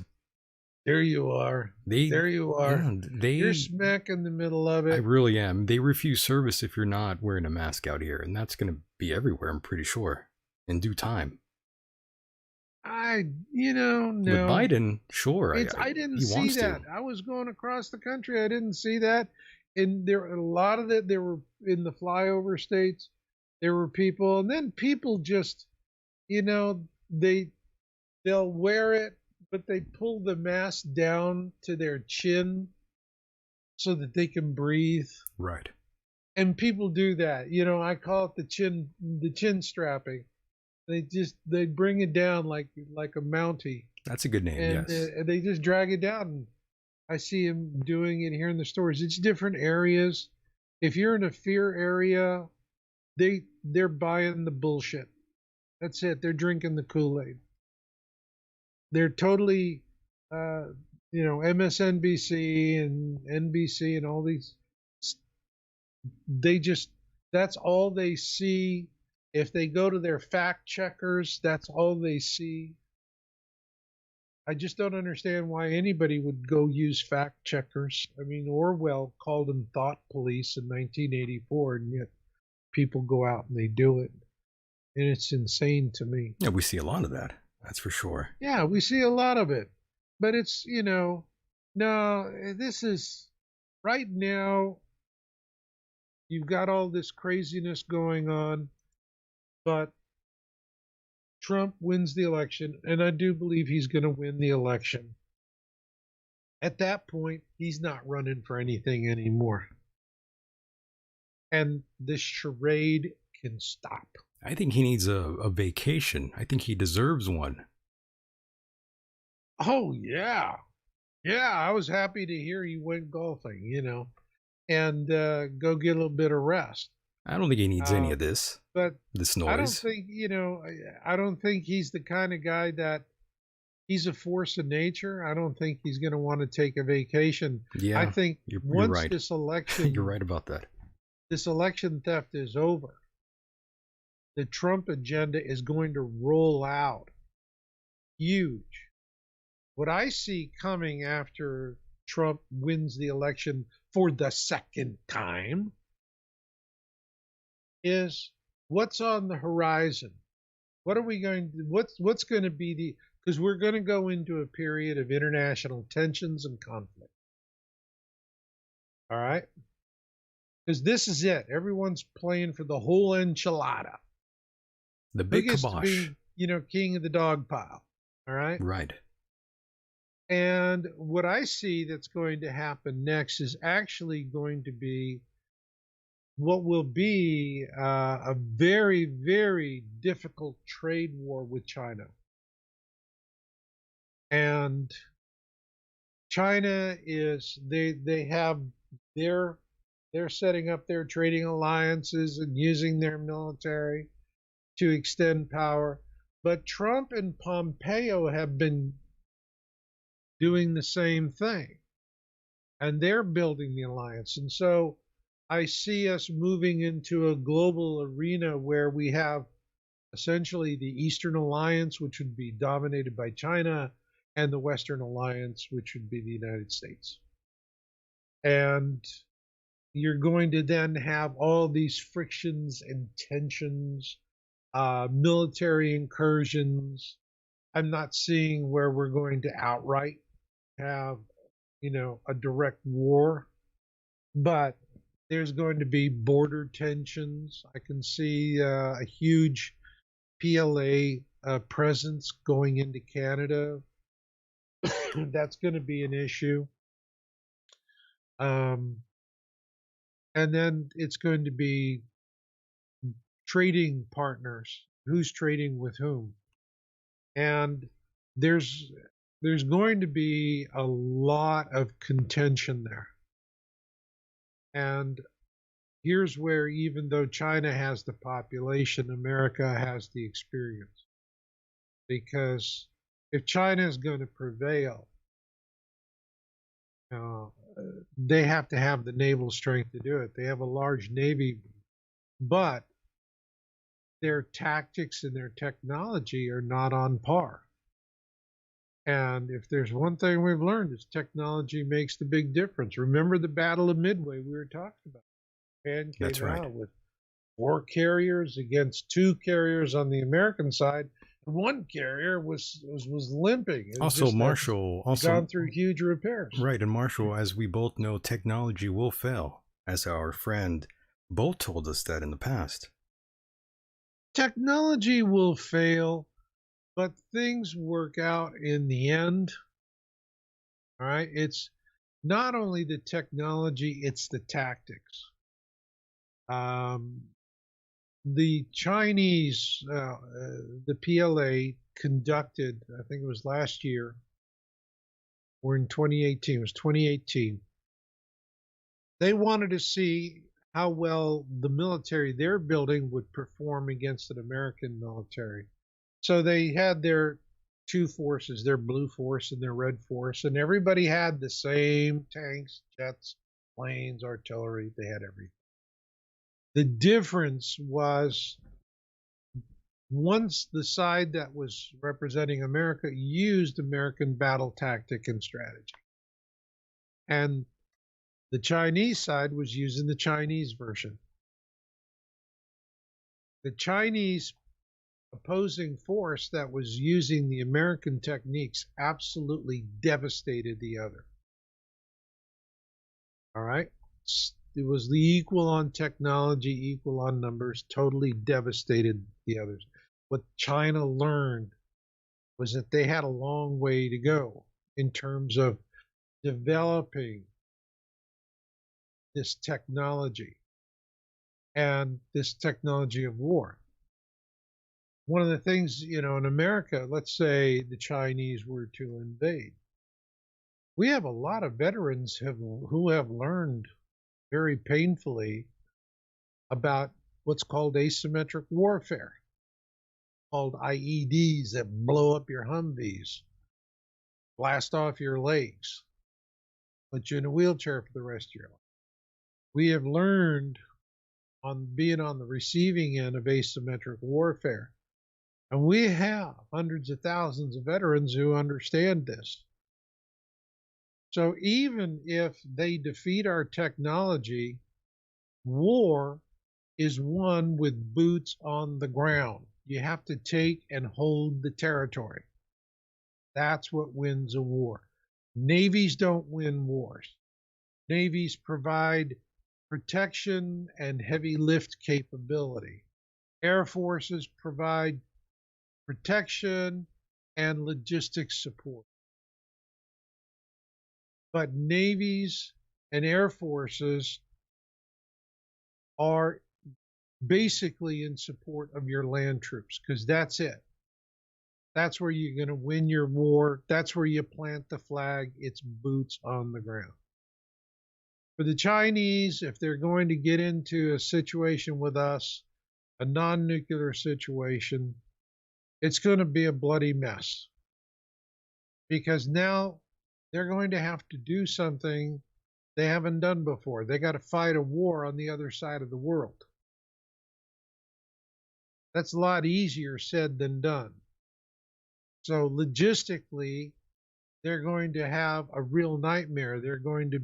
[SPEAKER 2] There you are. There you are.
[SPEAKER 1] Yeah,
[SPEAKER 2] you're smack in the middle of it.
[SPEAKER 1] I really am. They refuse service if you're not wearing a mask out here, and that's going to be everywhere, I'm pretty sure, in due time.
[SPEAKER 2] No.
[SPEAKER 1] With Biden, sure.
[SPEAKER 2] I didn't see that. I was going across the country. I didn't see that. And there a lot of that. There were in the flyover states. There were people, and then people just, they'll wear it, but they pull the mask down to their chin so that they can breathe.
[SPEAKER 1] Right.
[SPEAKER 2] And people do that. I call it the chin strapping. They bring it down like a Mountie.
[SPEAKER 1] That's a good name,
[SPEAKER 2] and,
[SPEAKER 1] yes.
[SPEAKER 2] They just drag it down. I see them doing it here in the stores. It's different areas. If you're in a fear area, they're buying the bullshit. That's it. They're drinking the Kool-Aid. They're totally, MSNBC and NBC and all these. That's all they see. If they go to their fact checkers, that's all they see. I just don't understand why anybody would go use fact checkers. I mean, Orwell called them thought police in 1984, and yet people go out and they do it. And it's insane to me.
[SPEAKER 1] Yeah, we see a lot of that. That's for sure.
[SPEAKER 2] Yeah, we see a lot of it. But it's, no, this is right now, you've got all this craziness going on, but Trump wins the election, and I do believe he's going to win the election. At that point, he's not running for anything anymore. And this charade can stop.
[SPEAKER 1] I think he needs a vacation. I think he deserves one.
[SPEAKER 2] Oh, yeah. Yeah, I was happy to hear you went golfing, and go get a little bit of rest.
[SPEAKER 1] I don't think he needs any of this.
[SPEAKER 2] But
[SPEAKER 1] this noise.
[SPEAKER 2] I don't think, I don't think he's the kind of guy that he's a force of nature. I don't think he's going to want to take a vacation.
[SPEAKER 1] Yeah,
[SPEAKER 2] I think
[SPEAKER 1] you're
[SPEAKER 2] once
[SPEAKER 1] right.
[SPEAKER 2] this election,
[SPEAKER 1] you're right about that.
[SPEAKER 2] This election theft is over. The Trump agenda is going to roll out huge. What I see coming after Trump wins the election for the second time is what's on the horizon. What are we going to, what's going to be because we're going to go into a period of international tensions and conflict. All right? Because this is it. Everyone's playing for the whole enchilada.
[SPEAKER 1] The big
[SPEAKER 2] Who gets
[SPEAKER 1] kibosh.
[SPEAKER 2] to be, king of the dog pile. All right?
[SPEAKER 1] Right.
[SPEAKER 2] And what I see that's going to happen next is actually going to be what will be a very, very difficult trade war with China. And China is they're setting up their trading alliances and using their military to extend power. But Trump and Pompeo have been doing the same thing, and they're building the alliance. And so I see us moving into a global arena where we have essentially the Eastern Alliance, which would be dominated by China, and the Western Alliance, which would be the United States. And you're going to then have all these frictions and tensions, military incursions. I'm not seeing where we're going to outright have, a direct war, but there's going to be border tensions. I can see a huge PLA presence going into Canada. That's going to be an issue. And then it's going to be trading partners. Who's trading with whom? And there's going to be a lot of contention there. And here's where, even though China has the population, America has the experience. Because if China is going to prevail, they have to have the naval strength to do it. They have a large navy, but their tactics and their technology are not on par. And if there's one thing we've learned, is technology makes the big difference. Remember the Battle of Midway we were talking about? Japan came
[SPEAKER 1] That's right.
[SPEAKER 2] out with 4 carriers against 2 carriers on the American side. One carrier was limping. It was
[SPEAKER 1] Also, Marshall,
[SPEAKER 2] gone through huge repairs.
[SPEAKER 1] Right, and Marshall, as we both know, technology will fail, as our friend Bolt told us that in the past.
[SPEAKER 2] Technology will fail, but things work out in the end. All right, it's not only the technology, it's the tactics. The Chinese, the PLA conducted, I think it was last year, or in 2018, it was 2018. They wanted to see how well the military they're building would perform against an American military. So they had their 2 forces, their blue force and their red force, and everybody had the same tanks, jets, planes, artillery, they had everything. The difference was, once the side that was representing America used American battle tactic and strategy, and the Chinese side was using the Chinese version. The Chinese opposing force that was using the American techniques absolutely devastated the other. All right? It was the equal on technology, equal on numbers, totally devastated the others. What China learned was that they had a long way to go in terms of developing this technology and this technology of war. One of the things, in America, let's say the Chinese were to invade, we have a lot of veterans who have learned very painfully about what's called asymmetric warfare, called IEDs that blow up your Humvees, blast off your legs, put you in a wheelchair for the rest of your life. We have learned on being on the receiving end of asymmetric warfare. And we have hundreds of thousands of veterans who understand this. So even if they defeat our technology, war is won with boots on the ground. You have to take and hold the territory. That's what wins a war. Navies don't win wars. Navies provide protection and heavy lift capability. Air forces provide protection and logistics support. But navies and air forces are basically in support of your land troops, because that's it. That's where you're going to win your war. That's where you plant the flag. It's boots on the ground. For the Chinese, if they're going to get into a situation with us, a non-nuclear situation, it's going to be a bloody mess. Because now they're going to have to do something they haven't done before. They got to fight a war on the other side of the world. That's a lot easier said than done. So logistically, they're going to have a real nightmare. They're going to,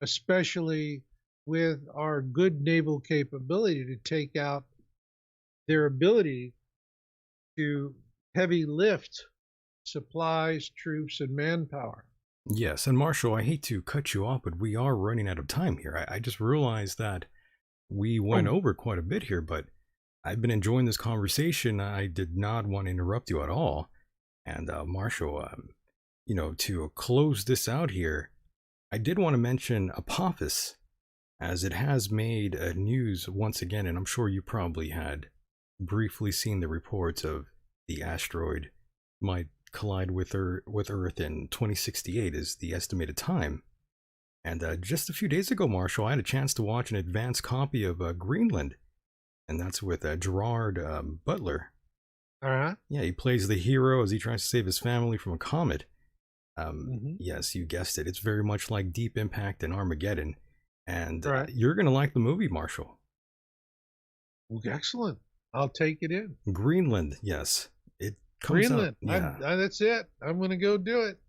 [SPEAKER 2] especially with our good naval capability, to take out their ability to heavy lift supplies, troops, and manpower.
[SPEAKER 1] Yes, and Marshall, I hate to cut you off, but we are running out of time here. I just realized that we went over quite a bit here, but I've been enjoying this conversation. I did not want to interrupt you at all. And Marshall, to close this out here, I did want to mention Apophis, as it has made news once again, and I'm sure you probably had briefly seen the reports of the asteroid might collide with Earth in 2068 is the estimated time. And just a few days ago, Marshall, I had a chance to watch an advanced copy of Greenland, and that's with Gerard Butler. Yeah, he plays the hero as he tries to save his family from a comet. Yes, you guessed it. It's very much like Deep Impact and Armageddon. And you're going to like the movie, Marshall.
[SPEAKER 2] Excellent. I'll take it in.
[SPEAKER 1] Greenland, yes. It comes
[SPEAKER 2] Greenland.
[SPEAKER 1] Out, yeah.
[SPEAKER 2] That's it. I'm going to go do it.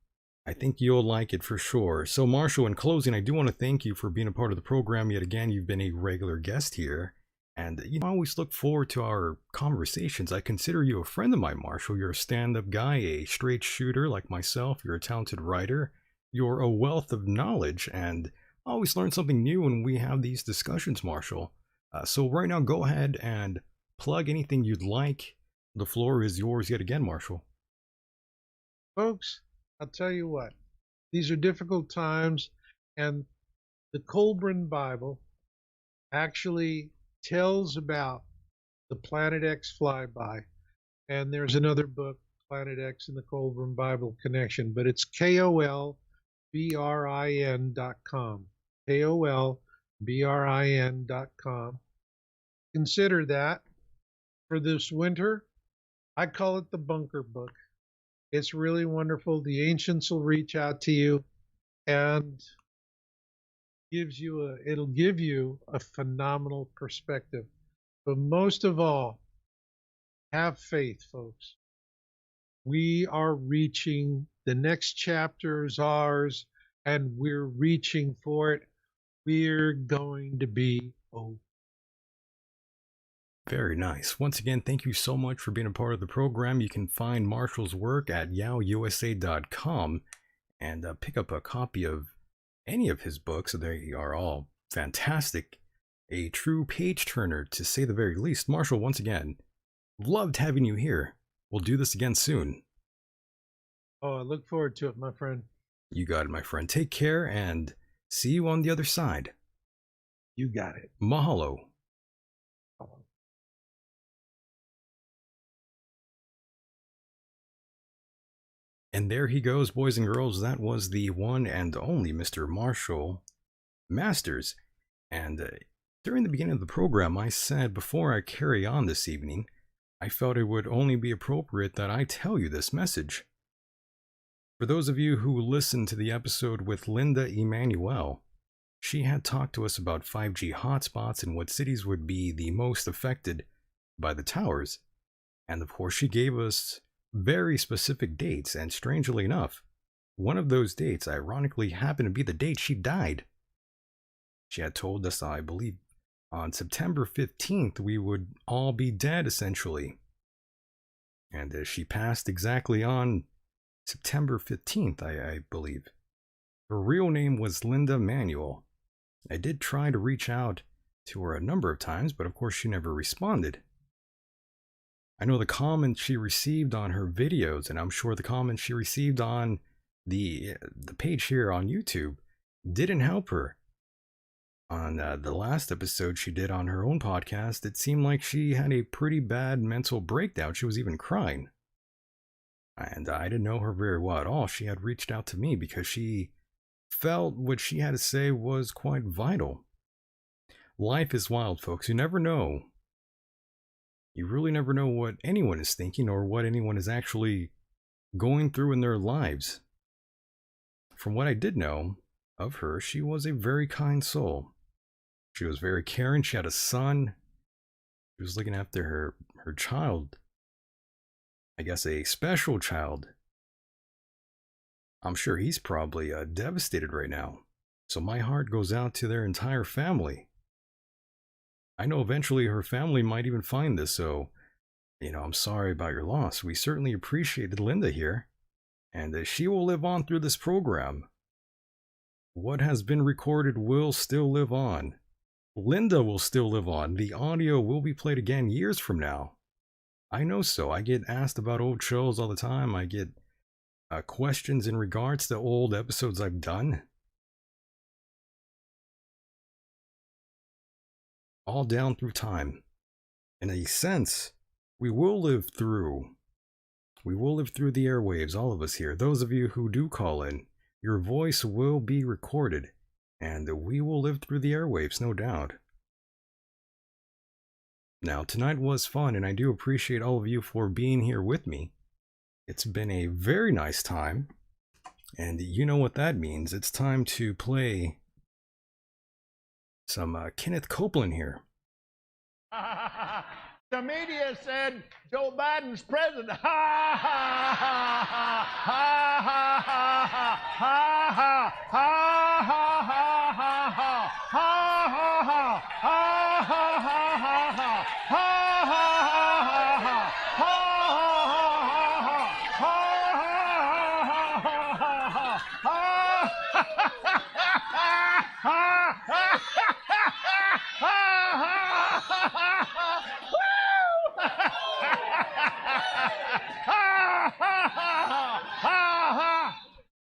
[SPEAKER 1] I think you'll like it for sure. So, Marshall, in closing, I do want to thank you for being a part of the program yet again. You've been a regular guest here. And I always look forward to our conversations. I consider you a friend of mine, Marshall. You're a stand-up guy, a straight shooter like myself. You're a talented writer. You're a wealth of knowledge, and I always learn something new when we have these discussions, Marshall. So right now, go ahead and plug anything you'd like. The floor is yours yet again, Marshall.
[SPEAKER 2] Folks, I'll tell you what. These are difficult times, and the Kolbrin Bible actually tells about the Planet X flyby, and there's another book, Planet X and the Kolbrin Bible Connection, but it's KOLBRIN.com, KOLBRIN.com. Consider that for this winter. I call it the Bunker Book. It's really wonderful. The ancients will reach out to you and it'll give you a phenomenal perspective. But most of all, have faith, folks. We are reaching, the next chapter is ours, and we're reaching for it. We're going to be okay.
[SPEAKER 1] Very nice. Once again, thank you so much for being a part of the program. You can find Marshall's work at yowusa.com and pick up a copy of any of his books. They are all fantastic. A true page turner, to say the very least. Marshall, once again, loved having you here. We'll do this again soon.
[SPEAKER 2] Oh, I look forward to it, my friend.
[SPEAKER 1] You got it, my friend. Take care and see you on the other side.
[SPEAKER 2] You got it.
[SPEAKER 1] Mahalo. And there he goes, boys and girls. That was the one and only Mr. Marshall Masters. And during the beginning of the program, I said before I carry on this evening, I felt it would only be appropriate that I tell you this message. For those of you who listened to the episode with Linda Emanuel, she had talked to us about 5G hotspots and what cities would be the most affected by the towers. And of course, she gave us very specific dates, and strangely enough, one of those dates ironically happened to be the date she died. She had told us, I believe, on September 15th, we would all be dead, essentially. And she passed exactly on September 15th, I believe. Her real name was Linda Manuel. I did try to reach out to her a number of times, but of course she never responded. I know the comments she received on her videos, and I'm sure the comments she received on the page here on YouTube didn't help her. On the last episode she did on her own podcast, it seemed like she had a pretty bad mental breakdown. She was even crying. And I didn't know her very well at all. She had reached out to me because she felt what she had to say was quite vital. Life is wild, folks. You never know. You really never know what anyone is thinking or what anyone is actually going through in their lives. From what I did know of her, she was a very kind soul. She was very caring. She had a son. She was looking after her child. I guess a special child. I'm sure he's probably devastated right now. So my heart goes out to their entire family. I know eventually her family might even find this, so, I'm sorry about your loss. We certainly appreciated Linda here, and she will live on through this program. What has been recorded will still live on. Linda will still live on. The audio will be played again years from now. I know so. I get asked about old shows all the time. I get questions in regards to old episodes I've done. All down through time. In a sense, we will live through the airwaves, all of us here. Those of you who do call in, your voice will be recorded, and we will live through the airwaves, no doubt. Now, tonight was fun, and I do appreciate all of you for being here with me. It's been a very nice time, and you know what that means. It's time to play some Kenneth Copeland here.
[SPEAKER 4] The media said Joe Biden's president. Ha ha ha ha ha ha ha ha ha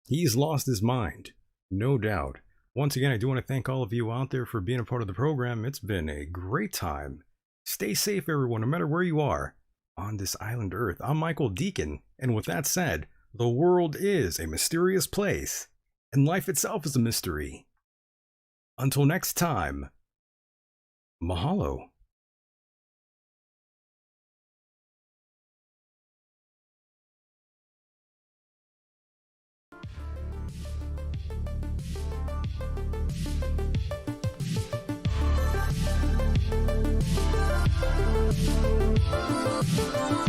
[SPEAKER 1] He's lost his mind, no doubt. Once again, I do want to thank all of you out there for being a part of the program. It's been a great time. Stay safe, everyone, no matter where you are on this island Earth. I'm Michael Deacon, and with that said, the world is a mysterious place, and life itself is a mystery. Until next time, mahalo.
[SPEAKER 5] We'll be right back.